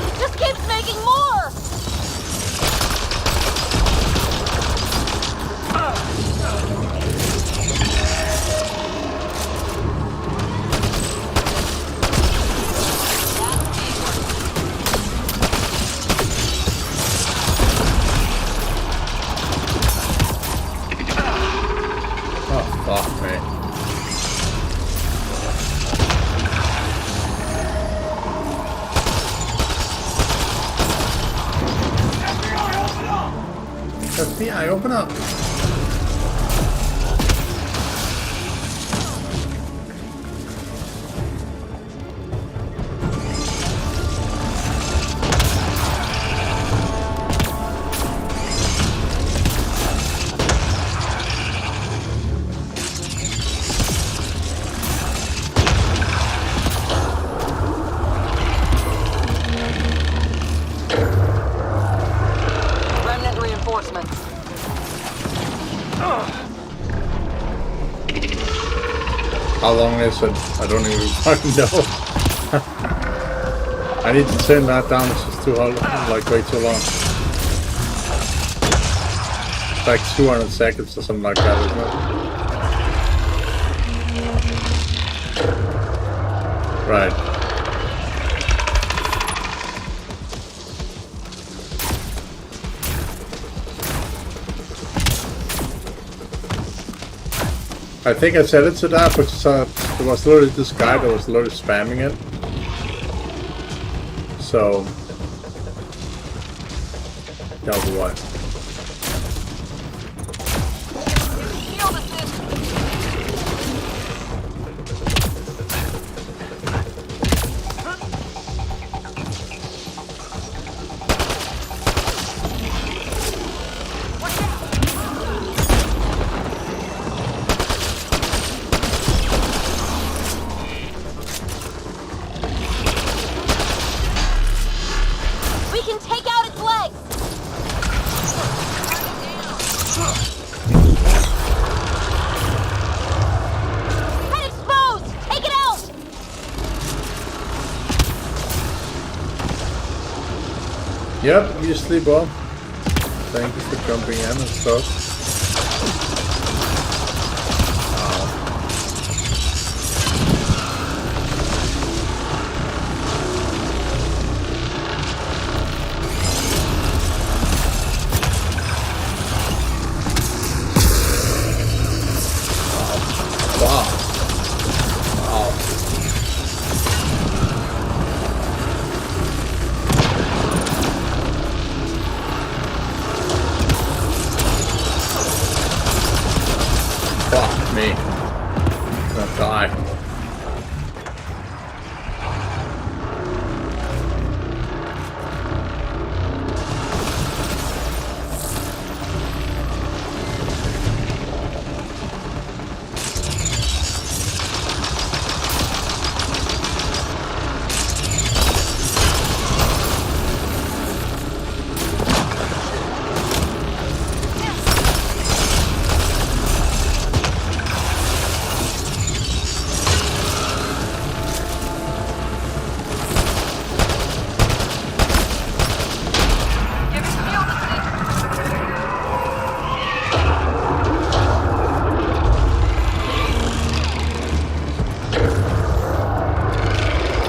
It just keeps making more! FBI, open up! Remnant reinforcements. How long is it? I don't even fucking know. I need to turn that down, it's just too hard, like way too long. It's like 200 seconds or something like that, isn't it? Right. I think I set it to that, but there was literally this guy that was literally spamming it. So that'll be why. We can take out its legs! Head exposed! Take it out! Yep, you sleep well. Thank you for jumping in and stuff. Fuck me. I'm gonna die.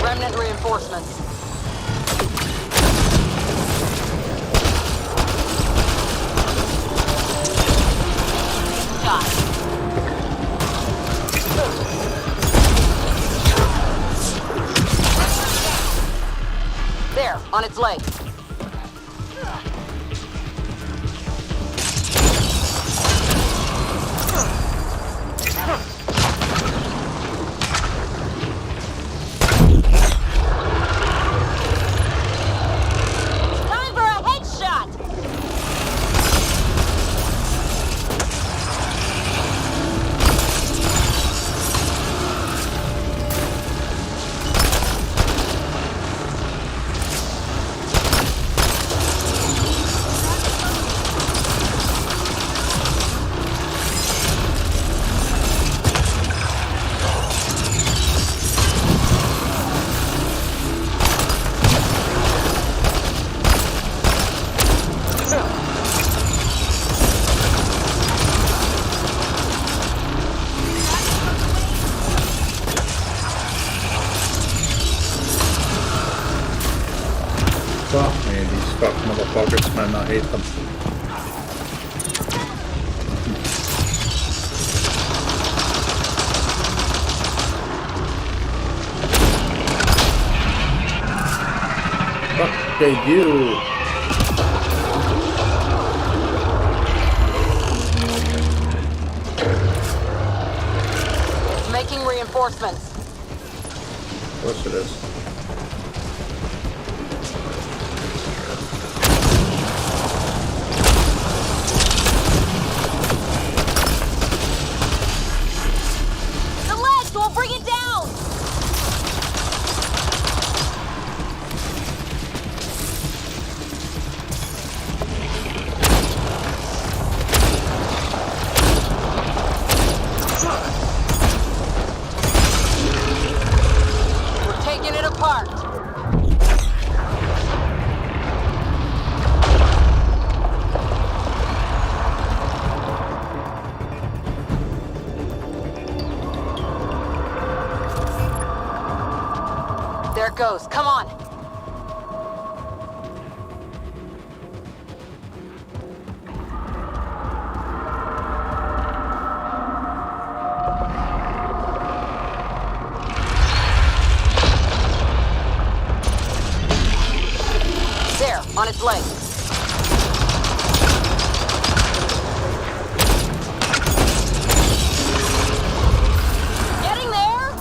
Remnant reinforcements. Shot. There, on its legs. Time for a headshot! Fuck me, these fuck motherfuckers, man, I hate them. Fuck you. reinforcements. Of course it is. The legs will bring it down! We're taking it apart. There it goes. Come on. There, on its leg. Getting there.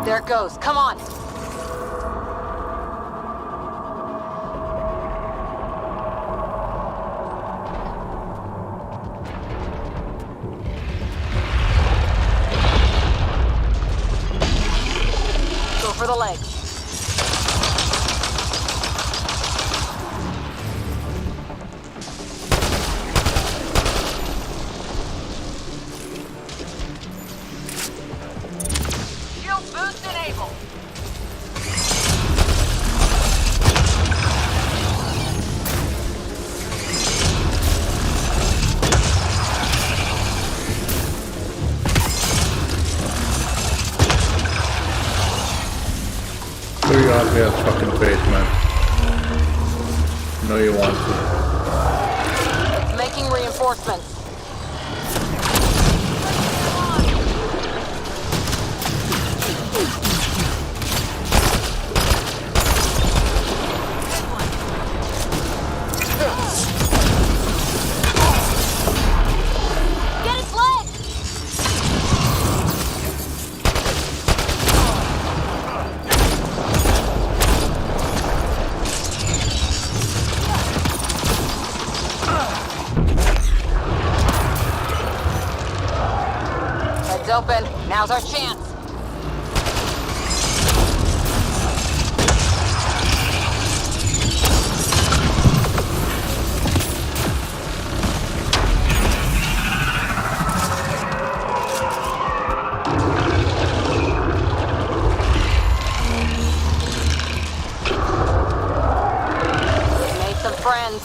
There it goes. Come on. Go for the leg. Shield boost enabled. Throw you out here, fucking face, man. No, you want to. Making reinforcements. Get its leg! Heads open. Now's our chance. Made some friends.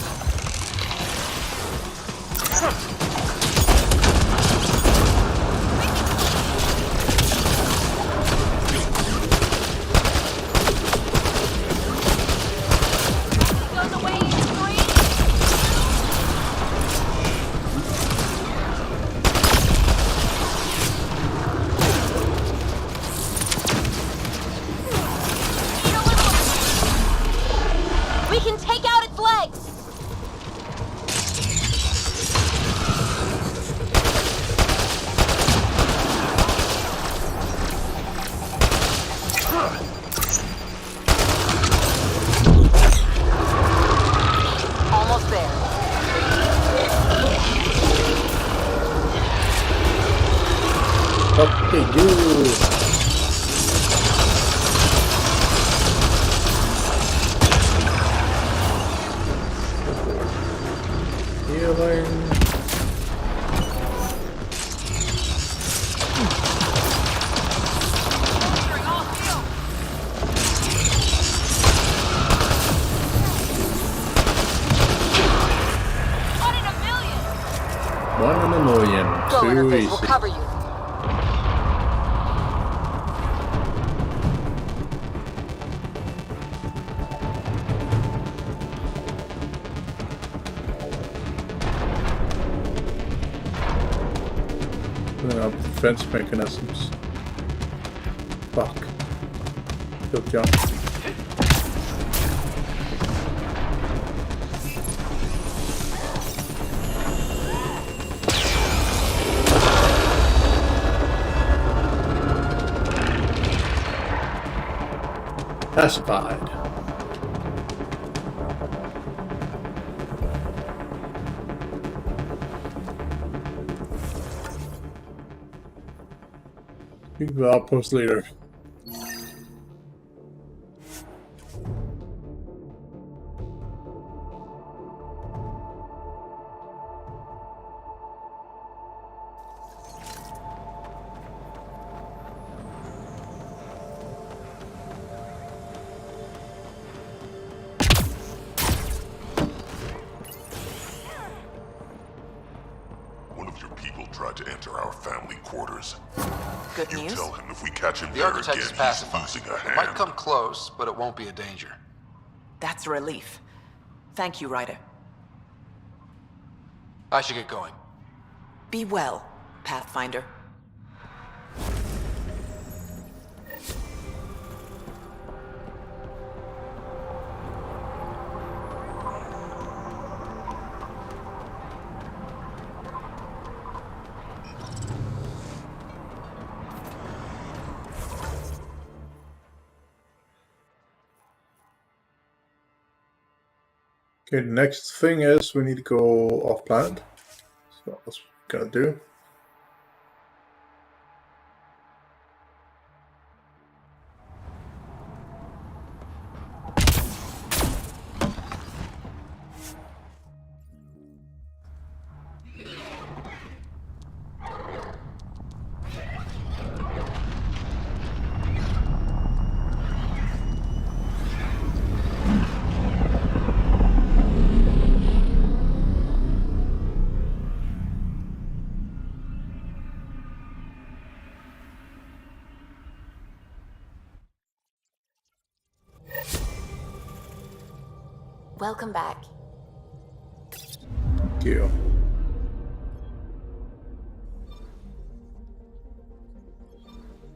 Goes away in 3. We can take out its legs! Almost there. Okay, you. Healing. One in a million. Go, Too Interface. easy. We'll cover you. Defense mechanisms. Fuck. Good job. Pacified. Speak with outpost leader. Tried to enter our family quarters. Good you news? tell him if we catch him The there architect again, is he's pacified. losing a It hand. might come close, but it won't be a danger. That's a relief. Thank you, Ryder. I should get going. Be well, Pathfinder. Okay, the next thing is we need to go off planet. So that's what we're gonna do. Welcome back. Thank you.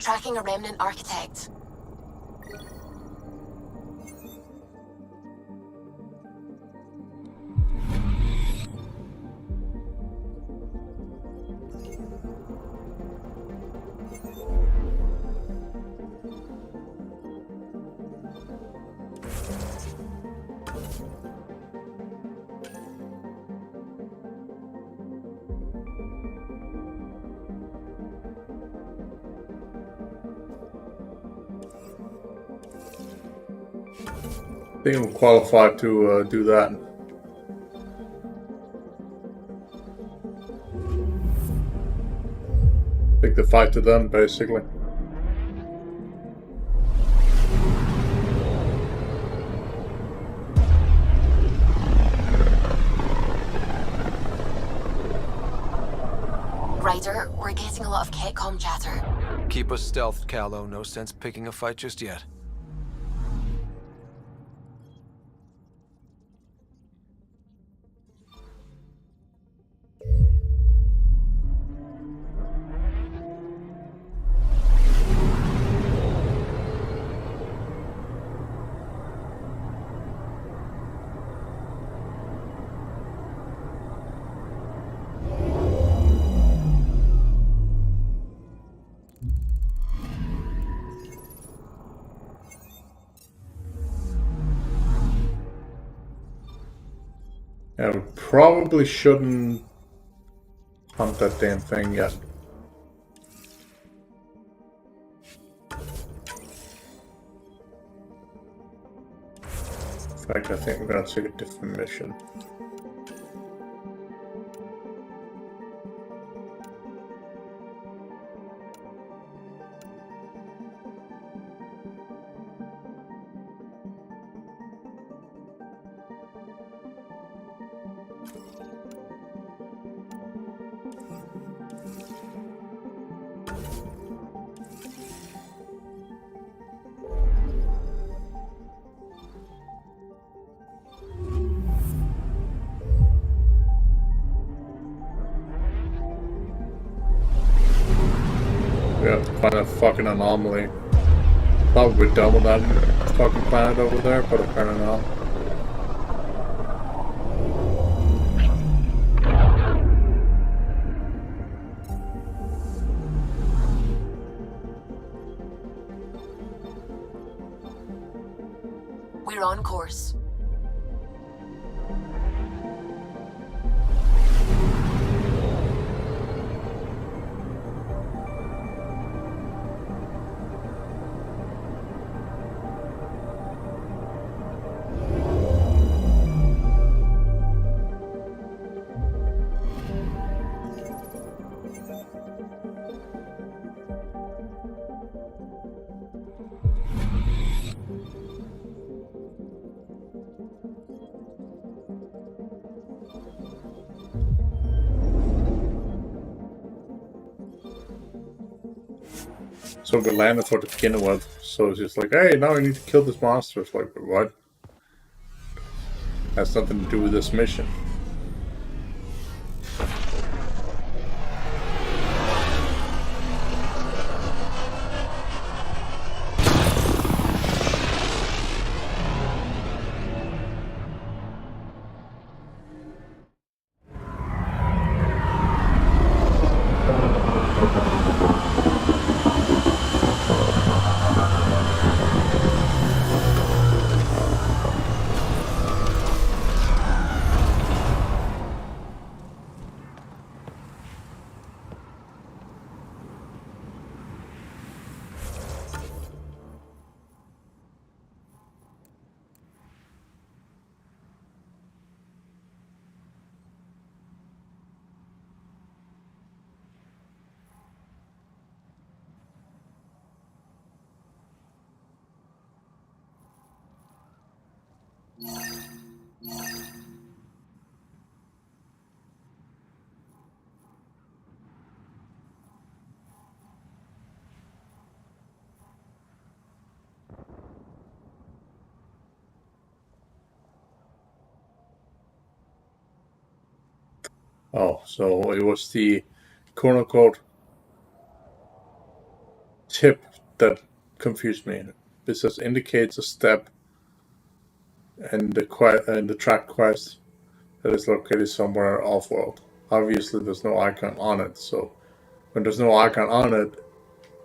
Tracking a remnant architect. I think I'm qualified to do that. Take the fight to them, basically. Ryder, we're getting a lot of Ketcom chatter. Keep us stealthed, Callow. No sense picking a fight just yet. Yeah, we probably shouldn't hunt that damn thing yet. In fact, I think we're gonna take a different mission. We have to find a fucking anomaly. Thought we'd done with that fucking planet over there, but apparently not. We're on course. So we landed for the beginning with, so it's just like, hey, now I need to kill this monster. It's like, what? Has nothing to do with this mission. Oh, so it was the quote-unquote tip that confused me. This says indicates a step and the track quest that is located somewhere off-world. Obviously, there's no icon on it, so when there's no icon on it,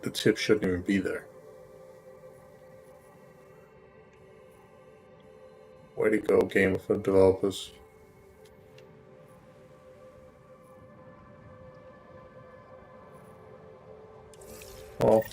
the tip shouldn't even be there. Way to go, game of the developers. Oh.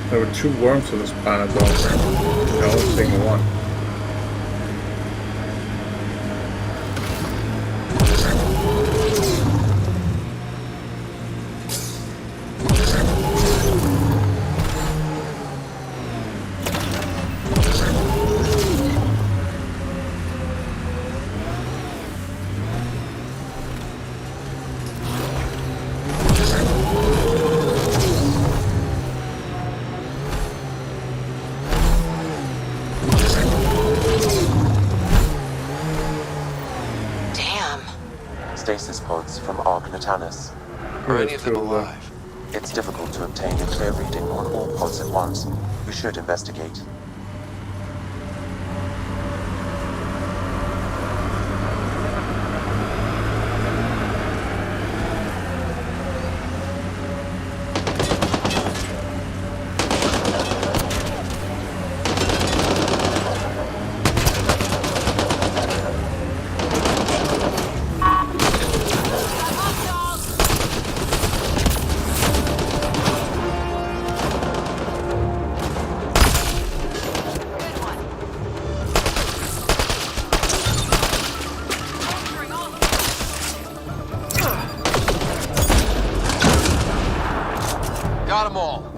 There were 2 worms on this planet though. The only single one. Stasis pods from Ark Natanus. Are any of them alive? It's difficult to obtain a clear reading on all pods at once. We should investigate. Got them all.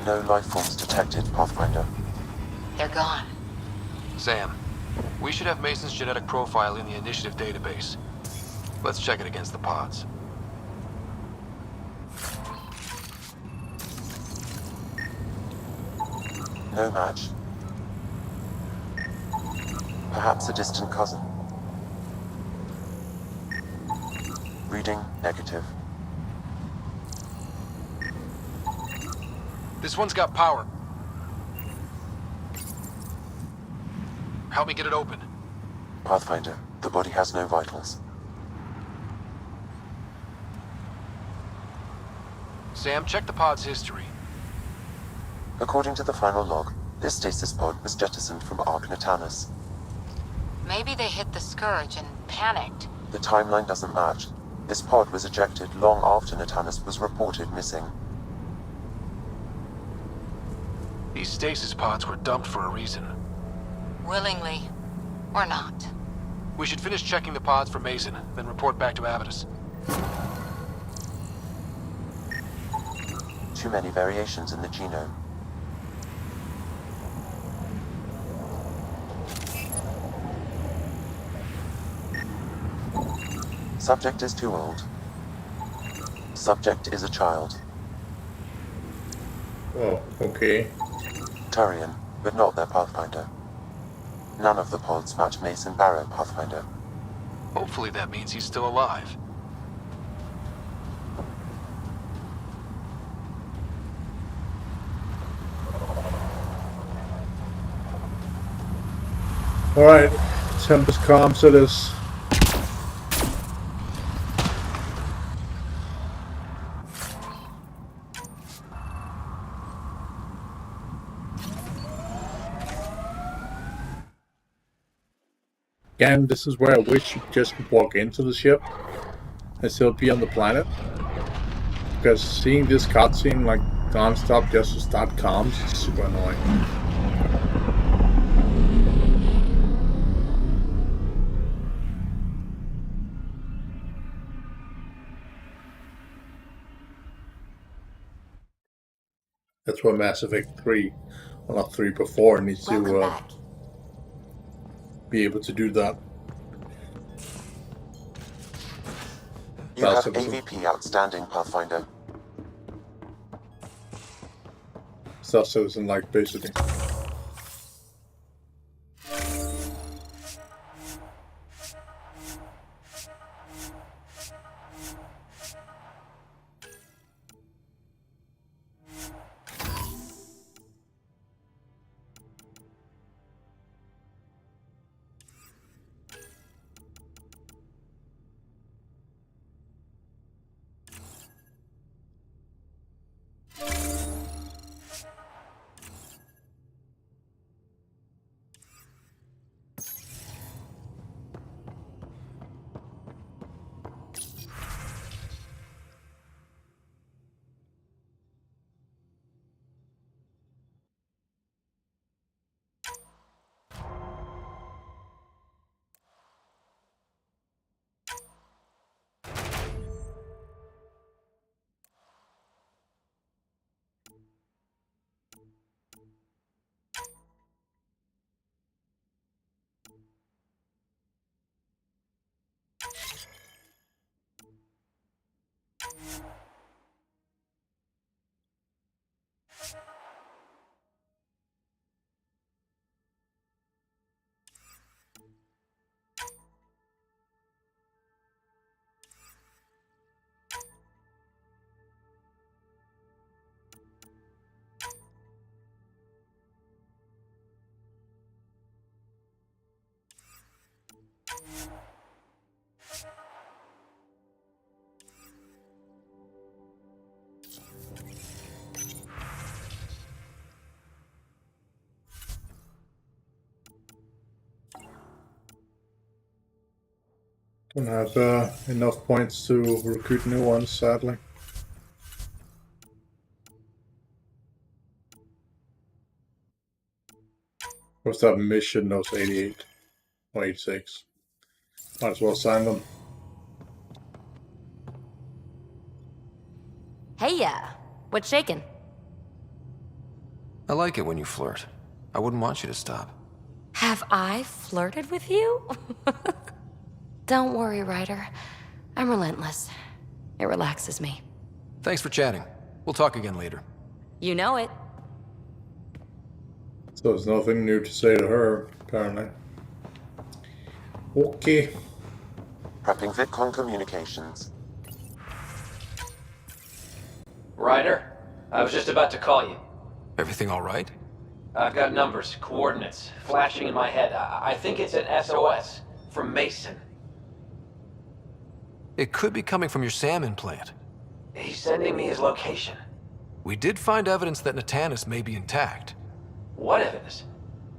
No life forms detected, Pathfinder. They're gone. Sam, we should have Mason's genetic profile in the initiative database. Let's check it against the pods. No match. Perhaps a distant cousin. Reading negative. This one's got power. Help me get it open. Pathfinder, the body has no vitals. Sam, check the pod's history. According to the final log, this stasis pod was jettisoned from Ark Natanus. Maybe they hit the Scourge and panicked. The timeline doesn't match. This pod was ejected long after Natanus was reported missing. These stasis pods were dumped for a reason. Willingly. Or not. We should finish checking the pods for Mason, then report back to Avitus. Too many variations in the genome. Subject is too old. Subject is a child. Oh, okay. Turian, but not their Pathfinder. None of the pods match Mason Barrow Pathfinder. Hopefully that means he's still alive. Alright, Tempest comms it is. Again, this is where I wish you just could walk into the ship and still be on the planet. Because seeing this cutscene like non-stop just to start comms is super annoying. That's why Mass Effect 3, well not 3 but 4, needs to be able to do that. You have AVP outstanding, Pathfinder. Stuff citizen like basically. Don't have enough points to recruit new ones, sadly. What's that mission? Those 88 or 86. Might as well sign them. Hey, what's shaking? I like it when you flirt. I wouldn't want you to stop. Have I flirted with you? Don't worry, Ryder. I'm relentless. It relaxes me. Thanks for chatting. We'll talk again later. You know it. So there's nothing new to say to her, apparently. Okay. Prepping VidCon communications. Ryder, I was just about to call you. Everything all right? I've got numbers, coordinates, flashing in my head. I think it's an SOS from Mason. It could be coming from your salmon plant. He's sending me his location. We did find evidence that Natanis may be intact. What evidence?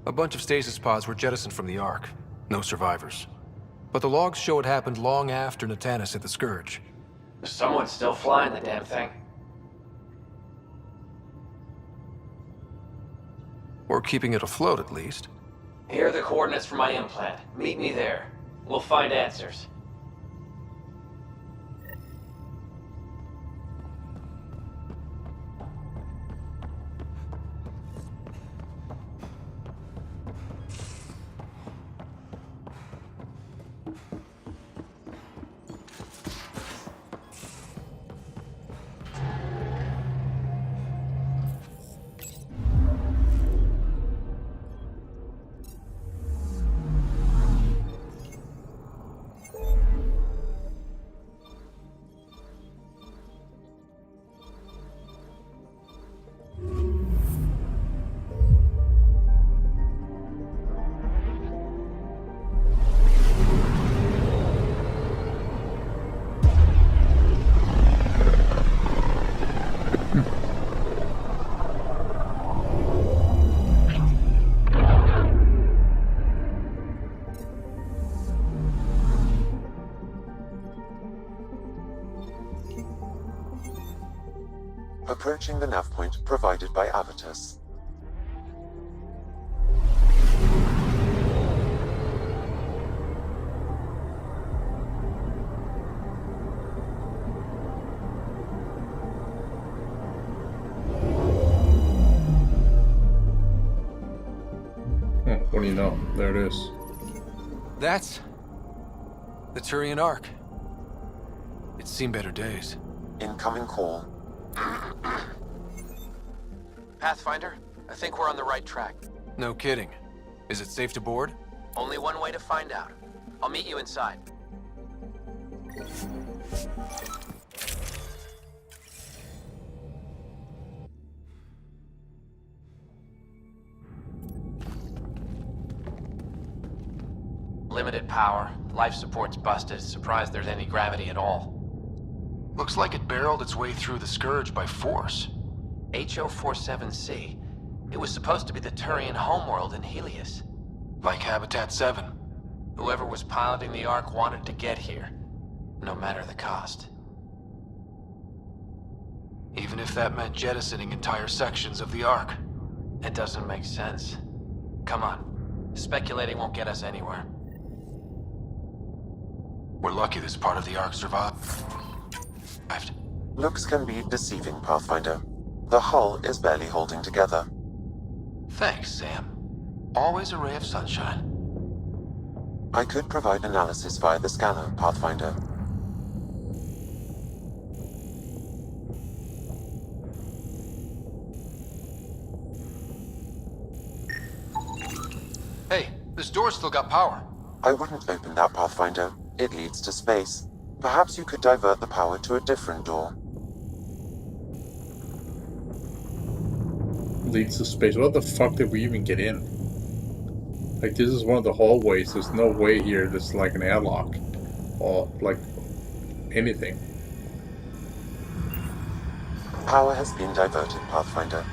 A bunch of stasis pods were jettisoned from the Ark. No survivors. But the logs show it happened long after Natanis hit the Scourge. Someone's still flying the damn thing. Or keeping it afloat, at least. Here are the coordinates for my implant. Meet me there. We'll find answers. Approaching the nav point provided by Avitus. What do you know? There it is. That's the Turian Ark. It's seen better days. Incoming call. Pathfinder, I think we're on the right track. No kidding. Is it safe to board? Only one way to find out. I'll meet you inside. Limited power. Life support's busted. Surprised there's any gravity at all. Looks like it barreled its way through the Scourge by force. HO47C. It was supposed to be the Turian homeworld in Helios. Like Habitat 7. Whoever was piloting the Ark wanted to get here, no matter the cost. Even if that meant jettisoning entire sections of the Ark. It doesn't make sense. Come on. Speculating won't get us anywhere. We're lucky this part of the Ark survived. Looks can be deceiving, Pathfinder. The hull is barely holding together. Thanks, Sam. Always a ray of sunshine. I could provide analysis via the scanner, Pathfinder. Hey, this door's still got power. I wouldn't open that, Pathfinder. It leads to space. Perhaps you could divert the power to a different door. Leads to space. What the fuck did we even get in? Like, this is one of the hallways. There's no way here there's like an airlock. Or, like, anything. Power has been diverted, Pathfinder.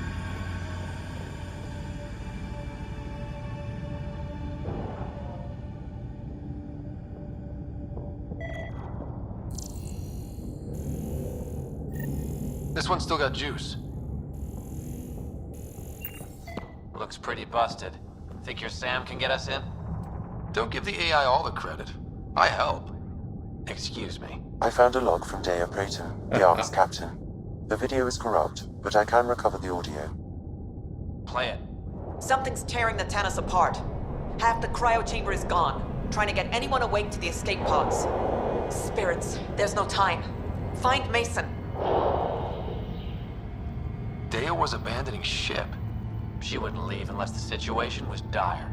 This one's still got juice. Looks pretty busted. Think your Sam can get us in? Don't give the AI all the credit. I help. Excuse me. I found a log from Dea Praetor, the Ark's captain. The video is corrupt, but I can recover the audio. Play it. Something's tearing the Tannis apart. Half the cryo chamber is gone, trying to get anyone awake to the escape pods. Spirits, there's no time. Find Mason. Dea was abandoning ship. She wouldn't leave unless the situation was dire.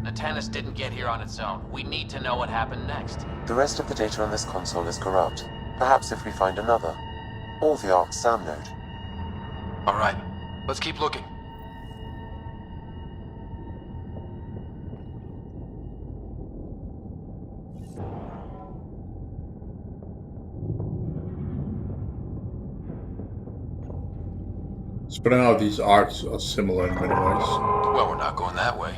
The Tannis didn't get here on its own. We need to know what happened next. The rest of the data on this console is corrupt. Perhaps if we find another. Or the Ark's SAM node. Alright, let's keep looking. It's funny how these arcs are similar in many ways. Well, we're not going that way.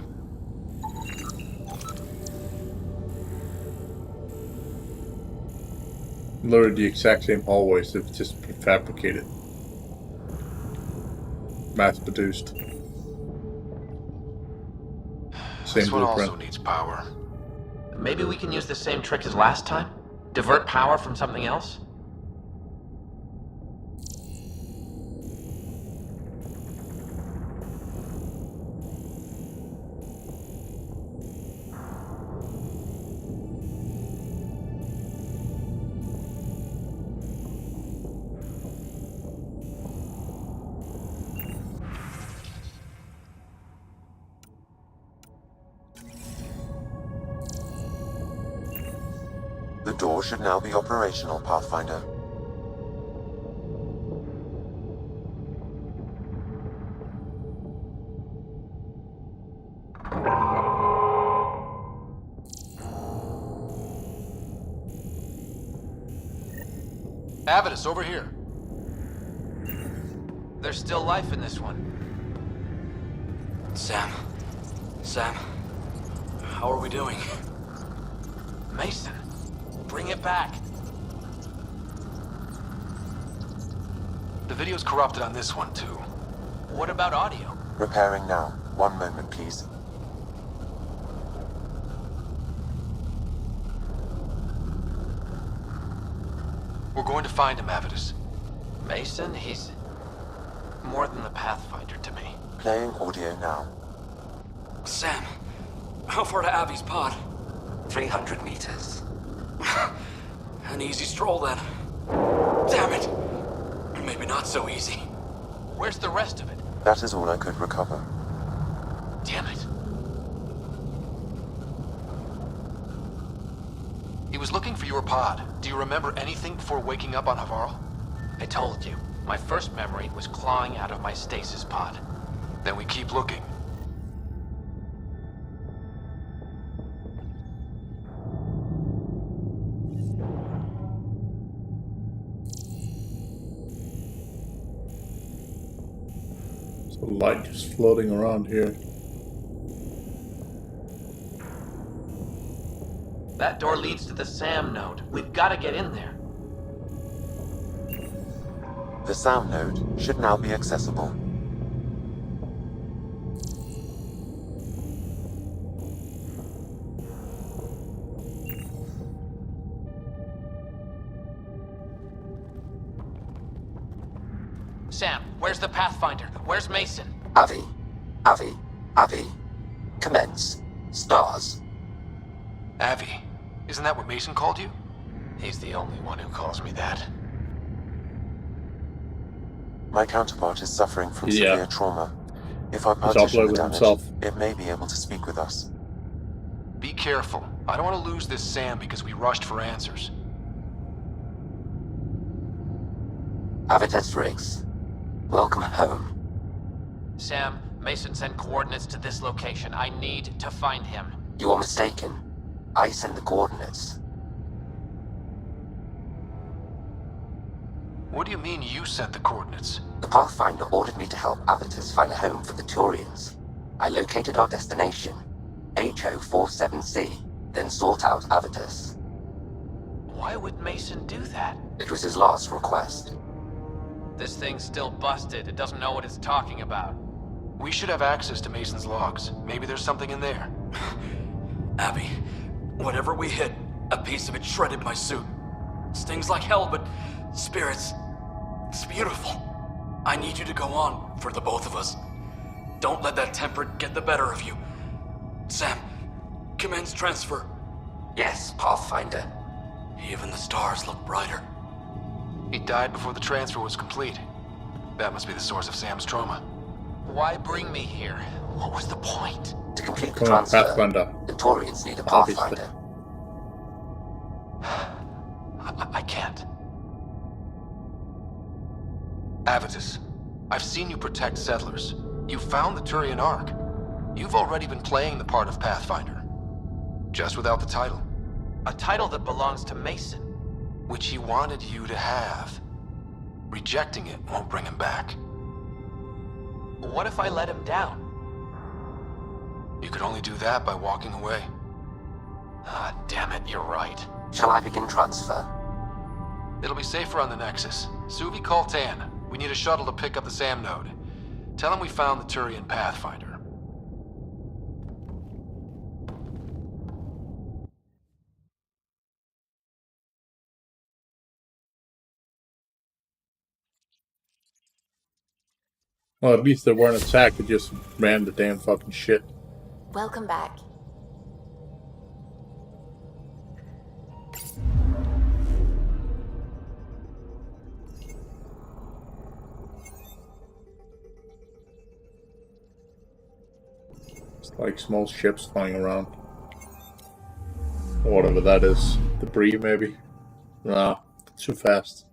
Literally the exact same hallways, they've just been fabricated. Mass-produced. Same This one blueprint. also needs power. Maybe we can use the same trick as last time? Divert power from something else? The door should now be operational, Pathfinder. Avidus, over here. There's still life in this one. Sam. How are we doing? Mason, bring it back. The video's corrupted on this one, too. What about audio? Repairing now. 1 moment, please. We're going to find him, Avidus. Mason, he's more than the Pathfinder to me. Playing audio now. Sam, how far to Avi's pod? 300 meters. An easy stroll then. Damn it! Maybe not so easy. Where's the rest of it? That is all I could recover. Damn it. He was looking for your pod. Do you remember anything before waking up on Havarl? I told you. My first memory was clawing out of my stasis pod. Then we keep looking. There's a light just floating around here. That door leads to the SAM node. We've got to get in there. The SAM node should now be accessible. Sam, where's the Pathfinder? Where's Mason? Avi. Commence. Stars. Avi. Isn't that what Mason called you? He's the only one who calls me that. My counterpart is suffering from Yeah. severe trauma. If I He's partition the uploading damage, himself. it may be able to speak with us. Be careful. I don't want to lose this Sam because we rushed for answers. Avitus Riggs. Welcome home. Sam, Mason sent coordinates to this location. I need to find him. You are mistaken. I send the coordinates. What do you mean you sent the coordinates? The Pathfinder ordered me to help Avitus find a home for the Turians. I located our destination, HO47C, then sought out Avitus. Why would Mason do that? It was his last request. This thing's still busted. It doesn't know what it's talking about. We should have access to Mason's logs. Maybe there's something in there. Abby, whatever we hit, a piece of it shredded my suit. Stings like hell, but spirits, it's beautiful. I need you to go on for the both of us. Don't let that temperate get the better of you. Sam, commence transfer. Yes, Pathfinder. Even the stars look brighter. He died before the transfer was complete. That must be the source of Sam's trauma. Why bring me here? What was the point? To complete the Come on, transfer, Pathfinder. the Taurians need a Obviously. Pathfinder. I can't. Avitus, I've seen you protect settlers. You found the Turian Ark. You've already been playing the part of Pathfinder. Just without the title. A title that belongs to Mason. Which he wanted you to have. Rejecting it won't bring him back. What if I let him down? You could only do that by walking away. Ah, damn it, you're right. Shall I begin transfer? It'll be safer on the Nexus. Suvi, call Tan. We need a shuttle to pick up the SAM node. Tell him we found the Turian Pathfinder. Well, at least they weren't attacked, they just ran the damn fucking shit. Welcome back. It's like small ships flying around. Or whatever that is. Debris, maybe? Nah, too fast.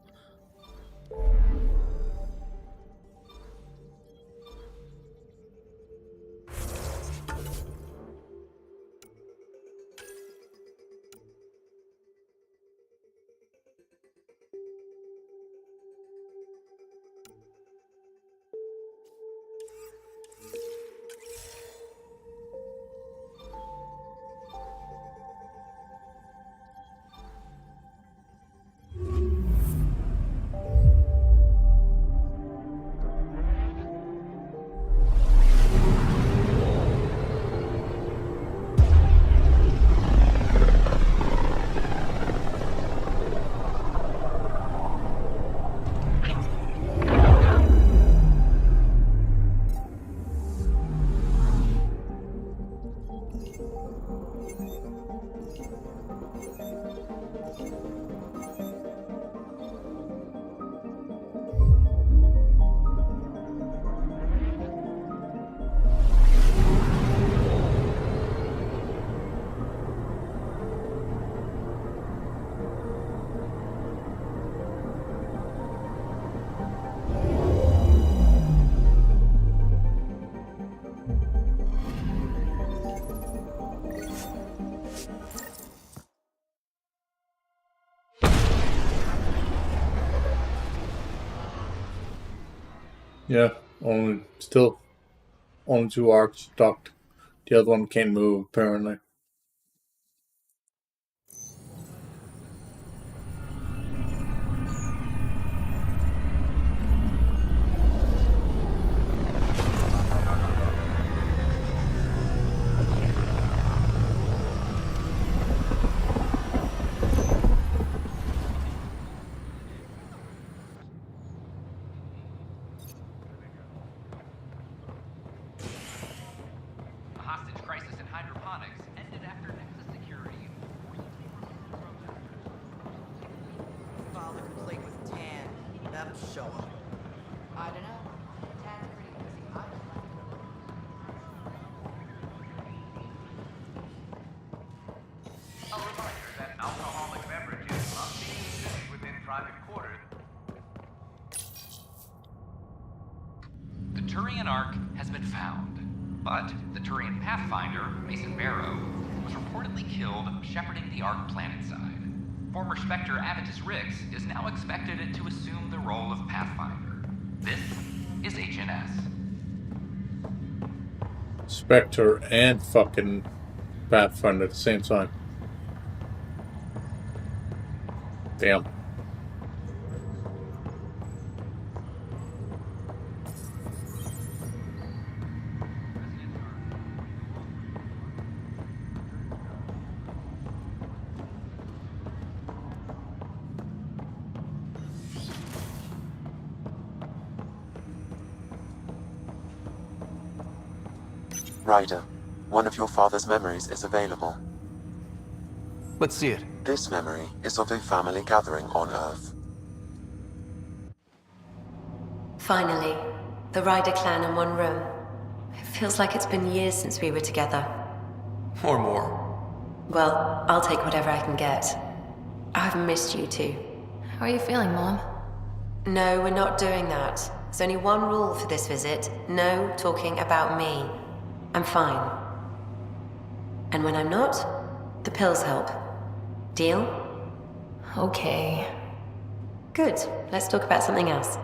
Yeah, only 2 arcs docked. The other one can't move, apparently. Show up. I don't know. Tan's pretty busy. I don't like A reminder that alcoholic beverages must be consumed within private quarters. The Turian Ark has been found, but the Turian Pathfinder, Mason Barrow, was reportedly killed shepherding the Ark planetside. Former Spectre Avitus Rix is now expected to assume the role of Pathfinder. This is HNS. Spectre and fucking Pathfinder at the same time. Damn. Ryder, one of your father's memories is available. Let's see it. This memory is of a family gathering on Earth. Finally, the Ryder clan in one room. It feels like it's been years since we were together. Or more. Well, I'll take whatever I can get. I've missed you too. How are you feeling, Mom? No, we're not doing that. There's only one rule for this visit. No talking about me. I'm fine. And when I'm not, the pills help. Deal? Okay. Good. Let's talk about something else.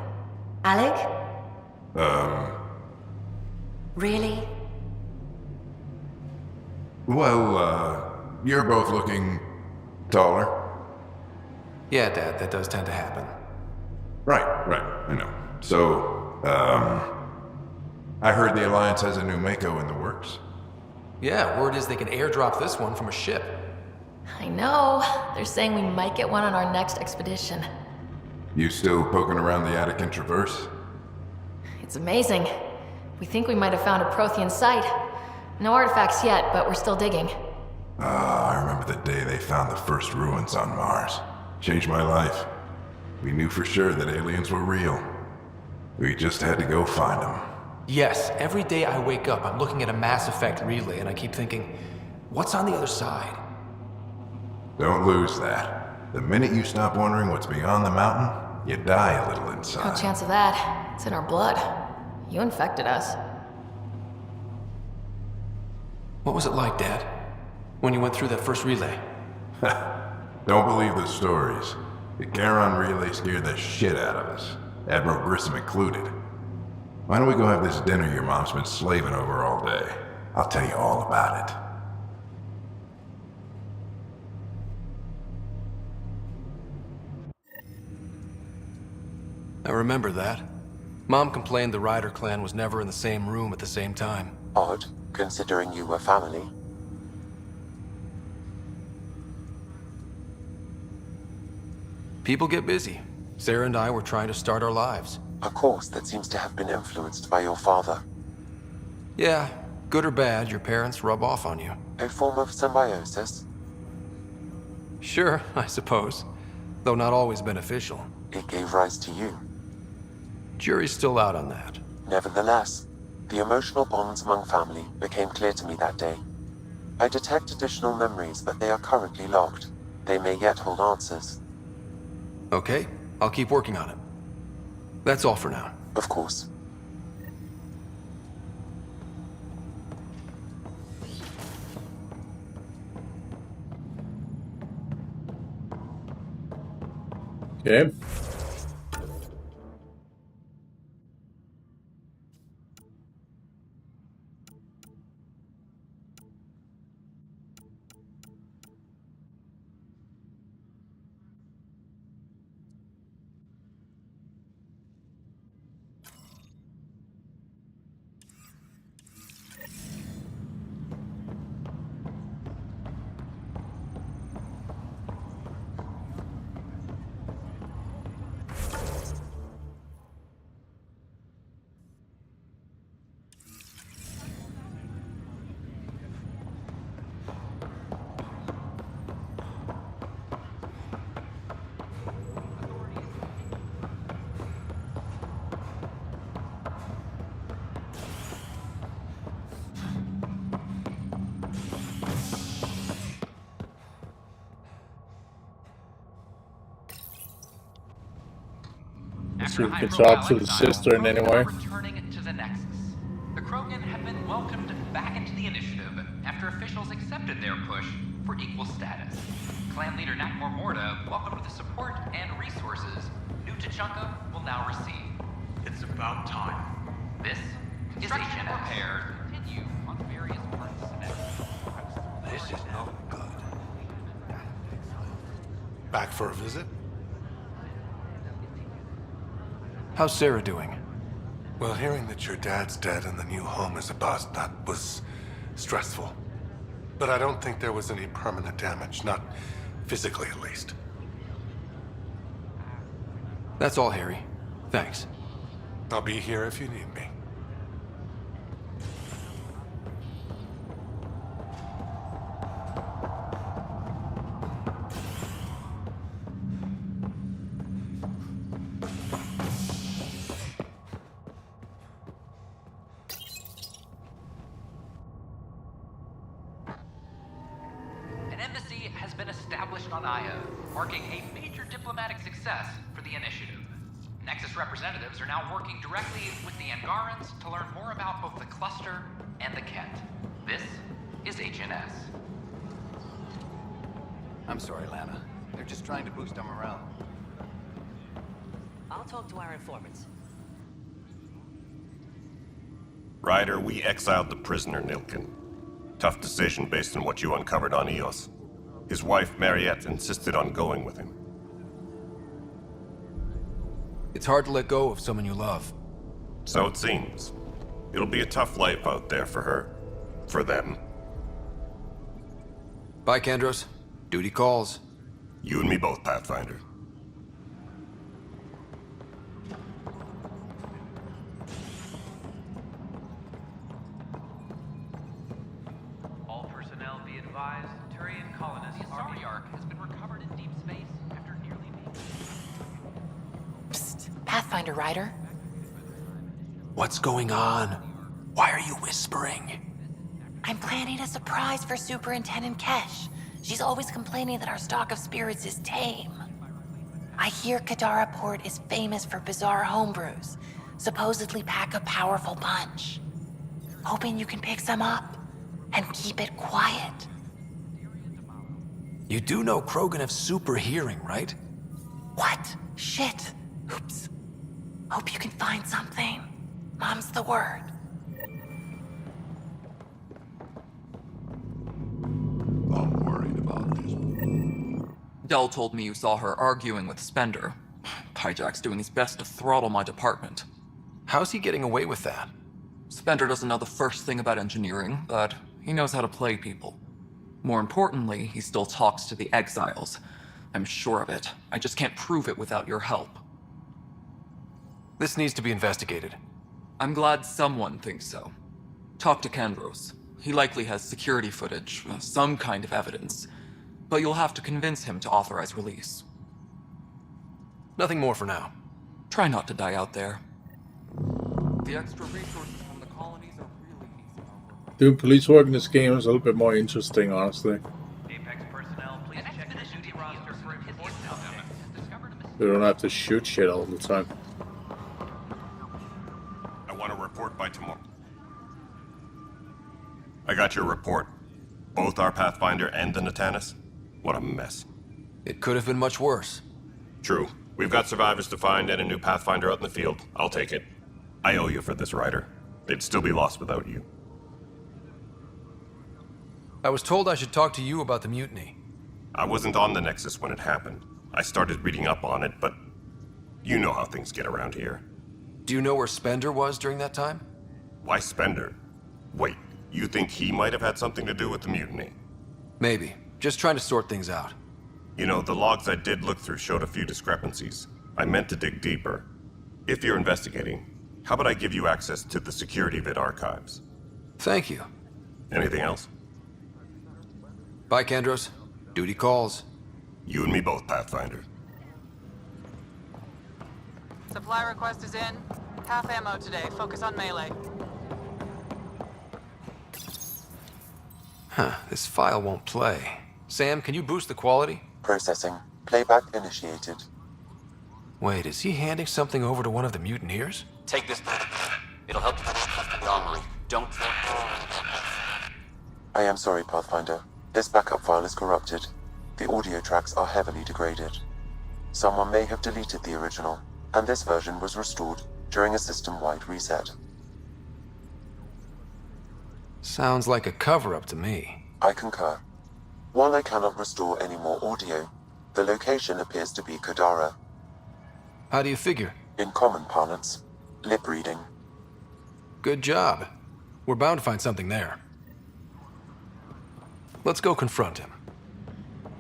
Alec? Really? Well, you're both looking taller. Yeah, Dad, that does tend to happen. Right, I know. So, I heard the Alliance has a new Mako in the works. Yeah, word is they can airdrop this one from a ship. I know. They're saying we might get one on our next expedition. You still poking around the Attican Traverse? It's amazing. We think we might have found a Prothean site. No artifacts yet, but we're still digging. I remember the day they found the first ruins on Mars. Changed my life. We knew for sure that aliens were real. We just had to go find them. Yes, every day I wake up, I'm looking at a Mass Effect relay and I keep thinking, what's on the other side? Don't lose that. The minute you stop wondering what's beyond the mountain, you die a little No inside. chance of that. It's in our blood. You infected us. What was it like, Dad? When you went through that first relay? Don't believe the stories. The Charon relay scared the shit out of us. Admiral Grissom included. Why don't we go have this dinner your mom's been slaving over all day? I'll tell you all about it. I remember that. Mom complained the Ryder clan was never in the same room at the same time. Odd, considering you were family. People get busy. Sarah and I were trying to start our lives. A course that seems to have been influenced by your father. Yeah, good or bad, your parents rub off on you. A form of symbiosis? Sure, I suppose. Though not always beneficial. It gave rise to you. Jury's still out on that. Nevertheless, the emotional bonds among family became clear to me that day. I detect additional memories, but they are currently locked. They may yet hold answers. Okay, I'll keep working on it. That's all for now. Of course. Okay. So you can talk to the sister in any way. Returning to the Nexus. The Krogan have been welcomed back into the initiative after officials accepted their push for equal status. Clan leader Nakmor Morda welcomed the support and resources New Tachanka will now receive. It's about time. This construction and repairs continue on various parts of the This is not good. Back for a visit? How's Sarah doing? Well, hearing that your dad's dead and the new home is a bust, that was stressful. But I don't think there was any permanent damage, not physically at least. That's all, Harry. Thanks. I'll be here if you need me. has been established on Io, marking a major diplomatic success for the initiative. Nexus representatives are now working directly with the Angarans to learn more about both the cluster and the Kett. This is HNS. I'm sorry, Lana. They're just trying to boost our morale. I'll talk to our informants. Ryder, we exiled the prisoner Nilkin. Tough decision based on what you uncovered on Eos. His wife, Mariette, insisted on going with him. It's hard to let go of someone you love. So it seems. It'll be a tough life out there for her. For them. Bye, Kandros. Duty calls. You and me both, Pathfinder. All personnel be advised, Turian colonists are... The Ark has been recovered in deep space after nearly being... Psst, Pathfinder Ryder. What's going on? Why are you whispering? I'm planning a surprise for Superintendent Kesh. She's always complaining that our stock of spirits is tame. I hear Kadara Port is famous for bizarre homebrews, supposedly pack a powerful punch. Hoping you can pick some up and keep it quiet. You do know Krogan have super hearing, right? What? Shit. Oops. Hope you can find something. Mom's the word. I'm worried about this. Dell told me you saw her arguing with Spender. Pyjack's doing his best to throttle my department. How's he getting away with that? Spender doesn't know the first thing about engineering, but he knows how to play people. More importantly, he still talks to the exiles. I'm sure of it. I just can't prove it without your help. This needs to be investigated. I'm glad someone thinks so. Talk to Kandros. He likely has security footage, some kind of evidence. But you'll have to convince him to authorize release. Nothing more for now. Try not to die out there. The extra resources from the colonies are really easy. Doing police work in this game is a little bit more interesting, honestly. Apex personnel, please check the duty roster for important updates. We don't have to shoot shit all the time. I want a report by tomorrow. I got your report. Both our Pathfinder and the Natanis? What a mess. It could have been much worse. True. We've got survivors to find and a new Pathfinder out in the field. I'll take it. I owe you for this, Ryder. They'd still be lost without you. I was told I should talk to you about the mutiny. I wasn't on the Nexus when it happened. I started reading up on it, but you know how things get around here. Do you know where Spender was during that time? Why Spender? Wait, you think he might have had something to do with the mutiny? Maybe. Just trying to sort things out. You know, the logs I did look through showed a few discrepancies. I meant to dig deeper. If you're investigating, how about I give you access to the security vid archives? Thank you. Anything else? Bye, Kandros. Duty calls. You and me both, Pathfinder. Supply request is in. Half ammo today. Focus on melee. Huh, this file won't play. Sam, can you boost the quality? Processing. Playback initiated. Wait, is he handing something over to one of the mutineers? Take this. It'll help the armory. Don't... I am sorry, Pathfinder. This backup file is corrupted. The audio tracks are heavily degraded. Someone may have deleted the original, and this version was restored during a system-wide reset. Sounds like a cover-up to me. I concur. While I cannot restore any more audio, the location appears to be Kadara. How do you figure? In common parlance, lip reading. Good job. We're bound to find something there. Let's go confront him.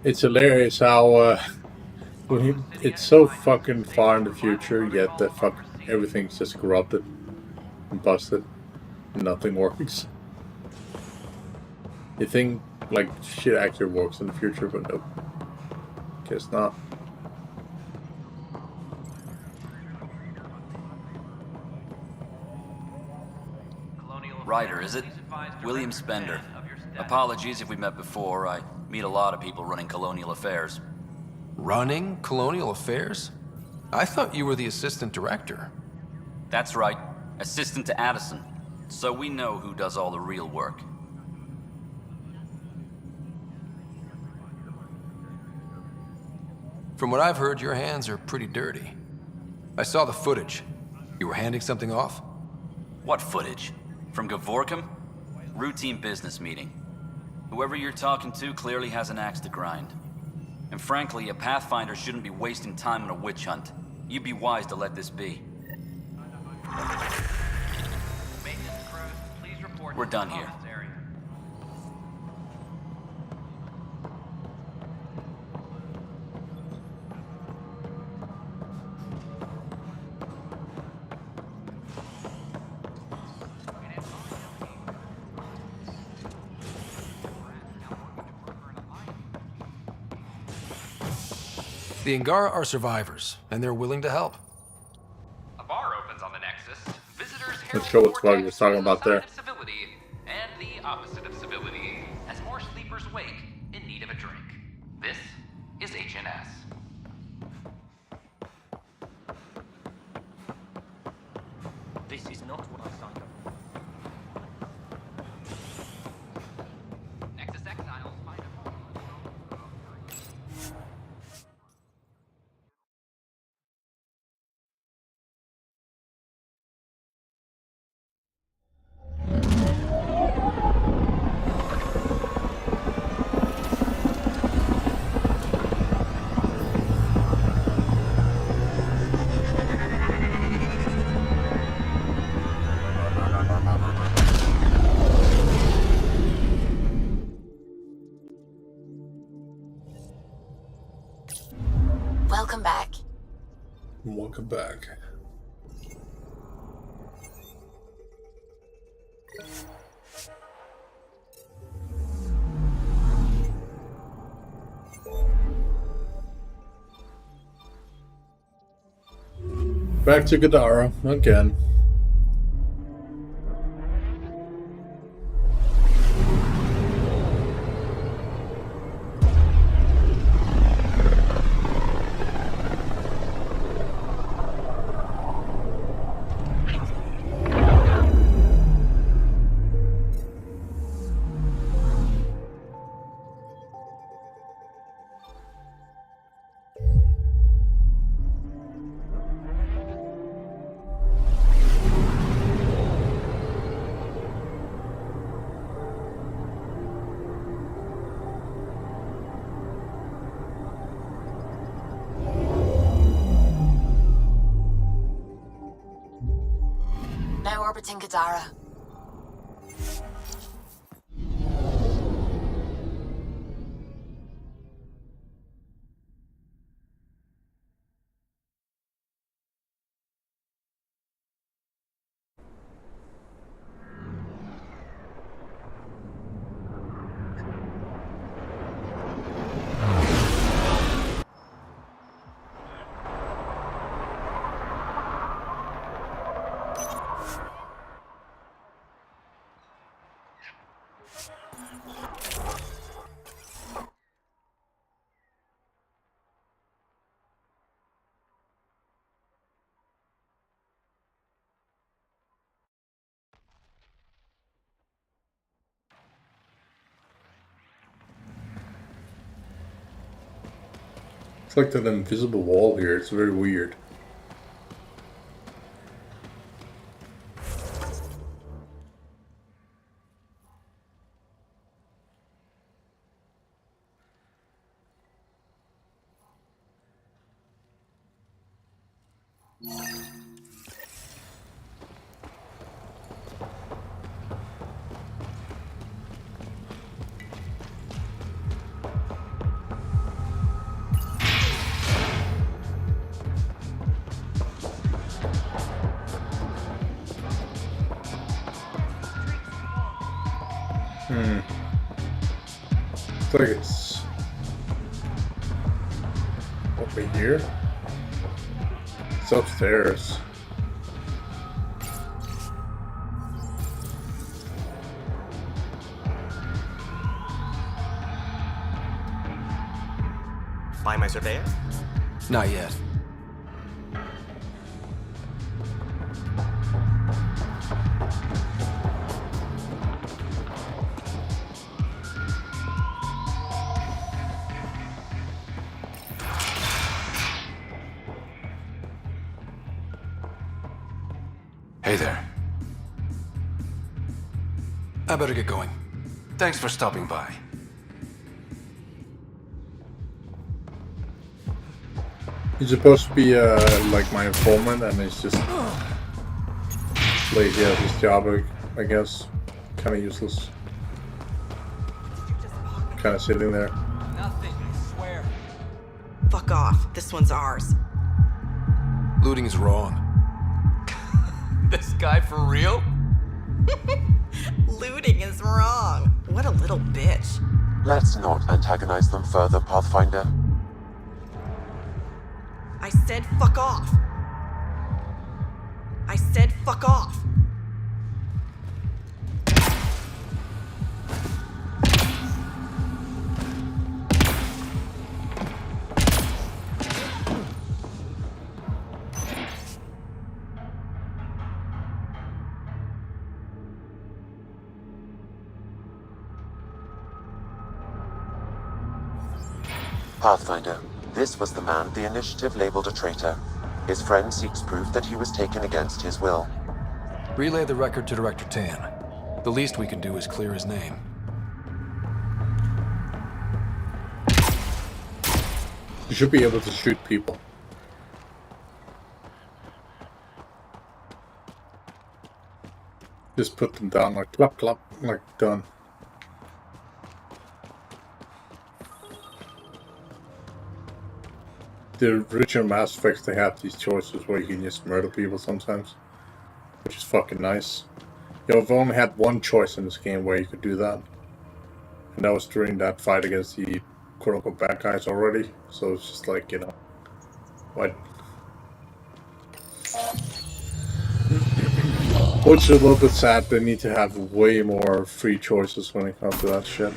It's hilarious how it's so fucking far in the future, yet that everything's just corrupted and busted. And nothing works. You think like shit actually works in the future, but nope. Guess not. Ryder, is it? William Spender. Apologies if we met before. I Meet a lot of people running colonial affairs. Running colonial affairs? I thought you were the assistant director. That's right. Assistant to Addison. So we know who does all the real work. From what I've heard, your hands are pretty dirty. I saw the footage. You were handing something off? What footage? From Gavorkum? Routine business meeting. Whoever you're talking to clearly has an axe to grind. And frankly, a Pathfinder shouldn't be wasting time on a witch hunt. You'd be wise to let this be. We're done here. The Angara are survivors, and they're willing to help. A bar opens on the Nexus. Visitors Let's show what the fuck he was talking about there. civility and the opposite of civility as more sleepers wake in need of a drink. This is HNS. This is not what I signed up for. Nexus exiles find a Welcome back. Welcome back. Back to Gadara again. Now orbiting Gadara. It's like an invisible wall here. It's very weird. Looks like it's over here. It's upstairs. by my surveyor? Not yet. Hey there. I better get going. Thanks for stopping by. He's supposed to be like my informant, and he's just lazy at his job, I guess. Kind of useless. Kind of sitting there. Nothing, I swear. Fuck off. This one's ours. Looting is wrong. This guy for real? Looting is wrong. What a little bitch. Let's not antagonize them further, Pathfinder. I said fuck off. I said fuck off. Pathfinder, this was the man the Initiative labeled a traitor. His friend seeks proof that he was taken against his will. Relay the record to Director Tan. The least we can do is clear his name. You should be able to shoot people. Just put them down like clap clap, like done. The original Mass Effects, they have these choices where you can just murder people sometimes, which is fucking nice. You've only had one choice in this game where you could do that, and that was during that fight against the quote-unquote bad guys already. So it's just like, you know, what? Which is a little bit sad. They need to have way more free choices when it comes to that shit.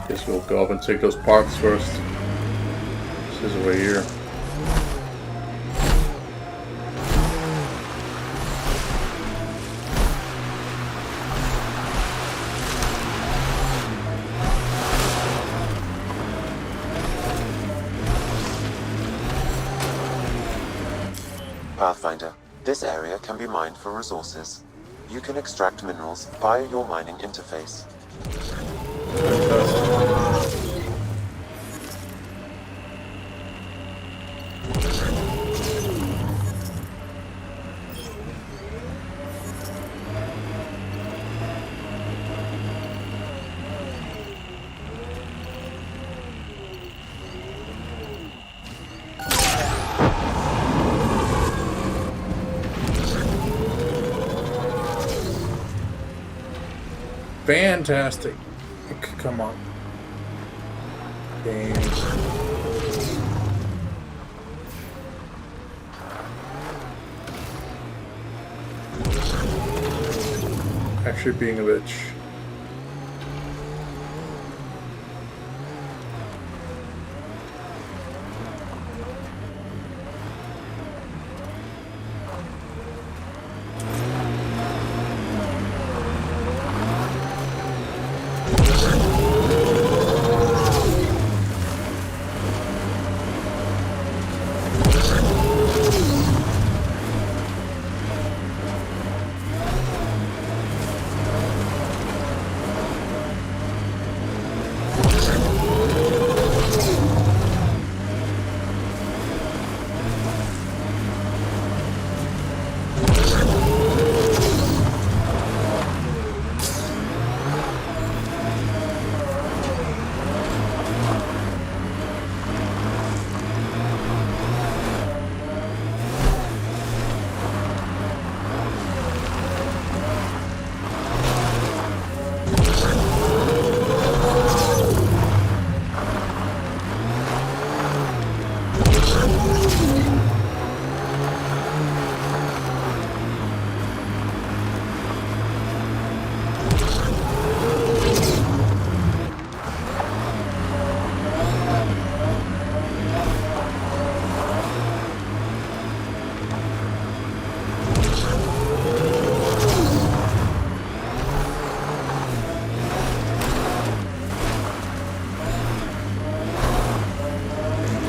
Guess we'll go up and take those parts first. This is over here. Pathfinder, this area can be mined for resources. You can extract minerals via your mining interface. Fantastic. Okay, come on. Games. Okay. actually being a bitch.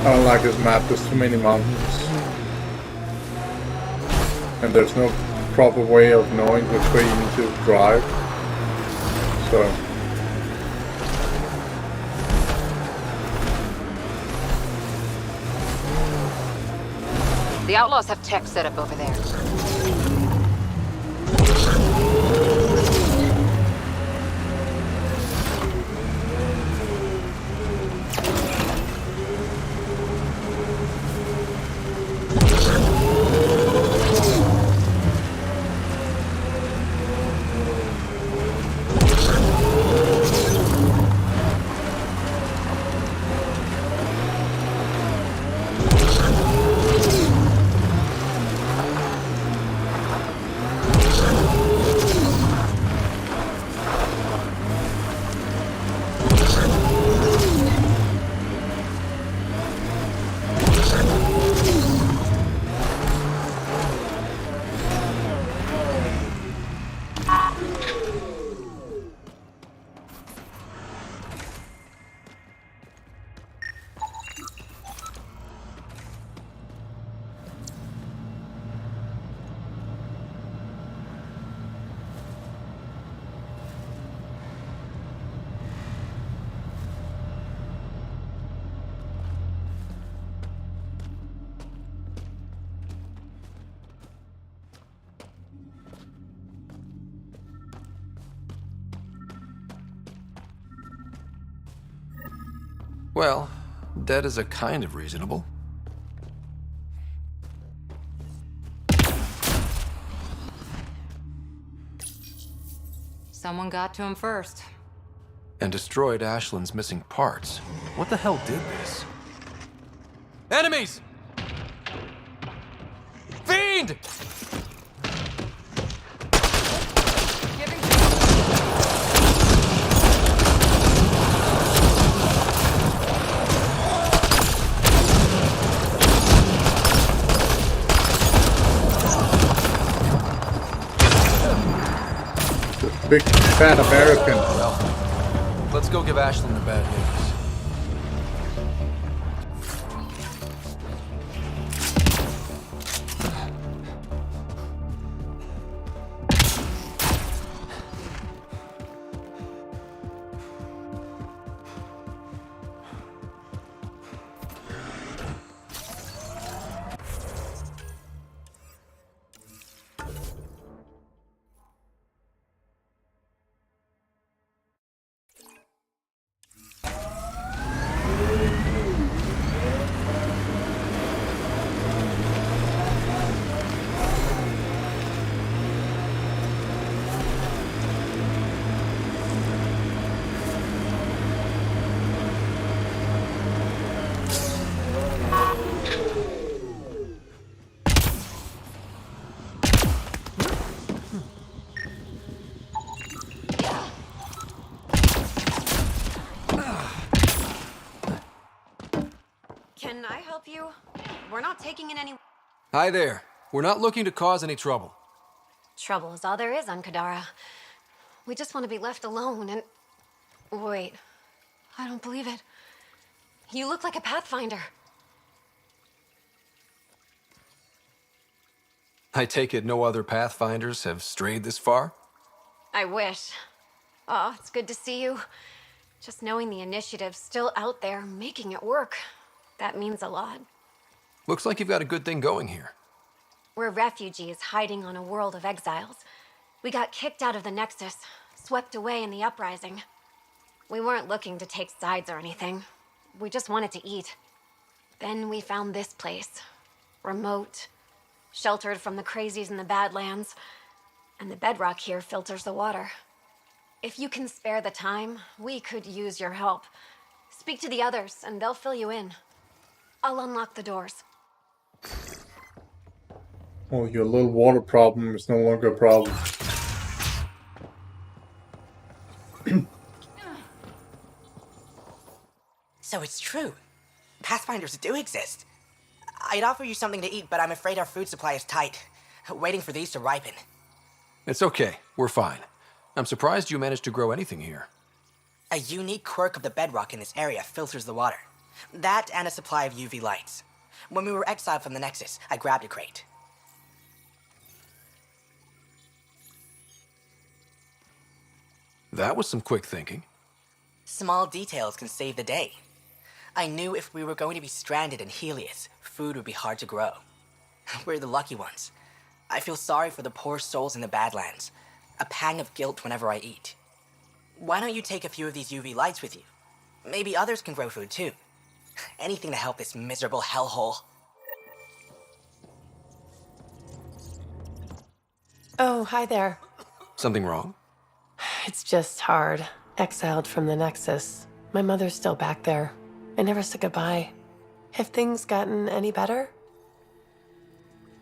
I don't like this map, there's too many mountains. And there's no proper way of knowing which way you need to drive. So... The Outlaws have tech set up over there. Well, dead is a kind of reasonable. Someone got to him first. And destroyed Ashland's missing parts. What the hell did this? Enemies! Fiend! Big fat American. Well, let's go give Ashland the bad news. Can I help you? We're not taking in any Hi there. We're not looking to cause any trouble. trouble is all there is on Kadara. We just want to be left alone and... Wait. I don't believe it. You look like a Pathfinder. I take it no other Pathfinders have strayed this far? I wish. Oh, it's good to see you. Just knowing the initiative's still out there, making it work. That means a lot. Looks like you've got a good thing going here. We're refugees hiding on a world of exiles. We got kicked out of the Nexus, swept away in the uprising. We weren't looking to take sides or anything. We just wanted to eat. Then we found this place. Remote, sheltered from the crazies in the Badlands, and the bedrock here filters the water. If you can spare the time, we could use your help. Speak to the others, and they'll fill you in. I'll unlock the doors. Oh, your little water problem is no longer a problem. So it's true. Pathfinders do exist. I'd offer you something to eat, but I'm afraid our food supply is tight. Waiting for these to ripen. It's okay. We're fine. I'm surprised you managed to grow anything here. A unique quirk of the bedrock in this area filters the water. That and a supply of UV lights. When we were exiled from the Nexus, I grabbed a crate. That was some quick thinking. Small details can save the day. I knew if we were going to be stranded in Helios, food would be hard to grow. We're the lucky ones. I feel sorry for the poor souls in the Badlands. A pang of guilt whenever I eat. Why don't you take a few of these UV lights with you? Maybe others can grow food too. Anything to help this miserable hellhole. Oh, hi there. Something wrong? It's just hard. Exiled from the Nexus. My mother's still back there. I never said goodbye. Have things gotten any better?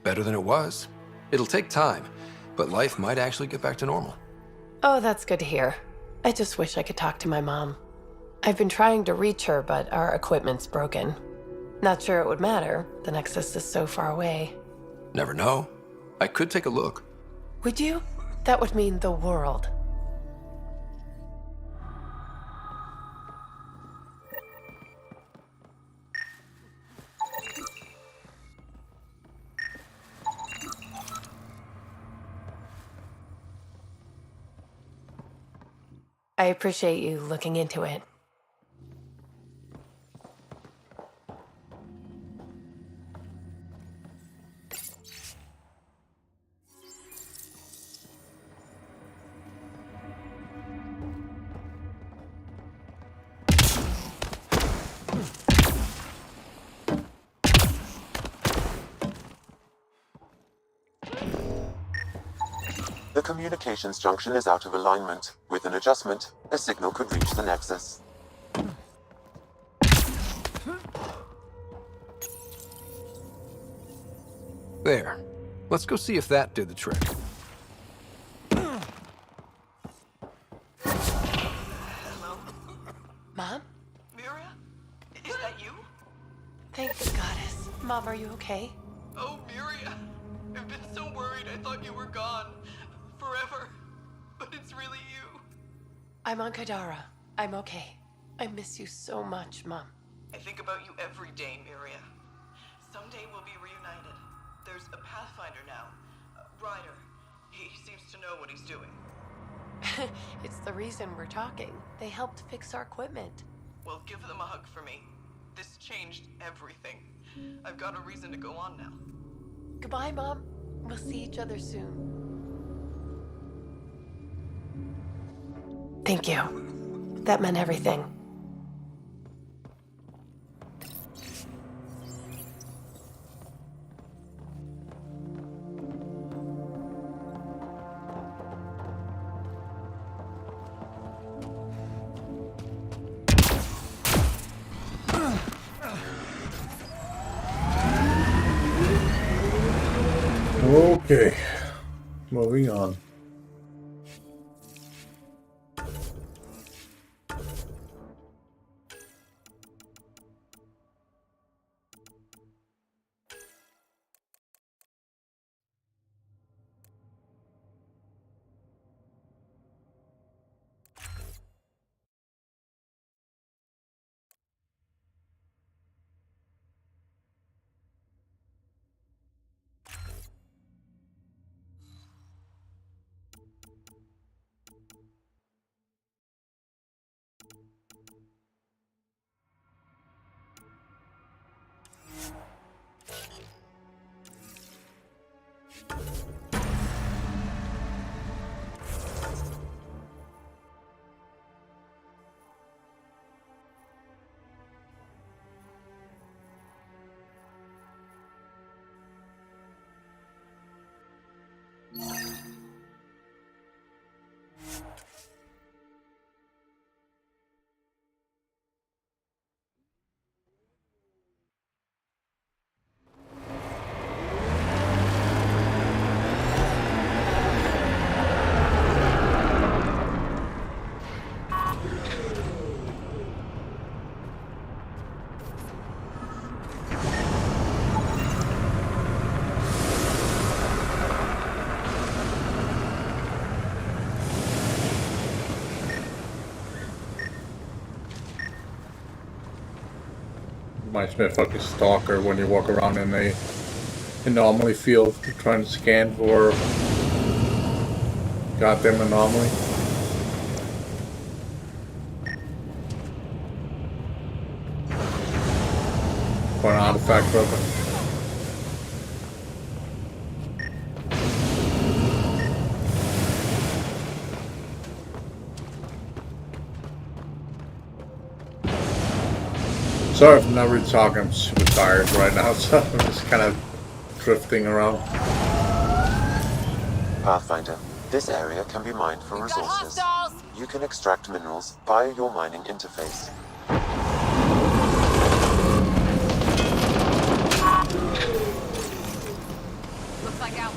Better than it was. It'll take time, but life might actually get back to normal. Oh, that's good to hear. I just wish I could talk to my mom. I've been trying to reach her, but our equipment's broken. Not sure it would matter. The Nexus is so far away. Never know. I could take a look. Would you? That would mean the world. I appreciate you looking into it. The communications junction is out of alignment. With an adjustment, a signal could reach the Nexus. There. Let's go see if that did the trick. Mom? Miria? Is that you? Thank the goddess. Mom, are you okay? Oh, Miria. I've been so worried I thought you were gone. Forever. But it's really you. I'm on Kadara. I'm okay. I miss you so much, Mom. I think about you every day, Miria. Someday we'll be reunited. There's a Pathfinder now. Ryder. He seems to know what he's doing. It's the reason we're talking. They helped fix our equipment. Well, give them a hug for me. This changed everything. I've got a reason to go on now. Goodbye, Mom. We'll see each other soon. Thank you. That meant everything. Okay, moving on. Reminds me of fucking Stalker when you walk around in a anomaly field trying to scan for goddamn anomaly. Or an artifact weapon. Sorry if I'm not really talking, I'm super tired right now, so I'm just kind of drifting around. Pathfinder, this area can be mined for resources. You can extract minerals via your mining interface. Looks like out.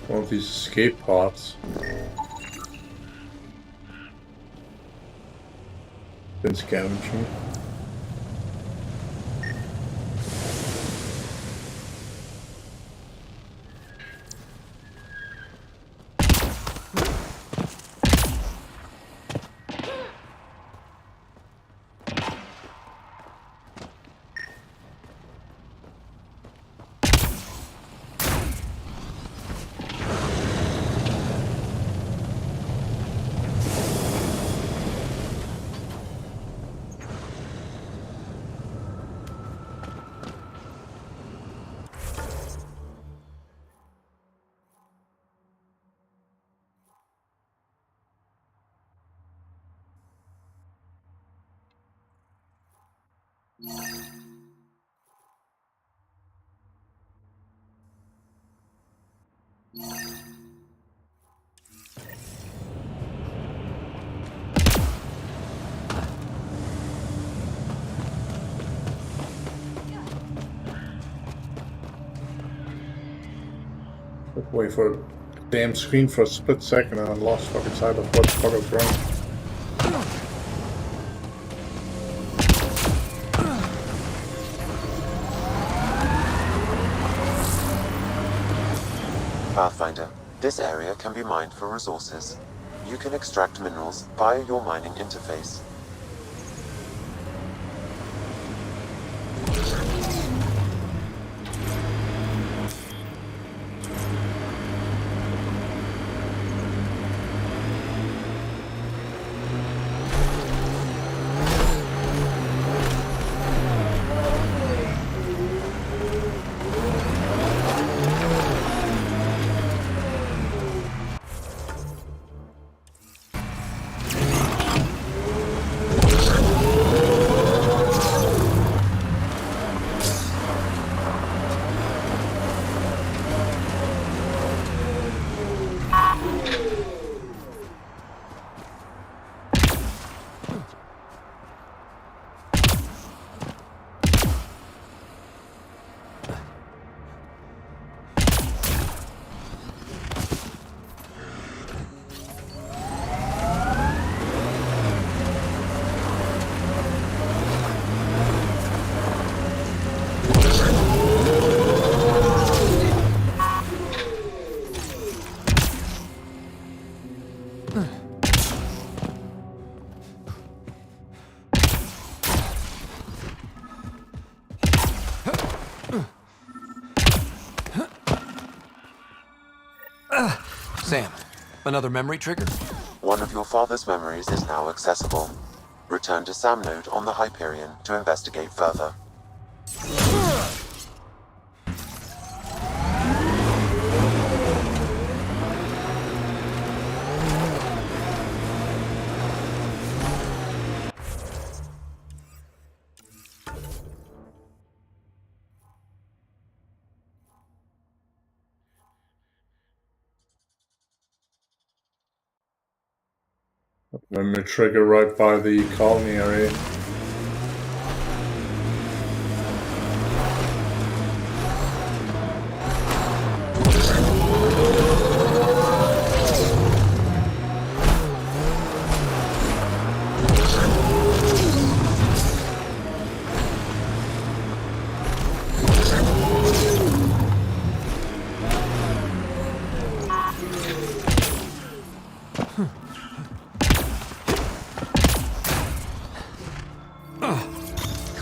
One of these escape pods. Been scavenging. Wait for the damn screen for a split second and I lost fucking sight of what the fuck was wrong. Pathfinder, this area can be mined for resources. You can extract minerals via your mining interface. Sam, another memory trigger? One of your father's memories is now accessible. Return to Sam Node on the Hyperion to investigate further. Memory trigger right by the colony area.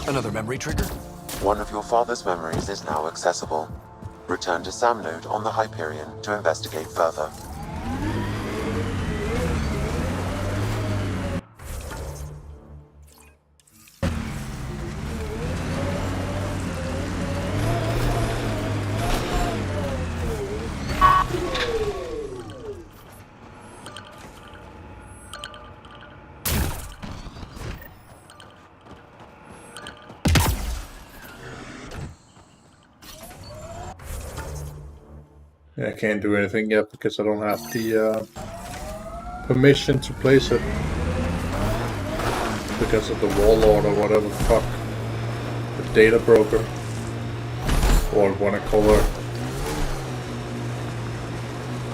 Another memory trigger? One of your father's memories is now accessible. Return to Sam Node on the Hyperion to investigate further. I can't do anything yet because I don't have the permission to place it. Because of the warlord or whatever the fuck. The data broker. Or what I call her.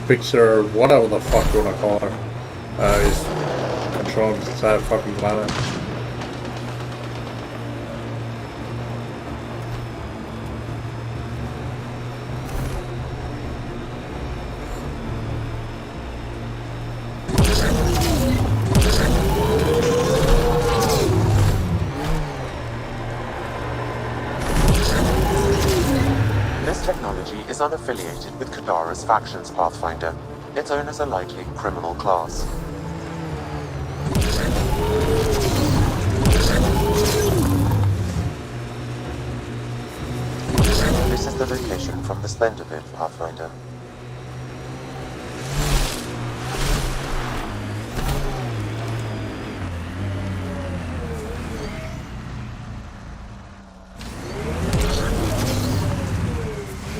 Fixer, whatever the fuck you wanna call her. Is controlling this entire fucking planet. Is unaffiliated with Kadara's factions, Pathfinder. Its owners are likely criminal class. This is the location from the Splendor bit, Pathfinder.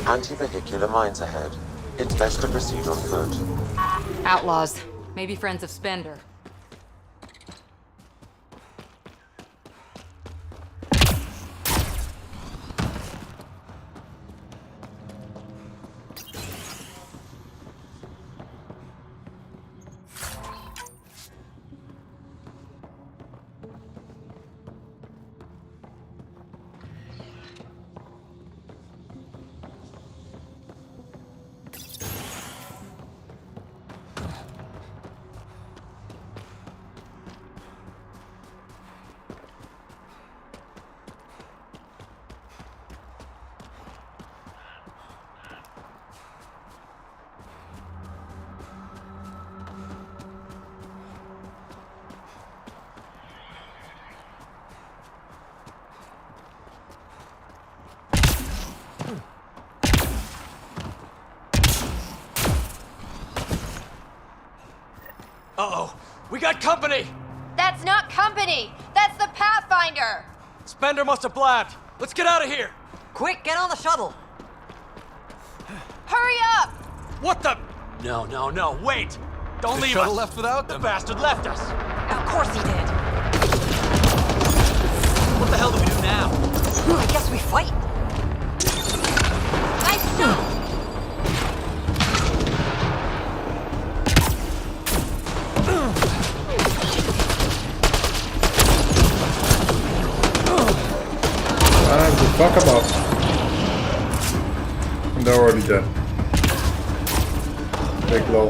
Anti-vehicular mines ahead. It's best to proceed on foot. Outlaws. Maybe friends of Spender. Uh-oh! We got company! That's not company! That's the Pathfinder! Spender must have blabbed. Let's get out of here! Quick, get on the shuttle! Hurry up! What the? No, wait! Don't leave us! The shuttle left without them. The bastard left us! Of course he did! What the hell do we do now? I guess we fight! Nice shot! Time to fuck them up. And they're already dead. Big low.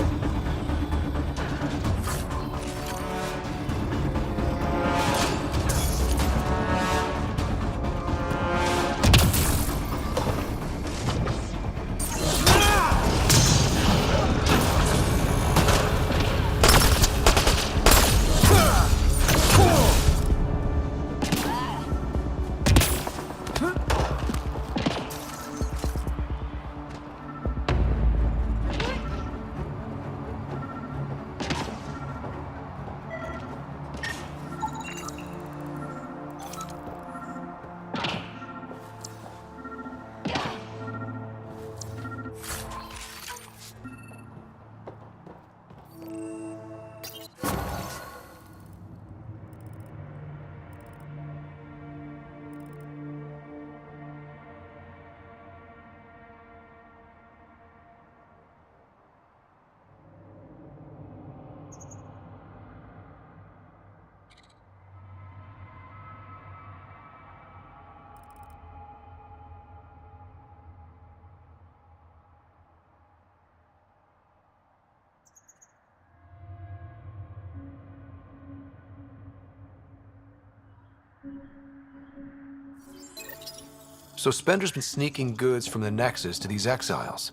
So Spender's been sneaking goods from the Nexus to these exiles.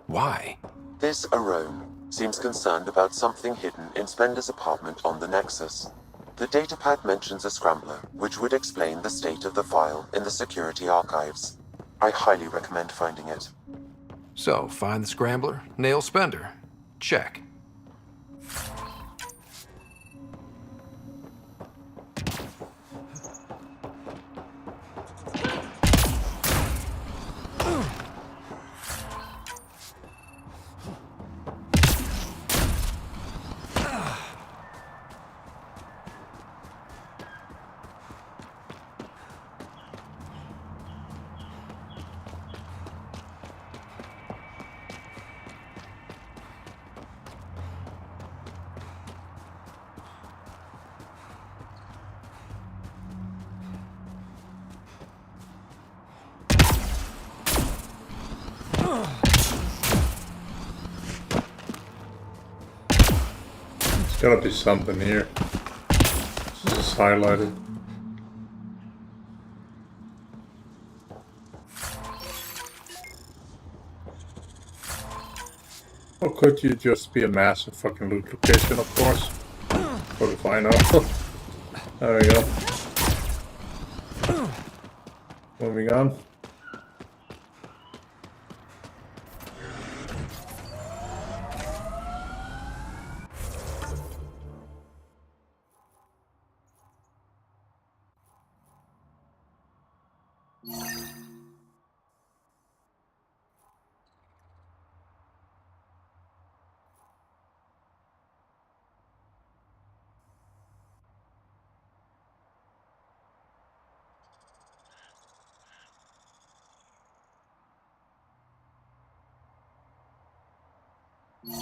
Why? This Arone seems concerned about something hidden in Spender's apartment on the Nexus. The datapad mentions a scrambler, which would explain the state of the file in the security archives. I highly recommend finding it. So, find the scrambler, nail Spender. Check. Gotta be something here. This is highlighted. Or could you just be a massive fucking loot location, of course? What if I know? There we go. Moving on.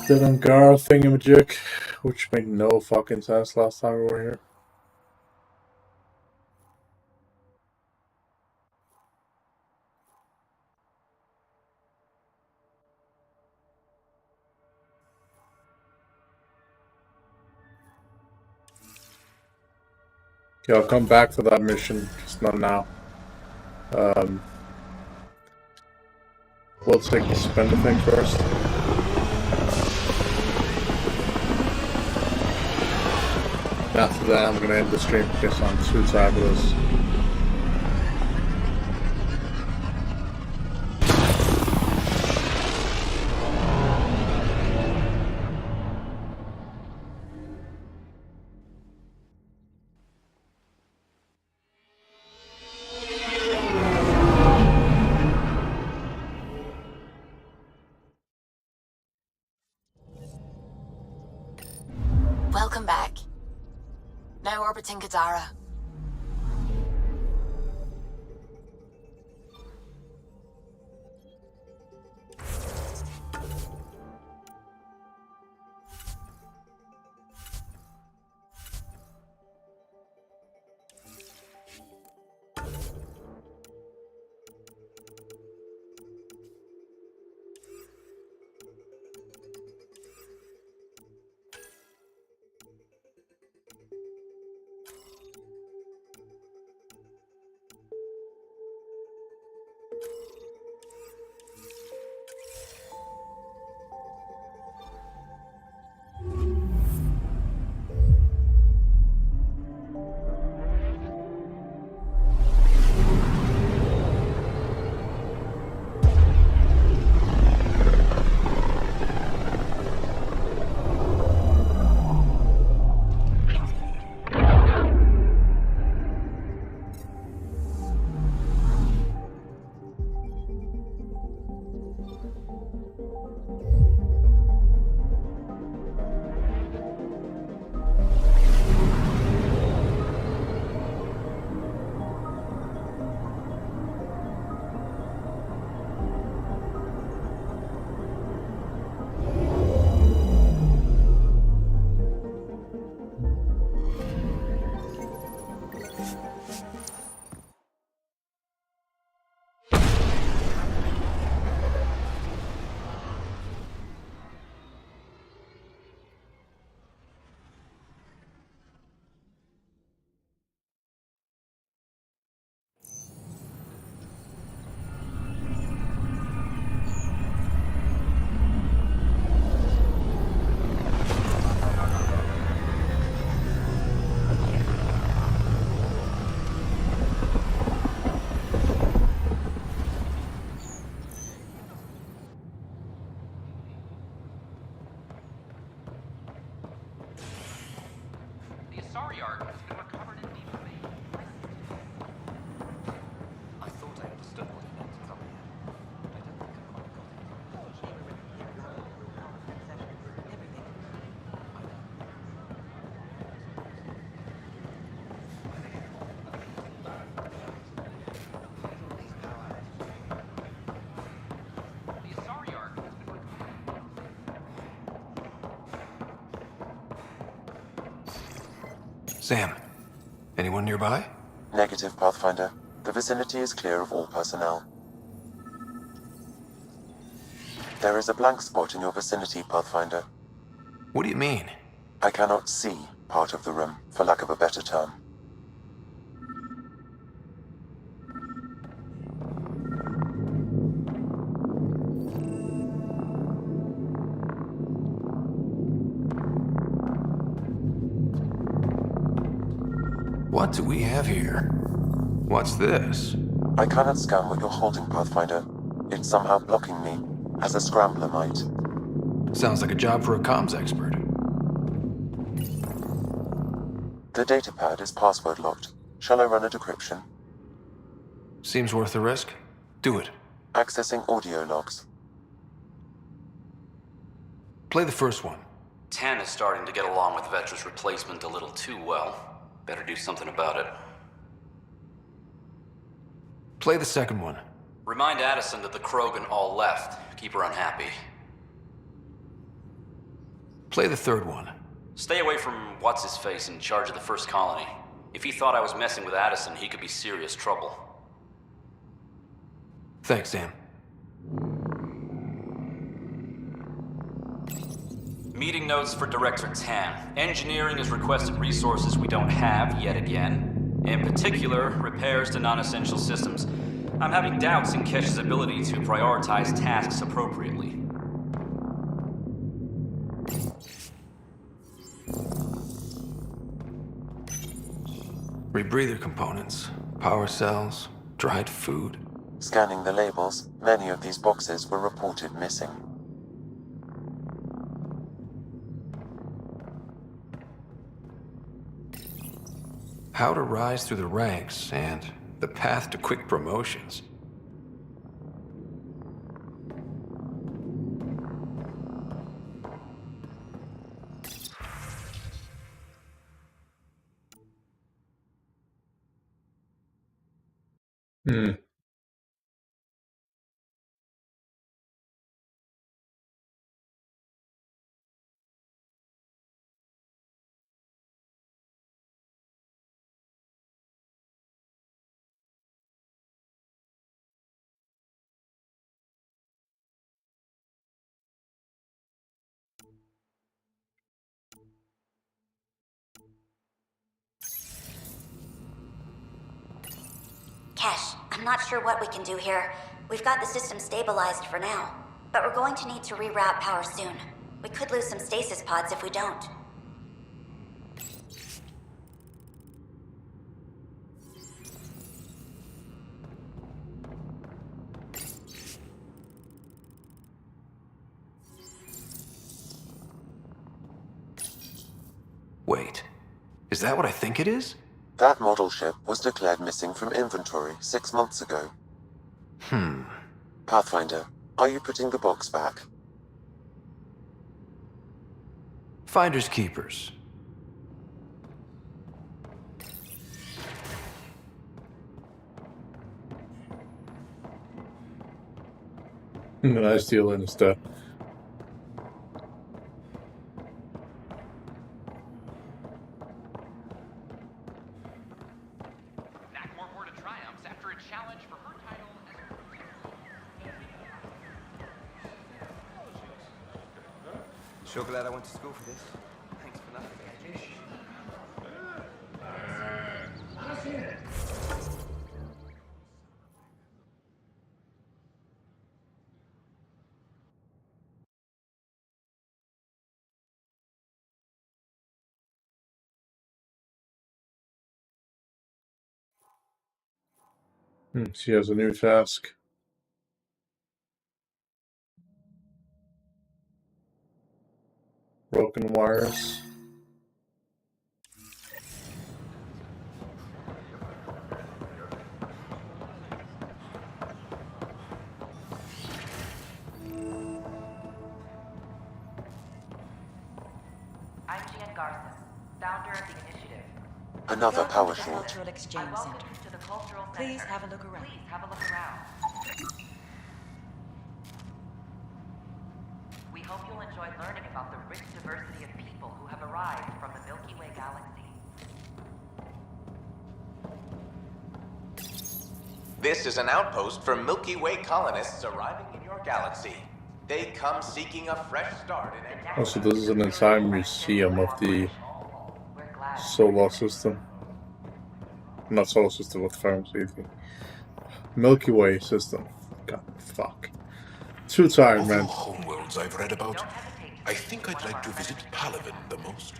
That Angara thingamajig, which made no fucking sense last time we were here. Okay, I'll come back for that mission, just not now. We'll take the spender thing first. After that, I'm gonna end the stream because I'm too tired of this. Welcome back. Now orbiting Kadara. Sam, anyone nearby? Negative, Pathfinder. The vicinity is clear of all personnel. There is a blank spot in your vicinity, Pathfinder. What do you mean? I cannot see part of the room, for lack of a better term. What do we have here? What's this? I cannot scan what you're holding, Pathfinder. It's somehow blocking me, as a scrambler might. Sounds like a job for a comms expert. The datapad is password locked. Shall I run a decryption? Seems worth the risk. Do it. Accessing audio logs. Play the first one. 10 is starting to get along with Vetra's replacement a little too well. Better do something about it. Play the second one. Remind Addison that the Krogan all left. Keep her unhappy. Play the third one. Stay away from what's-his-face in charge of the first colony. If he thought I was messing with Addison, he could be serious trouble. Thanks, Sam. Meeting notes for Director Tan. Engineering has requested resources we don't have yet again. In particular, repairs to non-essential systems. I'm having doubts in Kesh's ability to prioritize tasks appropriately. Rebreather components, power cells, dried food. Scanning the labels, many of these boxes were reported missing. How to rise through the ranks and the path to quick promotions. Hmm. Kesh, I'm not sure what we can do here. We've got the system stabilized for now, but we're going to need to reroute power soon. We could lose some stasis pods if we don't. Wait, is that what I think it is? That model ship was declared missing from inventory 6 months ago. Pathfinder, are you putting the box back? Finders keepers. Nice deal instead. Sure glad I went to school for this. Thanks for nothing. She has a new task. Broken wires. I'm Gian Garson, founder of the initiative. Another power short. Cultural Exchange Center. To the Cultural Please Center. have a look around. Please have a look around. We hope you'll enjoy learning about the rich diversity of people who have arrived from the Milky Way galaxy. This is an outpost for Milky Way colonists arriving in your galaxy. They come seeking a fresh start in Also, this is an entire museum of the solar system. Not solar system, what the fuck was it? Milky Way system. God, fuck. Too tired, man. Of the homeworlds I've read about, I think I'd like to visit Palaven the most.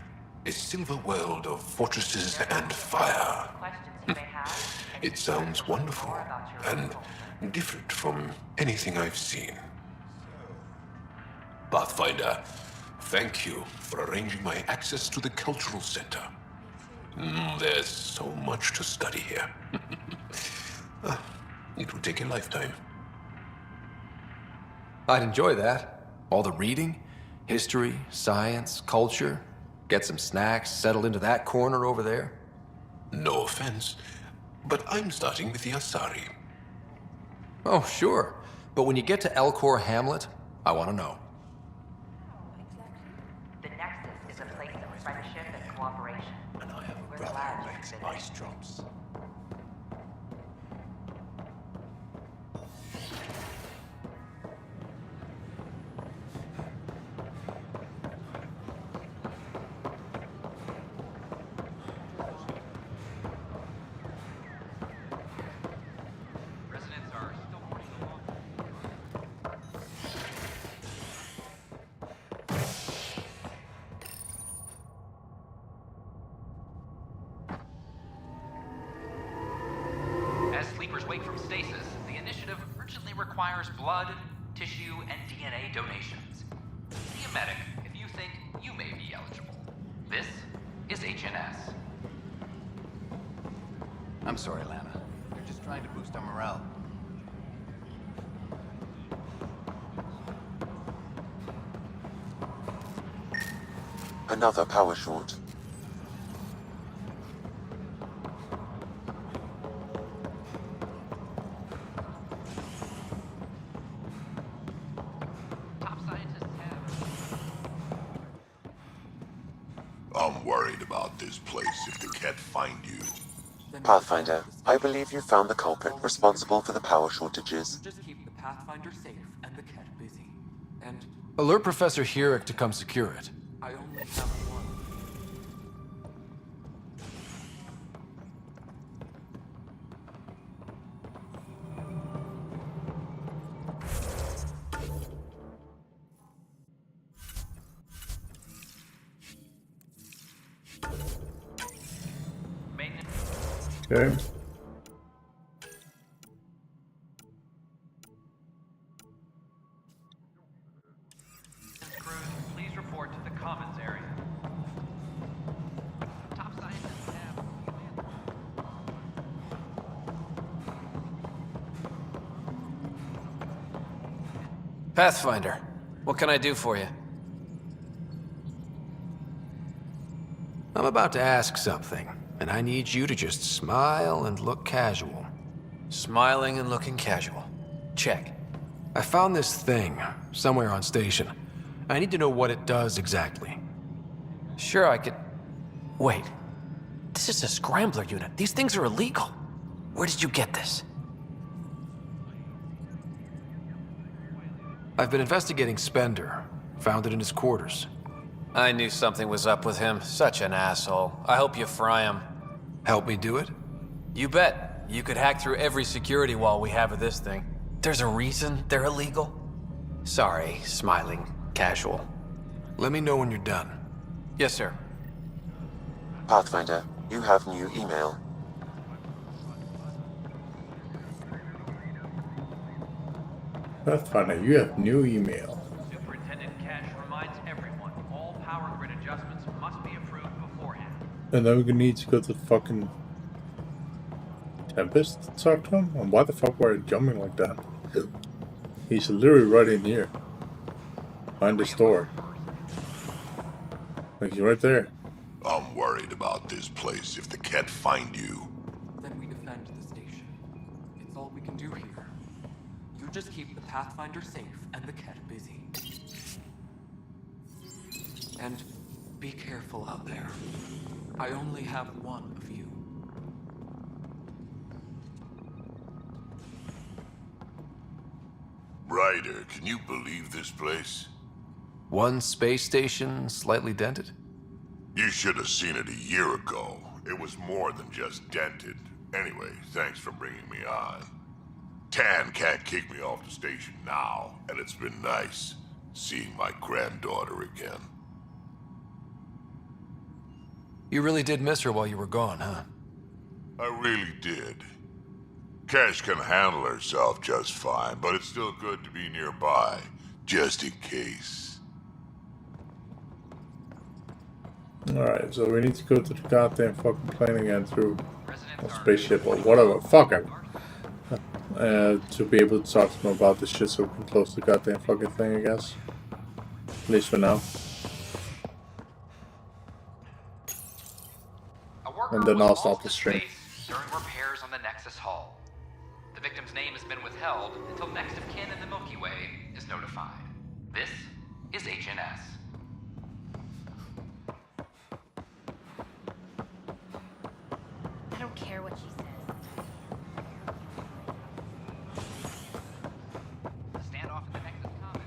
A silver world of fortresses and fire. It sounds wonderful and different from anything I've seen. Pathfinder, thank you for arranging my access to the cultural center. There's so much to study here. It would take a lifetime. I'd enjoy that. All the reading, history, science, culture. Get some snacks, settled into that corner over there. No offense, but I'm starting with the Asari. Oh, sure. But when you get to Elcor Hamlet, I want to know. The Nexus is a place of friendship and cooperation. And I have a We're brother glad who you makes visited. ice drops. Residents are still pushing along. As sleepers wake from stasis, the initiative urgently requires blood, tissue, and DNA donations. See a medic if you think you may be eligible. This is HNS. I'm sorry, Lana. They're just trying to boost our morale. Another power short. Top scientists have... I'm worried about this place if they can't find you. Pathfinder, I believe you found the culprit responsible for the power shortages. Just keep the Pathfinder safe and the Ket busy. And Alert Professor Hurek to come secure it. I only have one. Okay. Crews, please report to the commons area. Top scientists have... Pathfinder, what can I do for you? I'm about to ask something, and I need you to just smile and look casual. Smiling and looking casual. Check. I found this thing somewhere on station. I need to know what it does exactly. Sure, I could... Wait. This is a scrambler unit. These things are illegal. Where did you get this? I've been investigating Spender. Found it in his quarters. I knew something was up with him. Such an asshole. I hope you fry him. Help me do it? You bet. You could hack through every security wall we have of this thing. There's a reason they're illegal? Sorry, smiling casual. Let me know when you're done. Yes, sir. Pathfinder, you have new email. Pathfinder, you have new email. Superintendent Cash reminds everyone all power grid adjustments must be approved beforehand. And then we're gonna need to go to the fucking Tempest to talk to him? And why the fuck were you jumping like that? He's literally right in here. Behind this door. Like he's right there. I'm worried about this place if they can't find you. Then we defend the station. It's all we can do here. You just keep the Pathfinder safe and the Ket busy. And be careful out there. I only have one of you. Ryder, can you believe this place? One space station, slightly dented? You should have seen it a year ago. It was more than just dented. Anyway, thanks for bringing me on. Tan can't kick me off the station now, and it's been nice seeing my granddaughter again. You really did miss her while you were gone, huh? I really did. Cash can handle herself just fine, but it's still good to be nearby, just in case. Alright, so we need to go to the goddamn fucking plane again through a spaceship or whatever. Fuck it. To be able to talk to them about this shit so we can close the goddamn fucking thing, I guess. At least for now. And then I'll stop the stream. During repairs on the Nexus Hull. The victim's name has been withheld until next of kin in the Milky Way is notified. This is HNS. I don't care what she says. Standoff in the Nexus Common.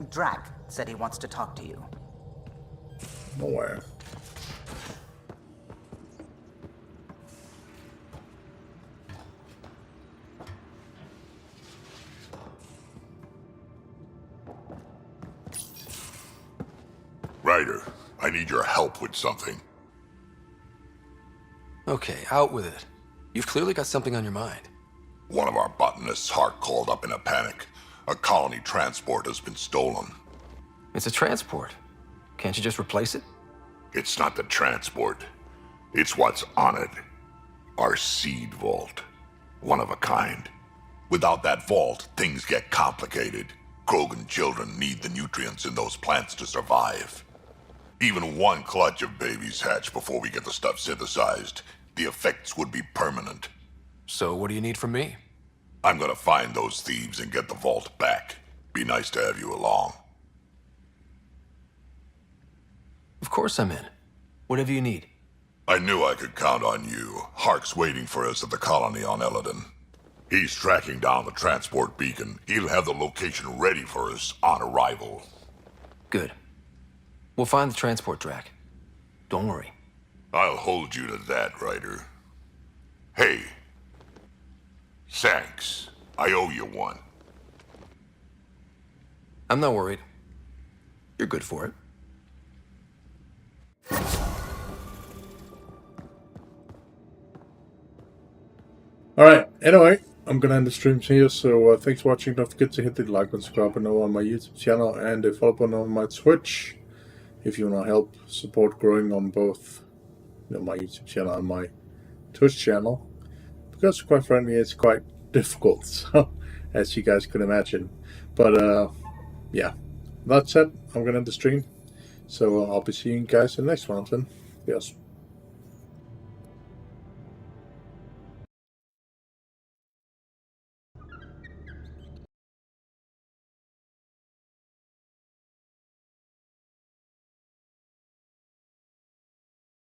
Drac said he wants to talk to you. Nowhere. Ryder, I need your help with something. Okay, out with it. You've clearly got something on your mind. One of our botanists' heart called up in a panic. A colony transport has been stolen. It's a transport. Can't you just replace it? It's not the transport. It's what's on it. Our seed vault. One of a kind. Without that vault, things get complicated. Krogan children need the nutrients in those plants to survive. Even one clutch of babies hatch before we get the stuff synthesized. The effects would be permanent. So what do you need from me? I'm gonna find those thieves and get the vault back. Be nice to have you along. Of course I'm in. Whatever you need. I knew I could count on you. Hark's waiting for us at the colony on Eladon. He's tracking down the transport beacon. He'll have the location ready for us on arrival. Good. We'll find the transport track. Don't worry. I'll hold you to that, Ryder. Hey. Thanks. I owe you one. I'm not worried. You're good for it. Alright, anyway, I'm gonna end the stream here, so thanks for watching. Don't forget to hit the like and subscribe button on my YouTube channel and the follow button on my Twitch if you want to help support growing on both my YouTube channel and my Twitch channel. Because quite frankly, it's quite difficult, so, as you guys can imagine. But yeah, that said, I'm gonna end the stream, so I'll be seeing you guys in the next one. Then, yes.